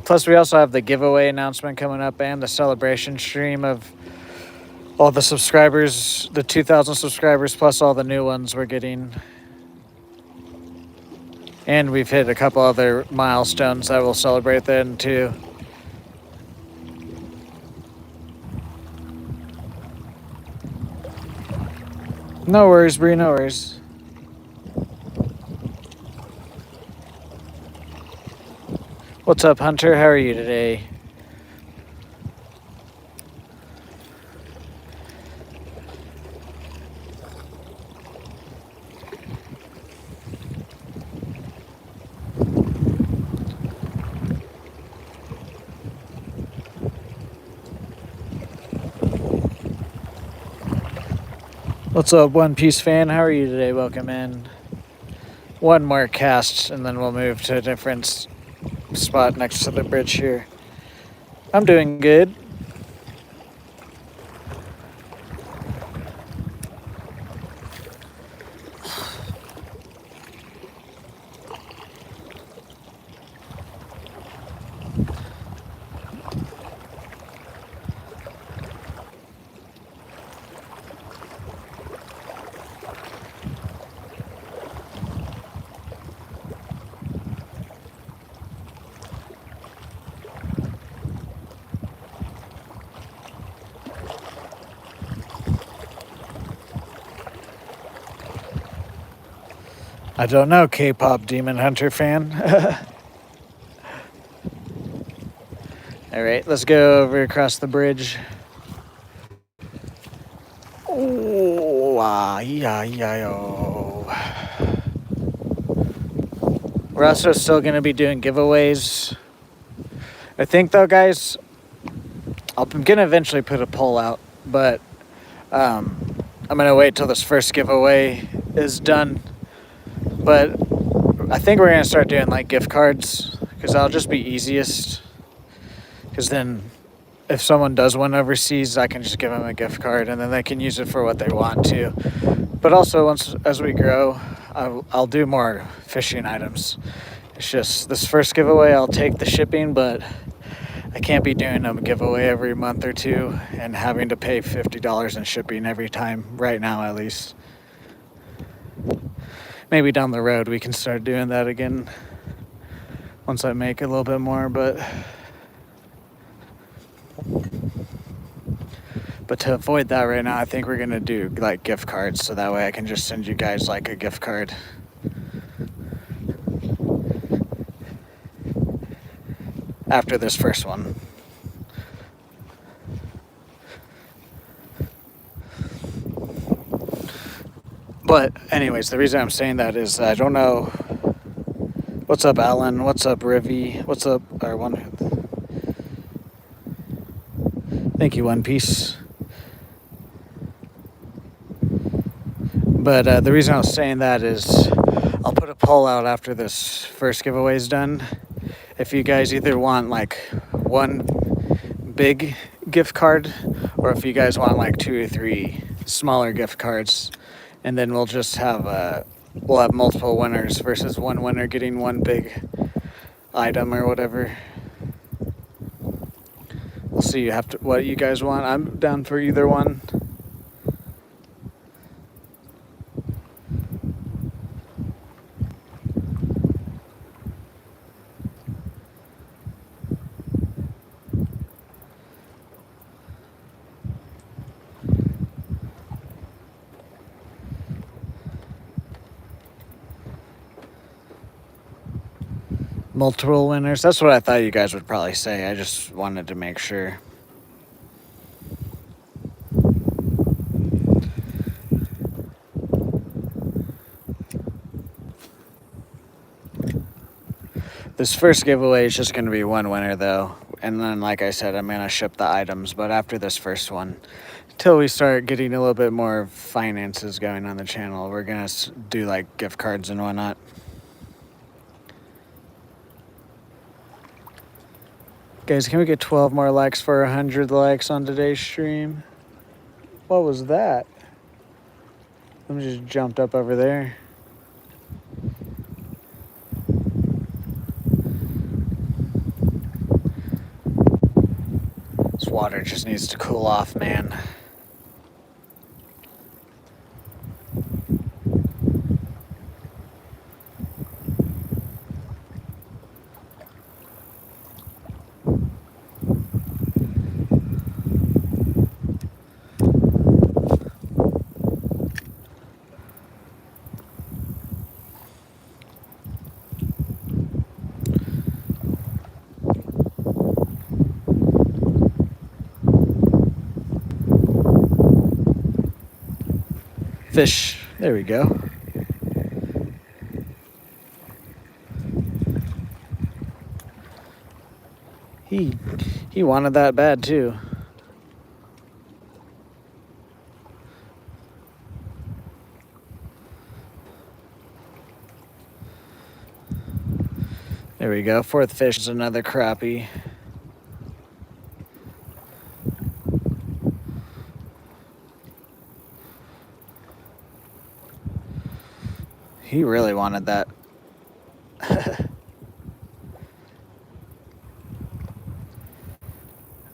Plus, we also have the giveaway announcement coming up and the celebration stream of all the subscribers, the 2,000 subscribers, plus all the new ones we're getting. And we've hit a couple other milestones that we'll celebrate then, too. No worries, Bree, no worries. What's up, Hunter? How are you today? What's up, One Piece fan? How are you today? Welcome in. 1 more cast, and then we'll move to a different spot next to the bridge here. I'm doing good. I don't know, K-pop Demon Hunter fan. All right, let's go over across the bridge. Oh, We're also still going to be doing giveaways. I think, though, guys, I'm going to eventually put a poll out, but I'm going to wait till this first giveaway is done. But I think we're going to start doing like gift cards, because that'll just be easiest. Because then if someone does win overseas, I can just give them a gift card and then they can use it for what they want to. But also, as we grow, I'll do more fishing items. It's just this first giveaway, I'll take the shipping, but I can't be doing a giveaway every month or two and having to pay $50 in shipping every time, right now at least. Maybe down the road we can start doing that again once I make a little bit more, but to avoid that right now, I think we're gonna do like gift cards, so that way I can just send you guys like a gift card. After this first one. But anyways, the reason I'm saying that is I don't know. What's up, Alan? What's up, Rivy? What's up, our one? Thank you, One Piece. But the reason I was saying that is I'll put a poll out after this first giveaway is done. If you guys either want like one big gift card or if you guys want like 2 or 3 smaller gift cards, and then we'll just have we'll have multiple winners versus one winner getting one big item or whatever. We'll see what you guys want. I'm down for either one. Multiple winners. That's what I thought you guys would probably say. I just wanted to make sure. This first giveaway is just going to be one winner, though. And then, like I said, I'm going to ship the items. But after this first one, until we start getting a little bit more finances going on the channel, we're going to do, like, gift cards and whatnot. Guys, can we get 12 more likes for 100 likes on today's stream? What was that? Something just jumped up over there. This water just needs to cool off, man. Fish. There we go. He wanted that bad too. There we go. Fourth fish is another crappie. He really wanted that.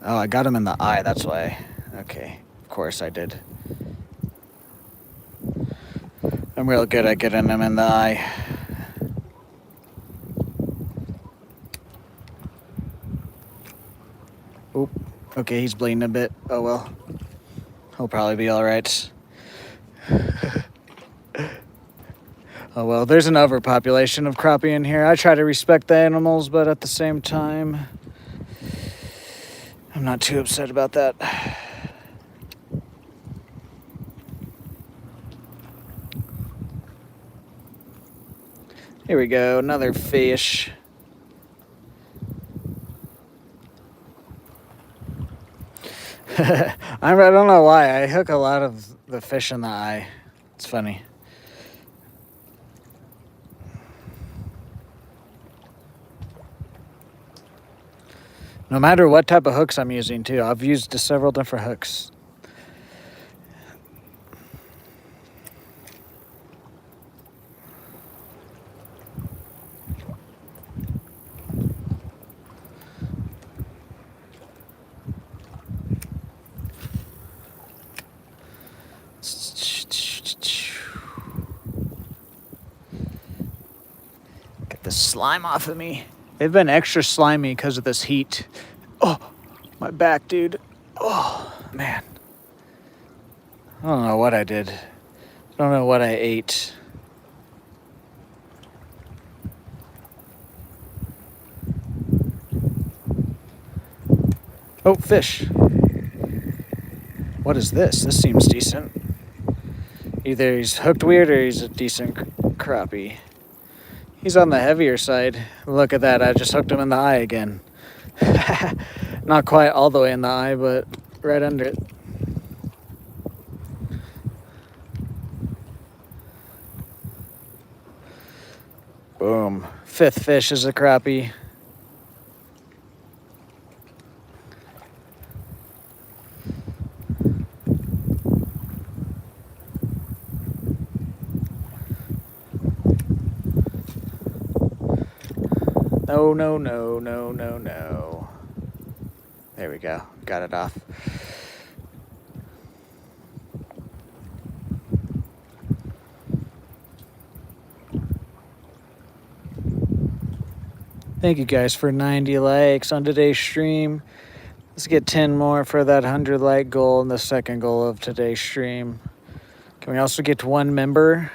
Oh, I got him in the eye, that's why. Okay, of course I did. I'm real good at getting him in the eye. Oop. Okay, he's bleeding a bit. Oh well. He'll probably be alright. Oh well, there's an overpopulation of crappie in here. I try to respect the animals, but at the same time, I'm not too upset about that. Here we go, another fish. I don't know why. I hook a lot of the fish in the eye. It's funny. No matter what type of hooks I'm using, too. I've used several different hooks. Get the slime off of me. They've been extra slimy because of this heat. Oh, my back, dude. Oh, man. I don't know what I did. I don't know what I ate. Oh, fish. What is this? This seems decent. Either he's hooked weird or he's a decent crappie. He's on the heavier side. Look at that. I just hooked him in the eye again. Not quite all the way in the eye, but right under it. Boom. Fifth fish is a crappie. No, no, no, no, no, no. There we go. Got it off. Thank you guys for 90 likes on today's stream. Let's get 10 more for that 100 like goal and the second goal of today's stream. Can we also get to 1 member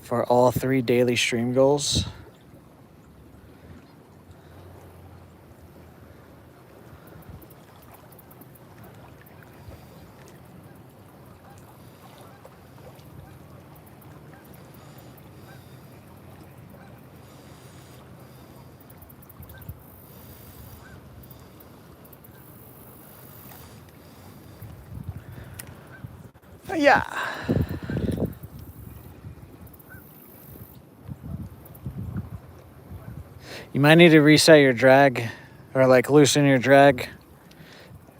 for all 3 daily stream goals? Yeah. You might need to reset your drag or like loosen your drag.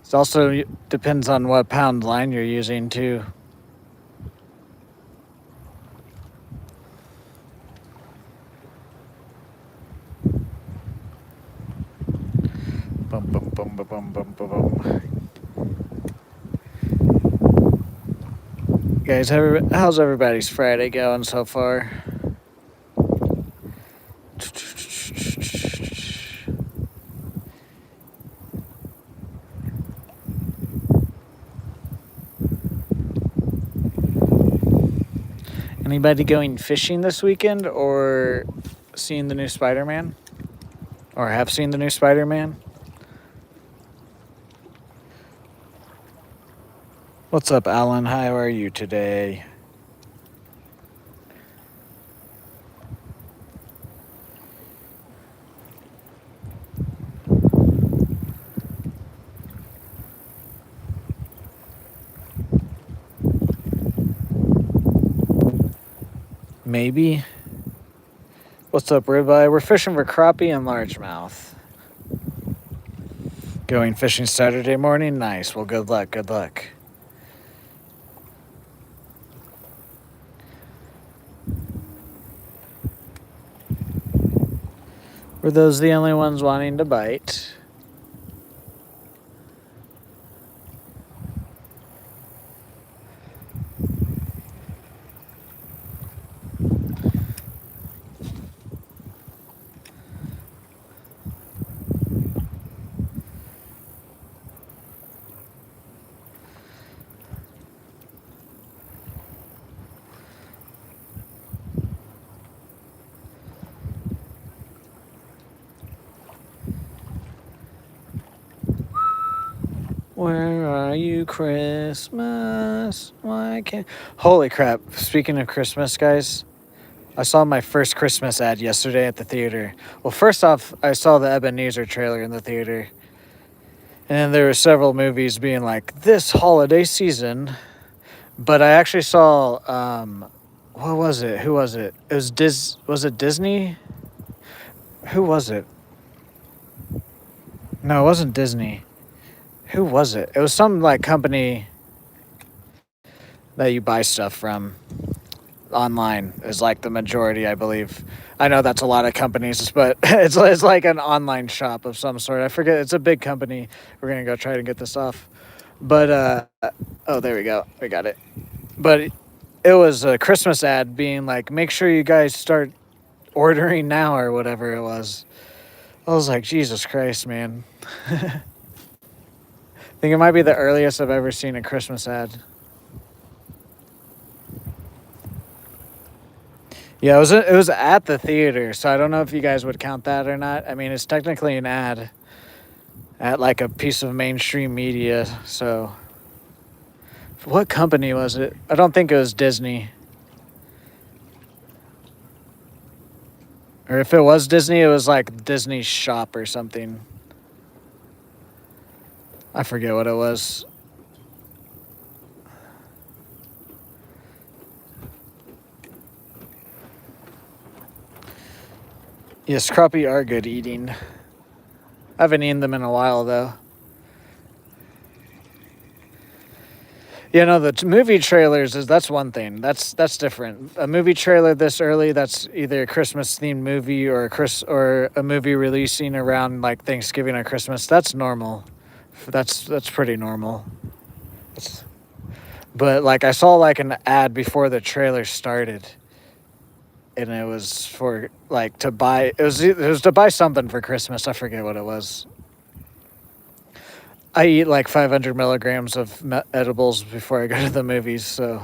It also depends on what pound line you're using too. Boom, boom, boom, boom, boom, boom, boom, boom. Guys, how's everybody's Friday going so far? Anybody going fishing this weekend or seeing the new Spider-Man? Or have seen the new Spider-Man? What's up, Alan? How are you today? Maybe. What's up, Ribeye? We're fishing for crappie and largemouth. Going fishing Saturday morning? Nice. Well, good luck. Good luck. Were those the only ones wanting to bite? Where are you, Christmas? Why can't... Holy crap. Speaking of Christmas, guys, I saw my first Christmas ad yesterday at the theater. Well, first off, I saw the Ebenezer trailer in the theater. And then there were several movies being like, this holiday season. But I actually saw, what was it? Who was it? It was was it Disney? Who was it? No, it wasn't Disney. Who was it? It was some like company that you buy stuff from online is like the majority, I believe. I know that's a lot of companies, but it's like an online shop of some sort. I forget. It's a big company. We're gonna go try to get this off. But oh, there we go. We got it. But it was a Christmas ad being like, make sure you guys start ordering now or whatever it was. I was like, Jesus Christ, man. I think it might be the earliest I've ever seen a Christmas ad. Yeah, it was at the theater, so I don't know if you guys would count that or not. I mean, it's technically an ad at like a piece of mainstream media, so... What company was it? I don't think it was Disney. Or if it was Disney, it was like Disney Shop or something. I forget what it was. Yes, crappie are good eating. I haven't eaten them in a while, though. You know, the movie trailers that's one thing. That's different. A movie trailer this early, that's either a Christmas themed movie or a movie releasing around like Thanksgiving or Christmas. That's normal. That's pretty normal. But like I saw like an ad before the trailer started, and it was for like to buy. It was to buy something for Christmas. I forget what it was. I eat like 500 milligrams of edibles before I go to the movies, so.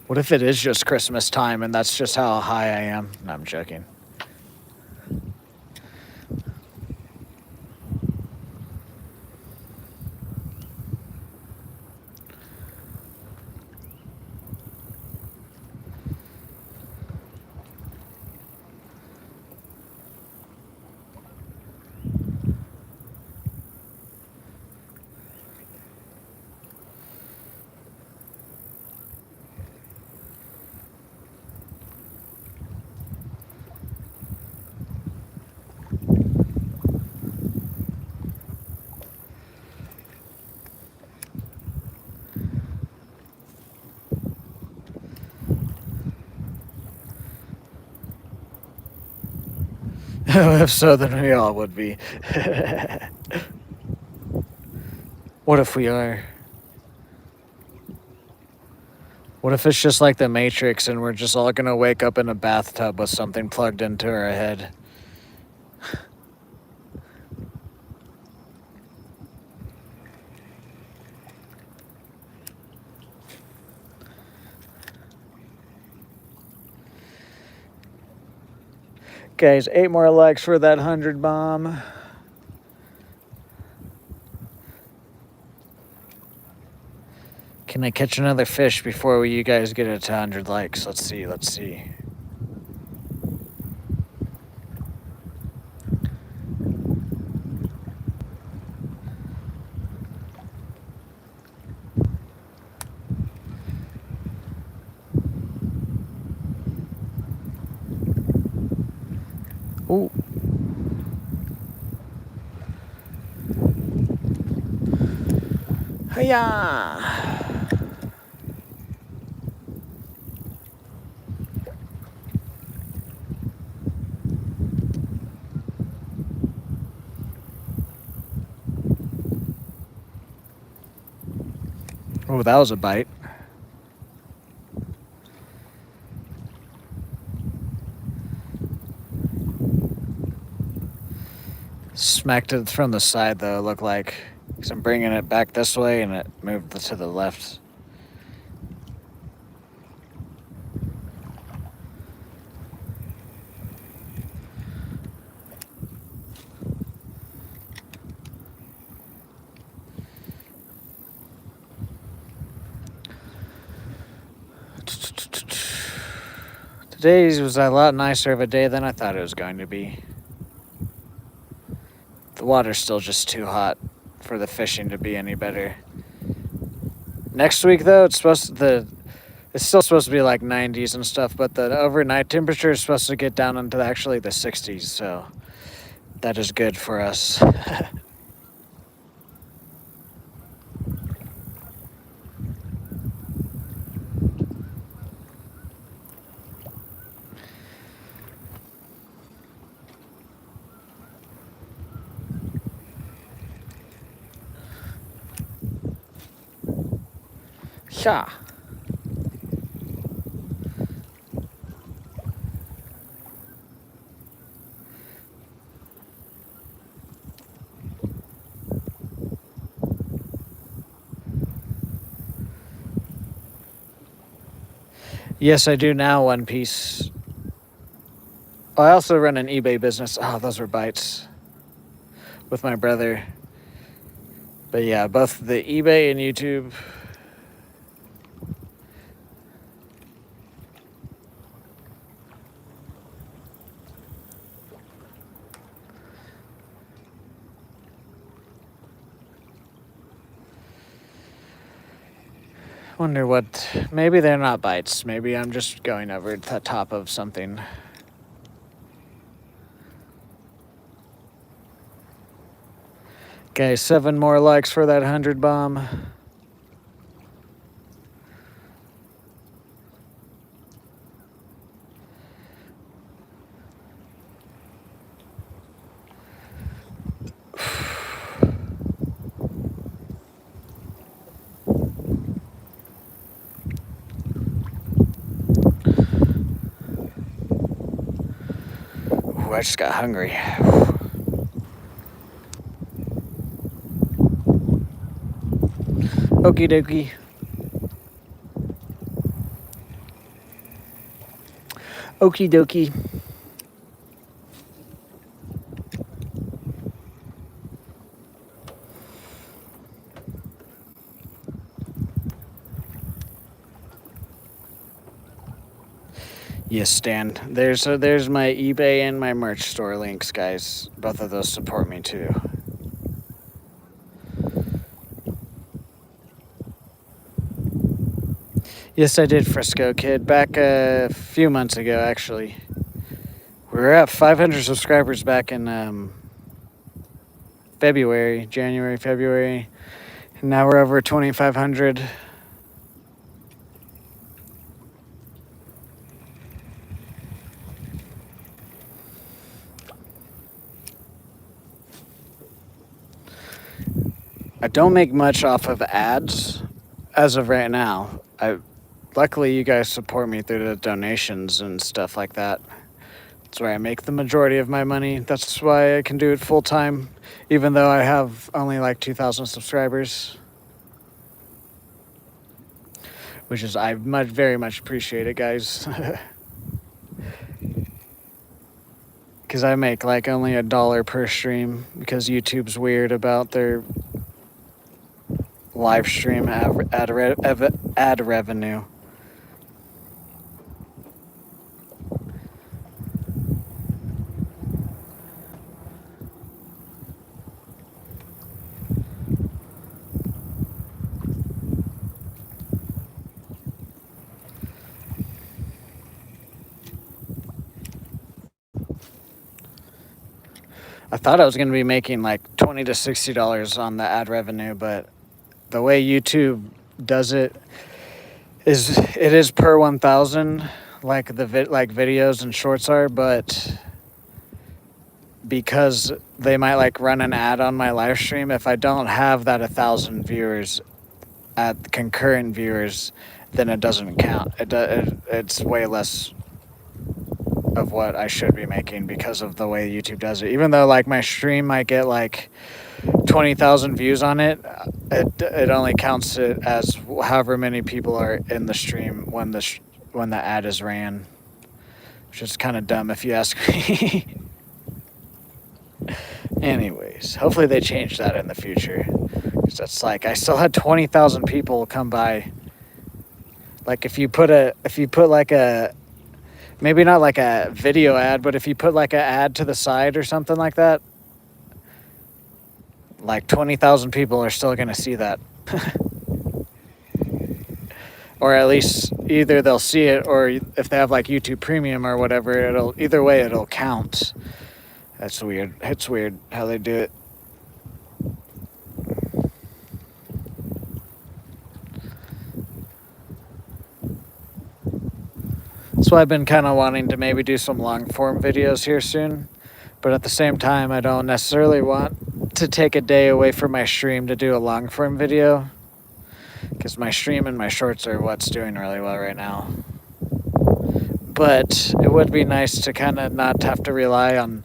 What if it is just Christmas time and that's just how high I am? No, I'm joking. If so, then we all would be. What if we are? What if it's just like the Matrix and we're just all gonna wake up in a bathtub with something plugged into our head? Guys, 8 more likes for that 100 bomb. Can I catch another fish before you guys get it to 100 likes? Let's see. Ooh. Hiya! Oh, that was a bite. Smacked it from the side, though, it looked like. Because I'm bringing it back this way and it moved to the left. Today was a lot nicer of a day than I thought it was going to be. The water's still just too hot for the fishing to be any better. Next week, though, it's still supposed to be like 90s and stuff, but the overnight temperature is supposed to get down into actually the 60s, so that is good for us. Yeah. Yes, I do now, One Piece. I also run an eBay business. Oh, those were bites. With my brother. But yeah, both the eBay and YouTube. Wonder what, maybe they're not bites. Maybe I'm just going over the top of something. Okay, 7 more likes for that 100 bomb. Ooh, I just got hungry. Okie dokie. Okie dokie. Yes, Stan. There's my eBay and my merch store links, guys. Both of those support me too. Yes, I did, Frisco Kid. Back a few months ago, actually. We were at 500 subscribers back in January, February. And now we're over 2,500. I don't make much off of ads as of right now. Luckily, you guys support me through the donations and stuff like that. That's where I make the majority of my money. That's why I can do it full time, even though I have only like 2,000 subscribers. Which is, I very much appreciate it, guys. Because I make like only $1 per stream because YouTube's weird about their live stream ad revenue. I thought I was going to be making like $20 to $60 on the ad revenue, but the way YouTube does it is per 1,000, like like videos and shorts are, but because they might like run an ad on my live stream, if I don't have that 1,000 viewers at concurrent viewers, then it doesn't count. It's way less of what I should be making because of the way YouTube does it. Even though like my stream might get like 20,000 views on it, it only counts it as however many people are in the stream when the ad is ran, which is kind of dumb if you ask me. Anyways, hopefully they change that in the future, because that's like I still had 20,000 people come by. Like if you put like a, maybe not like a video ad, but if you put like an ad to the side or something like that, like 20,000 people are still going to see that. Or at least either they'll see it, or if they have like YouTube Premium or whatever, either way it'll count. That's weird. It's weird how they do it. That's why I've been kind of wanting to maybe do some long form videos here soon. But at the same time, I don't necessarily want to take a day away from my stream to do a long form video, because my stream and my shorts are what's doing really well right now. But it would be nice to kind of not have to rely on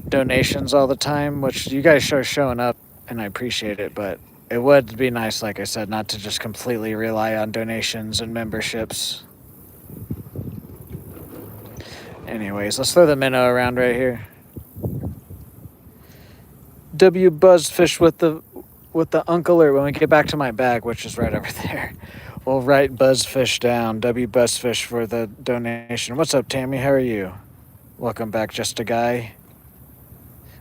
donations all the time, which you guys are showing up and I appreciate it, but it would be nice, like I said, not to just completely rely on donations and memberships. Anyways, let's throw the minnow around right here. W Buzzfish with the with the Uncle Alert, when we get back to my bag, which is right over there, we'll write Buzzfish down. W Buzzfish for the donation. What's up, Tammy? How are you? Welcome back, Just a Guy.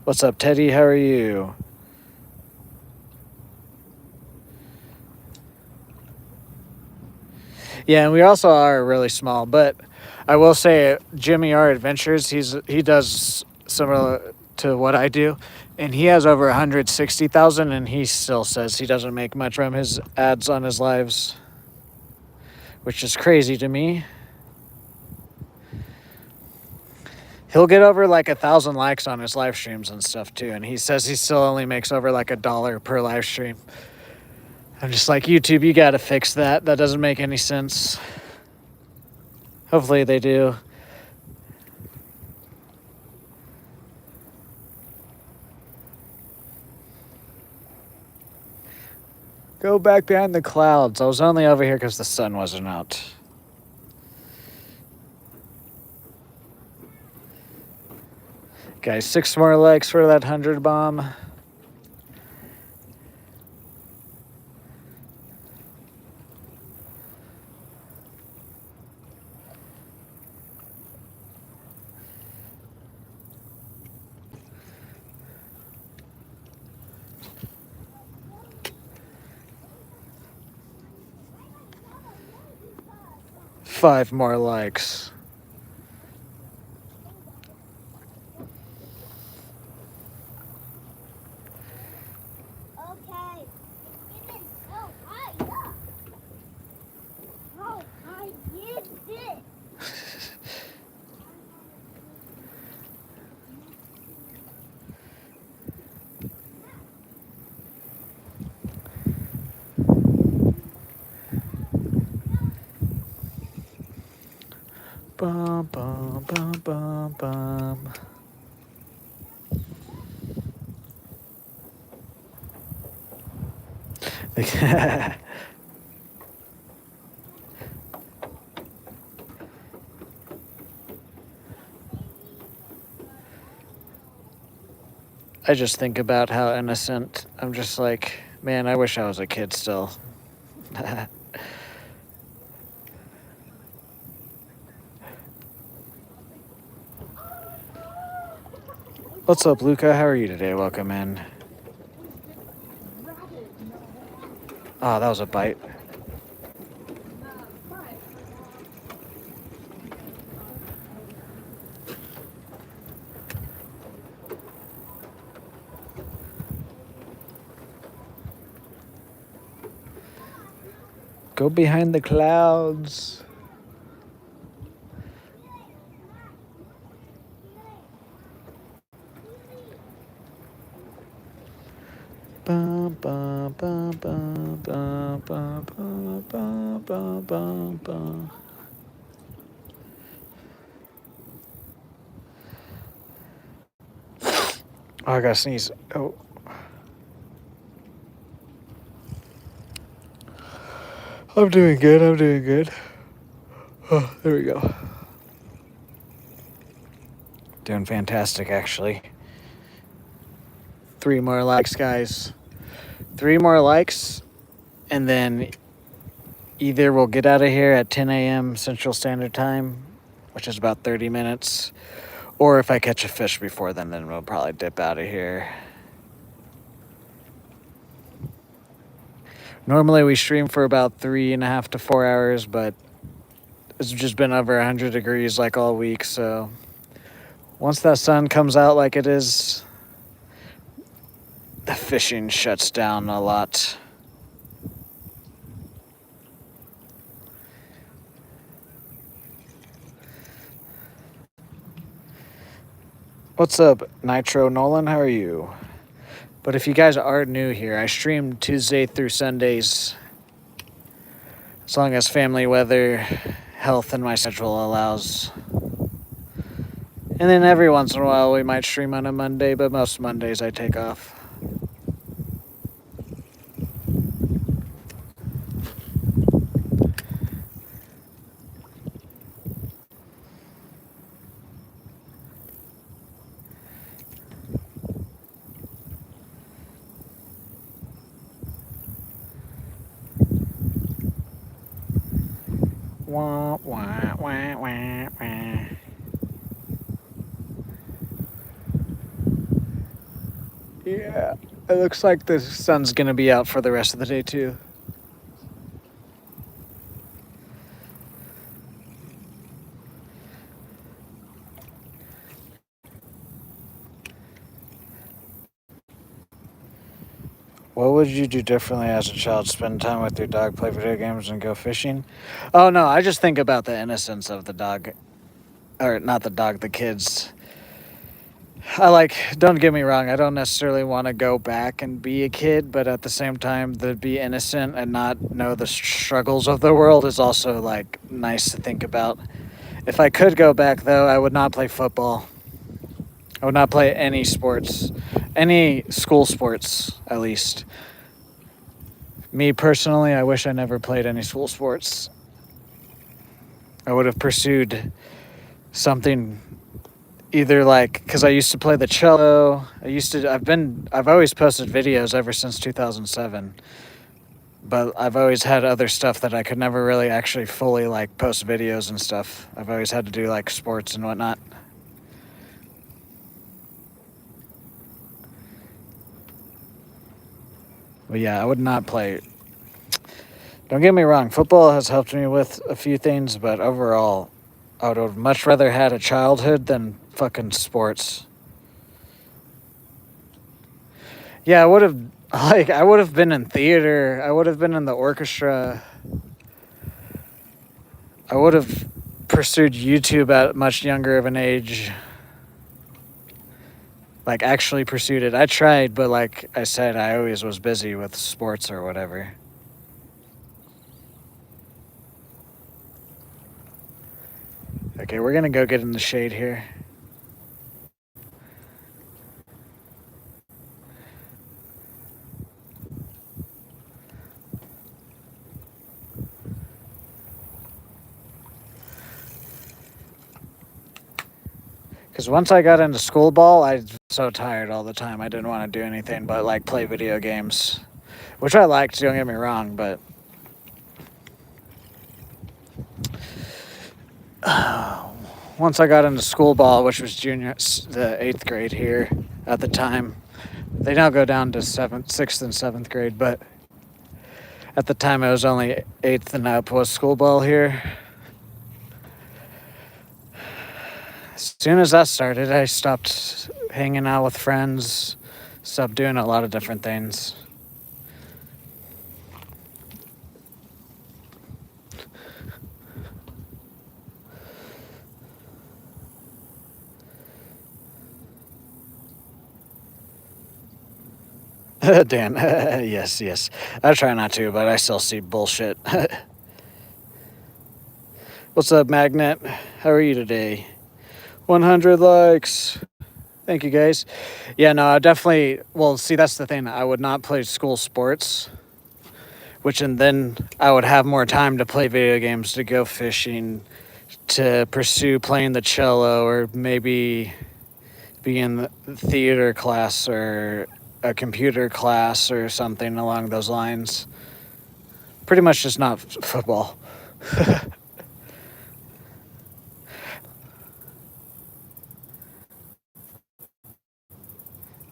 What's up, Teddy? How are you? Yeah, and we also are really small, but I will say Jimmy R Adventures, he does similar to what I do, and he has over 160,000, and he still says he doesn't make much from his ads on his lives, which is crazy to me. He'll get over like 1,000 likes on his live streams and stuff too, and he says he still only makes over like $1 per live stream. I'm just like, YouTube, you gotta fix that. That doesn't make any sense. Hopefully they do. Go back behind the clouds. I was only over here because the sun wasn't out. Guys, 6 more likes for that 100 bomb. Five more likes. Okay. Even so high up. How high is it? Bum, bum, bum, bum, bum. I just think about how innocent. I'm just like, man, I wish I was a kid still. What's up, Luca? How are you today? Welcome in. Oh, that was a bite. Go behind the clouds. Bum, bum, bum, bum, bum, bum, bum, bum, bum, bum, bum. Oh, I gotta sneeze. Oh. I'm doing good. I'm doing good. Oh, there we go. Doing fantastic, actually. 3 more likes, guys. 3 more likes, and then either we'll get out of here at 10 a.m. Central Standard Time, which is about 30 minutes, or if I catch a fish before then we'll probably dip out of here. Normally we stream for about 3.5 to 4 hours, but it's just been over 100 degrees like all week, so once that sun comes out like it is, the fishing shuts down a lot. What's up, Nitro Nolan? How are you? But if you guys are new here, I stream Tuesday through Sundays, as long as family, weather, health, and my schedule allows. And then every once in a while we might stream on a Monday, but most Mondays I take off. wah, wah, wah, wah. Yeah, it looks like the sun's gonna be out for the rest of the day too. What would you do differently as a child? Spend time with your dog, play video games, and go fishing? Oh no, I just think about the innocence of the dog. Or not the dog, the kids. Don't get me wrong, I don't necessarily want to go back and be a kid, but at the same time, to be innocent and not know the struggles of the world is also like nice to think about. If I could go back though, I would not play football. I would not play any sports, any school sports at least. Me personally, I wish I never played any school sports. I would have pursued something either like because I used to play the cello. I've always posted videos ever since 2007, but I've always had other stuff that I could never really actually fully like post videos and stuff. I've always had to do like sports and whatnot. But yeah, I would not play. Don't get me wrong, football has helped me with a few things, but overall, I would have much rather had a childhood than fucking sports. Yeah, I would have been in theater. I would have been in the orchestra. I would have pursued YouTube at much younger of an age. Like actually pursued it. I tried, but like I said, I always was busy with sports or whatever. Okay, we're gonna go get in the shade here. Because once I got into school ball, I was so tired all the time. I didn't want to do anything but like play video games, which I liked. Don't get me wrong, but once I got into school ball, which was the 8th grade here at the time, they now go down to 6th and 7th grade, but at the time it was only 8th and up was school ball here. As soon as that started, I stopped hanging out with friends, stopped doing a lot of different things. Dan, yes. I try not to, but I still see bullshit. What's up, Magnet? How are you today? 100 likes. Thank you, guys. Yeah, no, I definitely. Well, see, that's the thing. I would not play school sports, and then I would have more time to play video games, to go fishing, to pursue playing the cello, or maybe be in the theater class or a computer class or something along those lines. Pretty much just not football.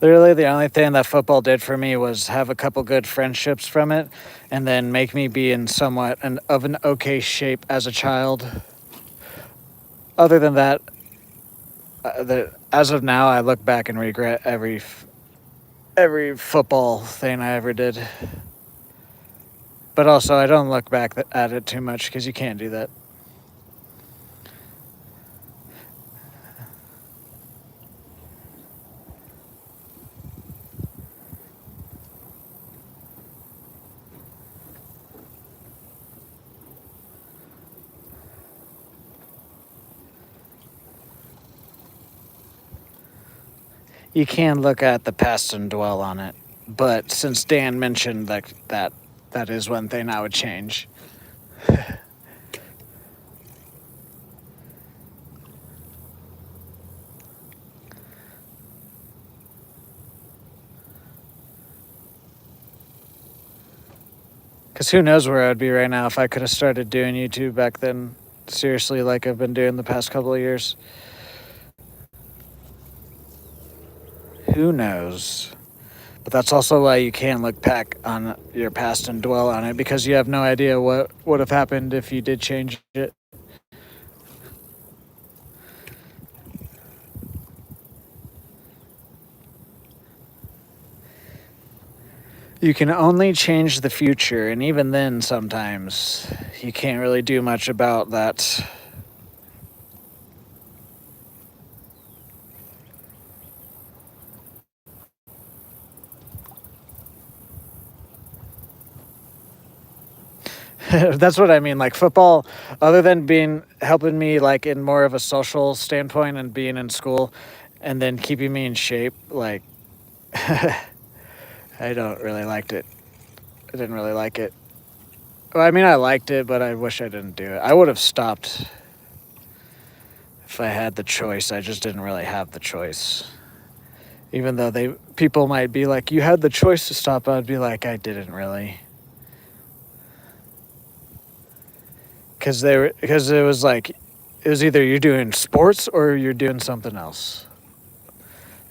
Literally, the only thing that football did for me was have a couple good friendships from it, and then make me be in somewhat of an okay shape as a child. Other than that, as of now, I look back and regret every football thing I ever did. But also, I don't look back at it too much because you can't do that. You can look at the past and dwell on it, but since Dan mentioned that is one thing I would change. Because who knows where I'd be right now if I could have started doing YouTube back then. seriously like I've been doing the past couple of years. Who knows? But that's also why you can't look back on your past and dwell on it, because you have no idea what would have happened if you did change it. You can only change the future, and even then, sometimes you can't really do much about that. That's what I mean. Like football, other than being helping me like in more of a social standpoint and being in school, and then keeping me in shape, like I don't really liked it. I didn't really like it. Well, I mean, I liked it, but I wish I didn't do it. I would have stopped if I had the choice. I just didn't really have the choice. Even though people might be like, "You had the choice to stop," I'd be like, "I didn't really," because it was like, it was either you're doing sports or you're doing something else.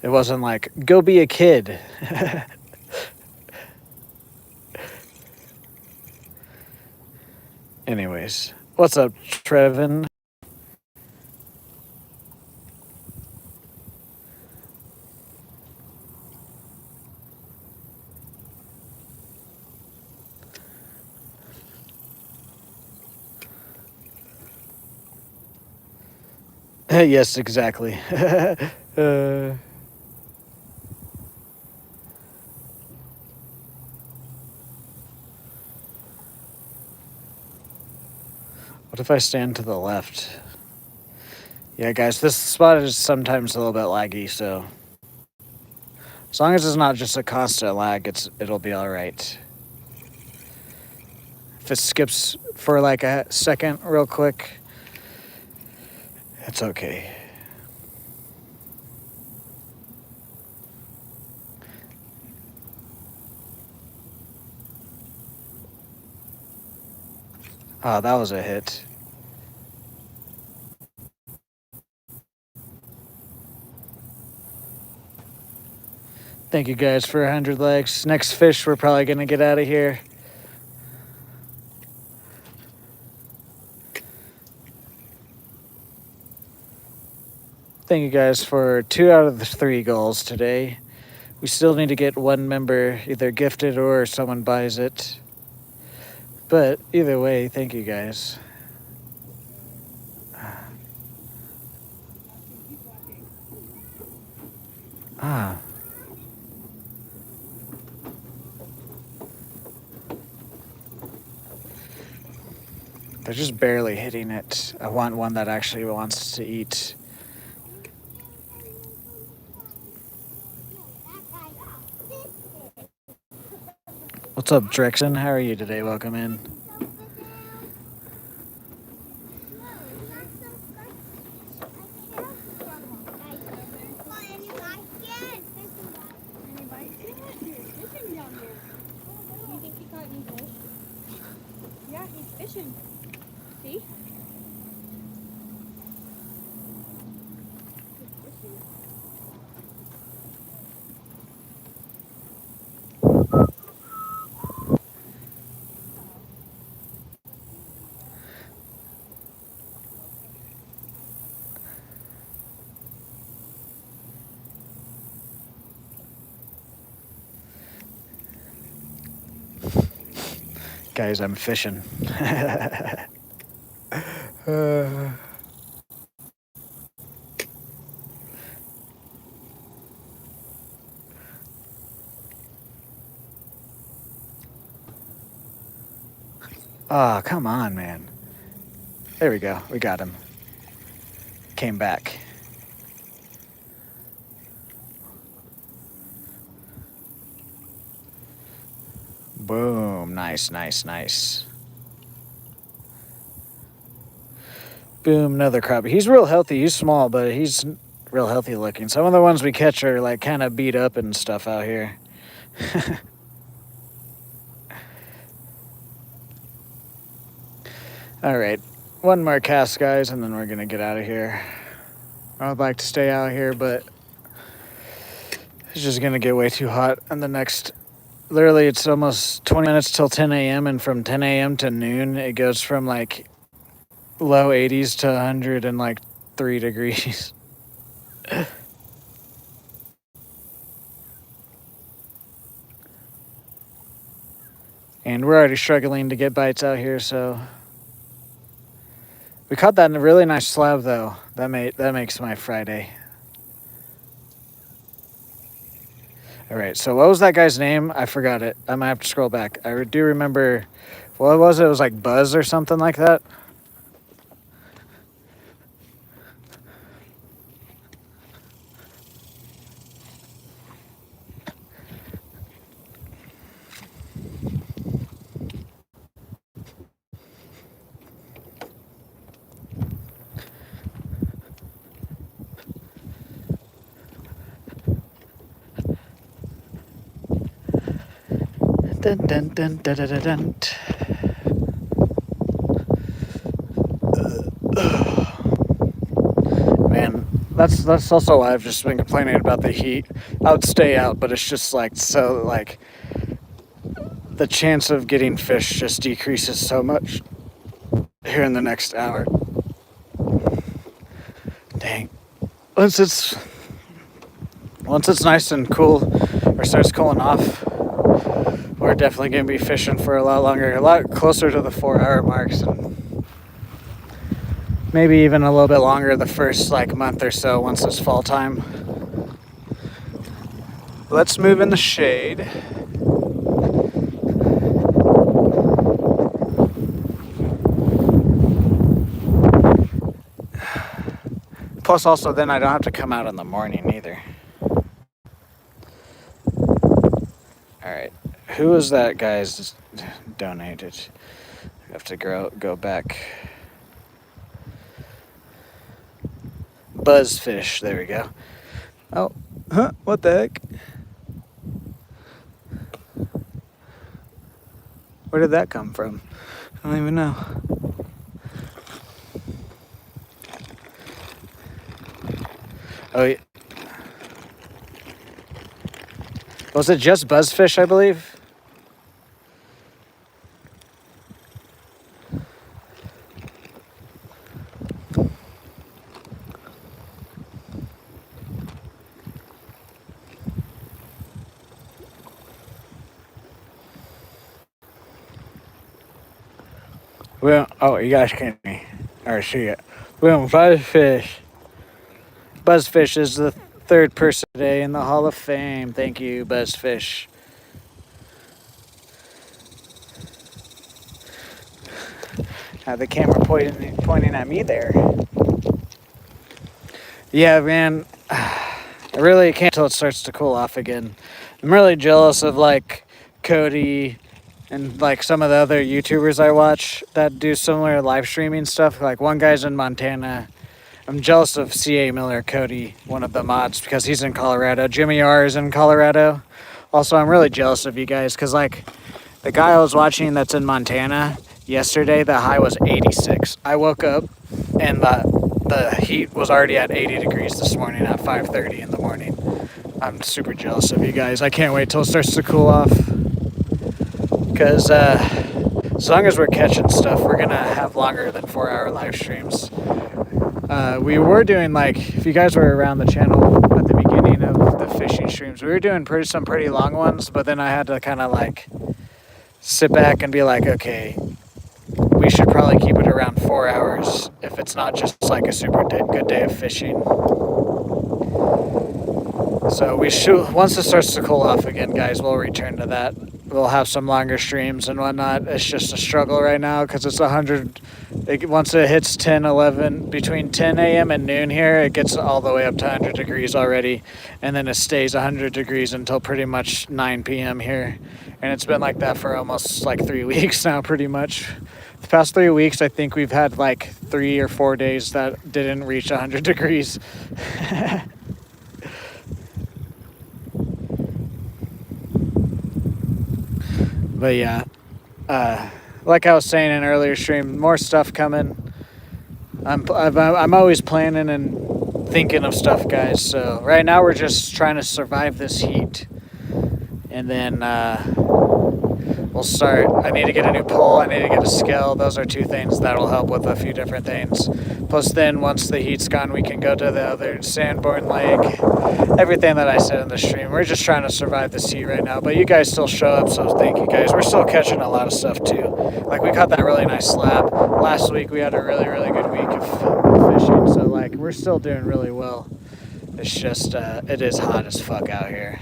It wasn't like, go be a kid. Anyways, what's up, Trevin? Yes, exactly. What if I stand to the left? Yeah, guys, this spot is sometimes a little bit laggy, so as long as it's not just a constant lag, it'll be all right. If it skips for like a second real quick, it's okay. Oh, that was a hit. Thank you guys for 100 likes. Next fish, we're probably going to get out of here. Thank you guys for 2 out of the 3 goals today. We still need to get one member either gifted or someone buys it. But either way, thank you guys. Ah. They're just barely hitting it. I want one that actually wants to eat. What's up, Drexen? How are you today? Welcome in. Yeah, he's fishing. See? Guys, I'm fishing. Oh, come on, man. There we go. We got him. Came back. Boom. Nice, nice, nice. Boom, another crappie. He's real healthy. He's small, but he's real healthy looking. Some of the ones we catch are like kind of beat up and stuff out here. All right. one more cast, guys, and then we're gonna get out of here. I would like to stay out here, but it's just gonna get way too hot. And the next, literally, it's almost 20 minutes till 10 a.m. And from 10 a.m. to noon, it goes from like low 80s to 103 degrees. And we're already struggling to get bites out here, so we caught that in a really nice slab, though. That makes my Friday. All right, so what was that guy's name? I forgot it. I might have to scroll back. I do remember, what was it? It was like Buzz or something like that. Dun, dun, dun, dun, dun, dun, dun. Man, that's also why I've just been complaining about the heat. I would stay out, but it's just like so like the chance of getting fish just decreases so much here in the next hour. Dang. Once it's nice and cool or starts cooling off, we're definitely gonna be fishing for a lot longer, a lot closer to the 4-hour marks, and maybe even a little bit longer the first like month or so once it's fall time. Let's move in the shade. Plus, also, then I don't have to come out in the morning either. All right, who was that guy's donated? I have to go back. Buzzfish, there we go. Oh, huh? What the heck? Where did that come from? I don't even know. Oh, yeah. Was it just Buzzfish, I believe? Well, oh, you guys can't me or see it. Well, Buzzfish. Buzzfish is the third person today in the Hall of Fame. Thank you, Buzzfish. Have the camera pointing at me there. Yeah, man. I really can't until it starts to cool off again. I'm really jealous of like Cody and like some of the other YouTubers I watch that do similar live streaming stuff. Like one guy's in Montana. I'm jealous of C.A. Miller Cody, one of the mods, because he's in Colorado. Jimmy R is in Colorado. Also, I'm really jealous of you guys because like the guy I was watching that's in Montana yesterday, the high was 86. I woke up and the heat was already at 80 degrees this morning at 5:30 in the morning. I'm super jealous of you guys. I can't wait till it starts to cool off. Because as long as we're catching stuff, we're going to have longer than 4-hour live streams. We were doing, like, if you guys were around the channel at the beginning of the fishing streams, we were doing some pretty long ones, but then I had to kind of, like, sit back and be like, okay, we should probably keep it around 4 hours if it's not just, like, a super good day of fishing. So we should, once it starts to cool off again, guys, we'll return to that. We'll have some longer streams and whatnot. It's just a struggle right now because it's 100. Once it hits 10, 11, between 10 a.m. and noon here, it gets all the way up to 100 degrees already. And then it stays 100 degrees until pretty much 9 p.m. here. And it's been like that for almost like 3 weeks now, pretty much. The past 3 weeks, I think we've had like 3 or 4 days that didn't reach 100 degrees. But yeah, like I was saying in an earlier stream, more stuff coming. I'm always planning and thinking of stuff, guys. So right now we're just trying to survive this heat, and then we'll start. I need to get a new pole. I need to get a scale. Those are two things that'll help with a few different things. Plus, then once the heat's gone, we can go to the other Sanborn Lake. Everything that I said in the stream. We're just trying to survive this heat right now. But you guys still show up, so thank you guys. We're still catching a lot of stuff too. Like we caught that really nice slab last week. We had a really good week of fishing. So like we're still doing really well. It's just it is hot as fuck out here.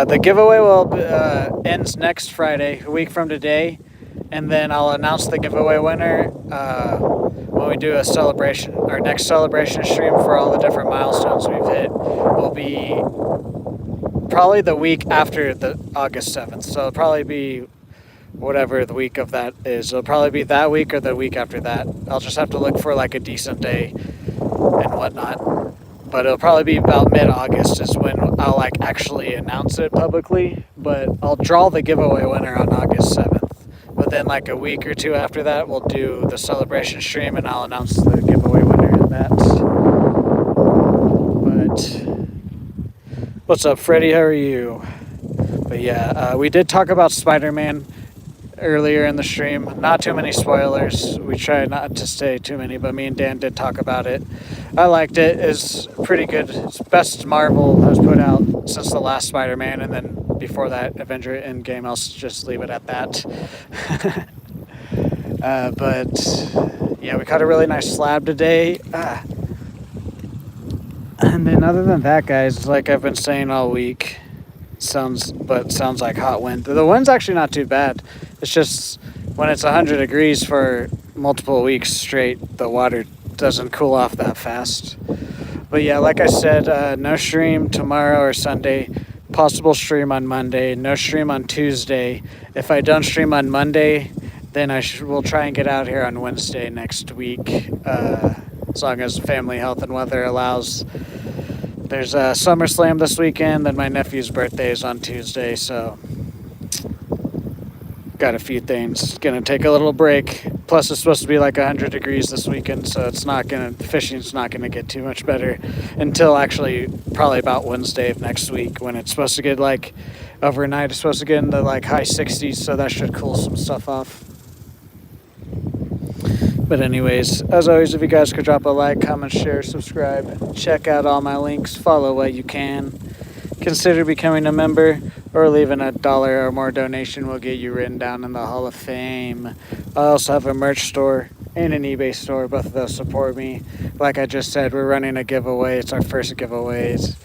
The giveaway will ends next Friday, a week from today, and then I'll announce the giveaway winner when we do a celebration. Our next celebration stream for all the different milestones we've hit will be probably the week after the August 7th. So it'll probably be whatever the week of that is. It'll probably be that week or the week after that. I'll just have to look for like a decent day and whatnot. But it'll probably be about mid-August is when I'll like actually announce it publicly. But I'll draw the giveaway winner on August 7th. But then like a week or two after that, we'll do the celebration stream and I'll announce the giveaway winner in that. But what's up, Freddie? How are you? But yeah, we did talk about Spider-Man earlier in the stream. Not too many spoilers. We try not to say too many, but me and Dan did talk about it. I liked it. It's pretty good. It's best Marvel has put out since the last Spider-Man, and then before that, Avenger Endgame. I'll just leave it at that. But yeah, we caught a really nice slab today. And then other than that, guys, like I've been saying all week, sounds like hot wind. The wind's actually not too bad. It's just when it's 100 degrees for multiple weeks straight, the water doesn't cool off that fast. But yeah, like I said, no stream tomorrow or Sunday. Possible stream on Monday. No stream on Tuesday. If I don't stream on Monday, then we'll try and get out here on Wednesday next week, as long as family health and weather allows. There's a SummerSlam this weekend, then my nephew's birthday is on Tuesday, so got a few things. Gonna take a little break. Plus, it's supposed to be like 100 degrees this weekend, so fishing's not gonna get too much better until actually probably about Wednesday of next week when it's supposed to get like overnight. It's supposed to get into like high 60s, so that should cool some stuff off. But anyways, as always, if you guys could drop a like, comment, share, subscribe, check out all my links, follow what you can, consider becoming a member, or leaving $1 or more donation will get you written down in the Hall of Fame. I also have a merch store and an eBay store. Both of those support me. Like I just said, we're running a giveaway. It's our first giveaways.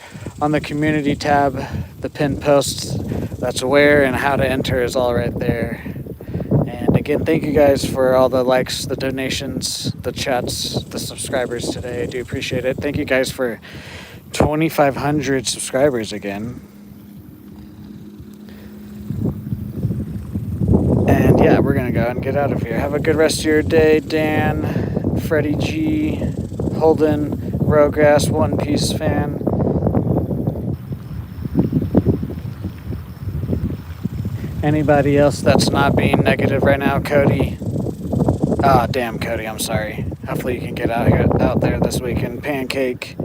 On the community tab, the pinned posts, that's where and how to enter is all right there. And again, thank you guys for all the likes, the donations, the chats, the subscribers today. I do appreciate it. Thank you guys for 2,500 subscribers again. And yeah, we're gonna go and get out of here. Have a good rest of your day, Dan, Freddie G, Holden, Rowgrass, One Piece fan. Anybody else that's not being negative right now, Cody? Ah, damn, Cody, I'm sorry. Hopefully you can get out there this weekend. Pancake.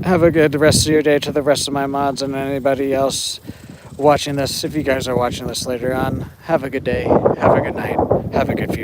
Have a good rest of your day to the rest of my mods and anybody else watching this. If you guys are watching this later on, have a good day, have a good night, have a good future.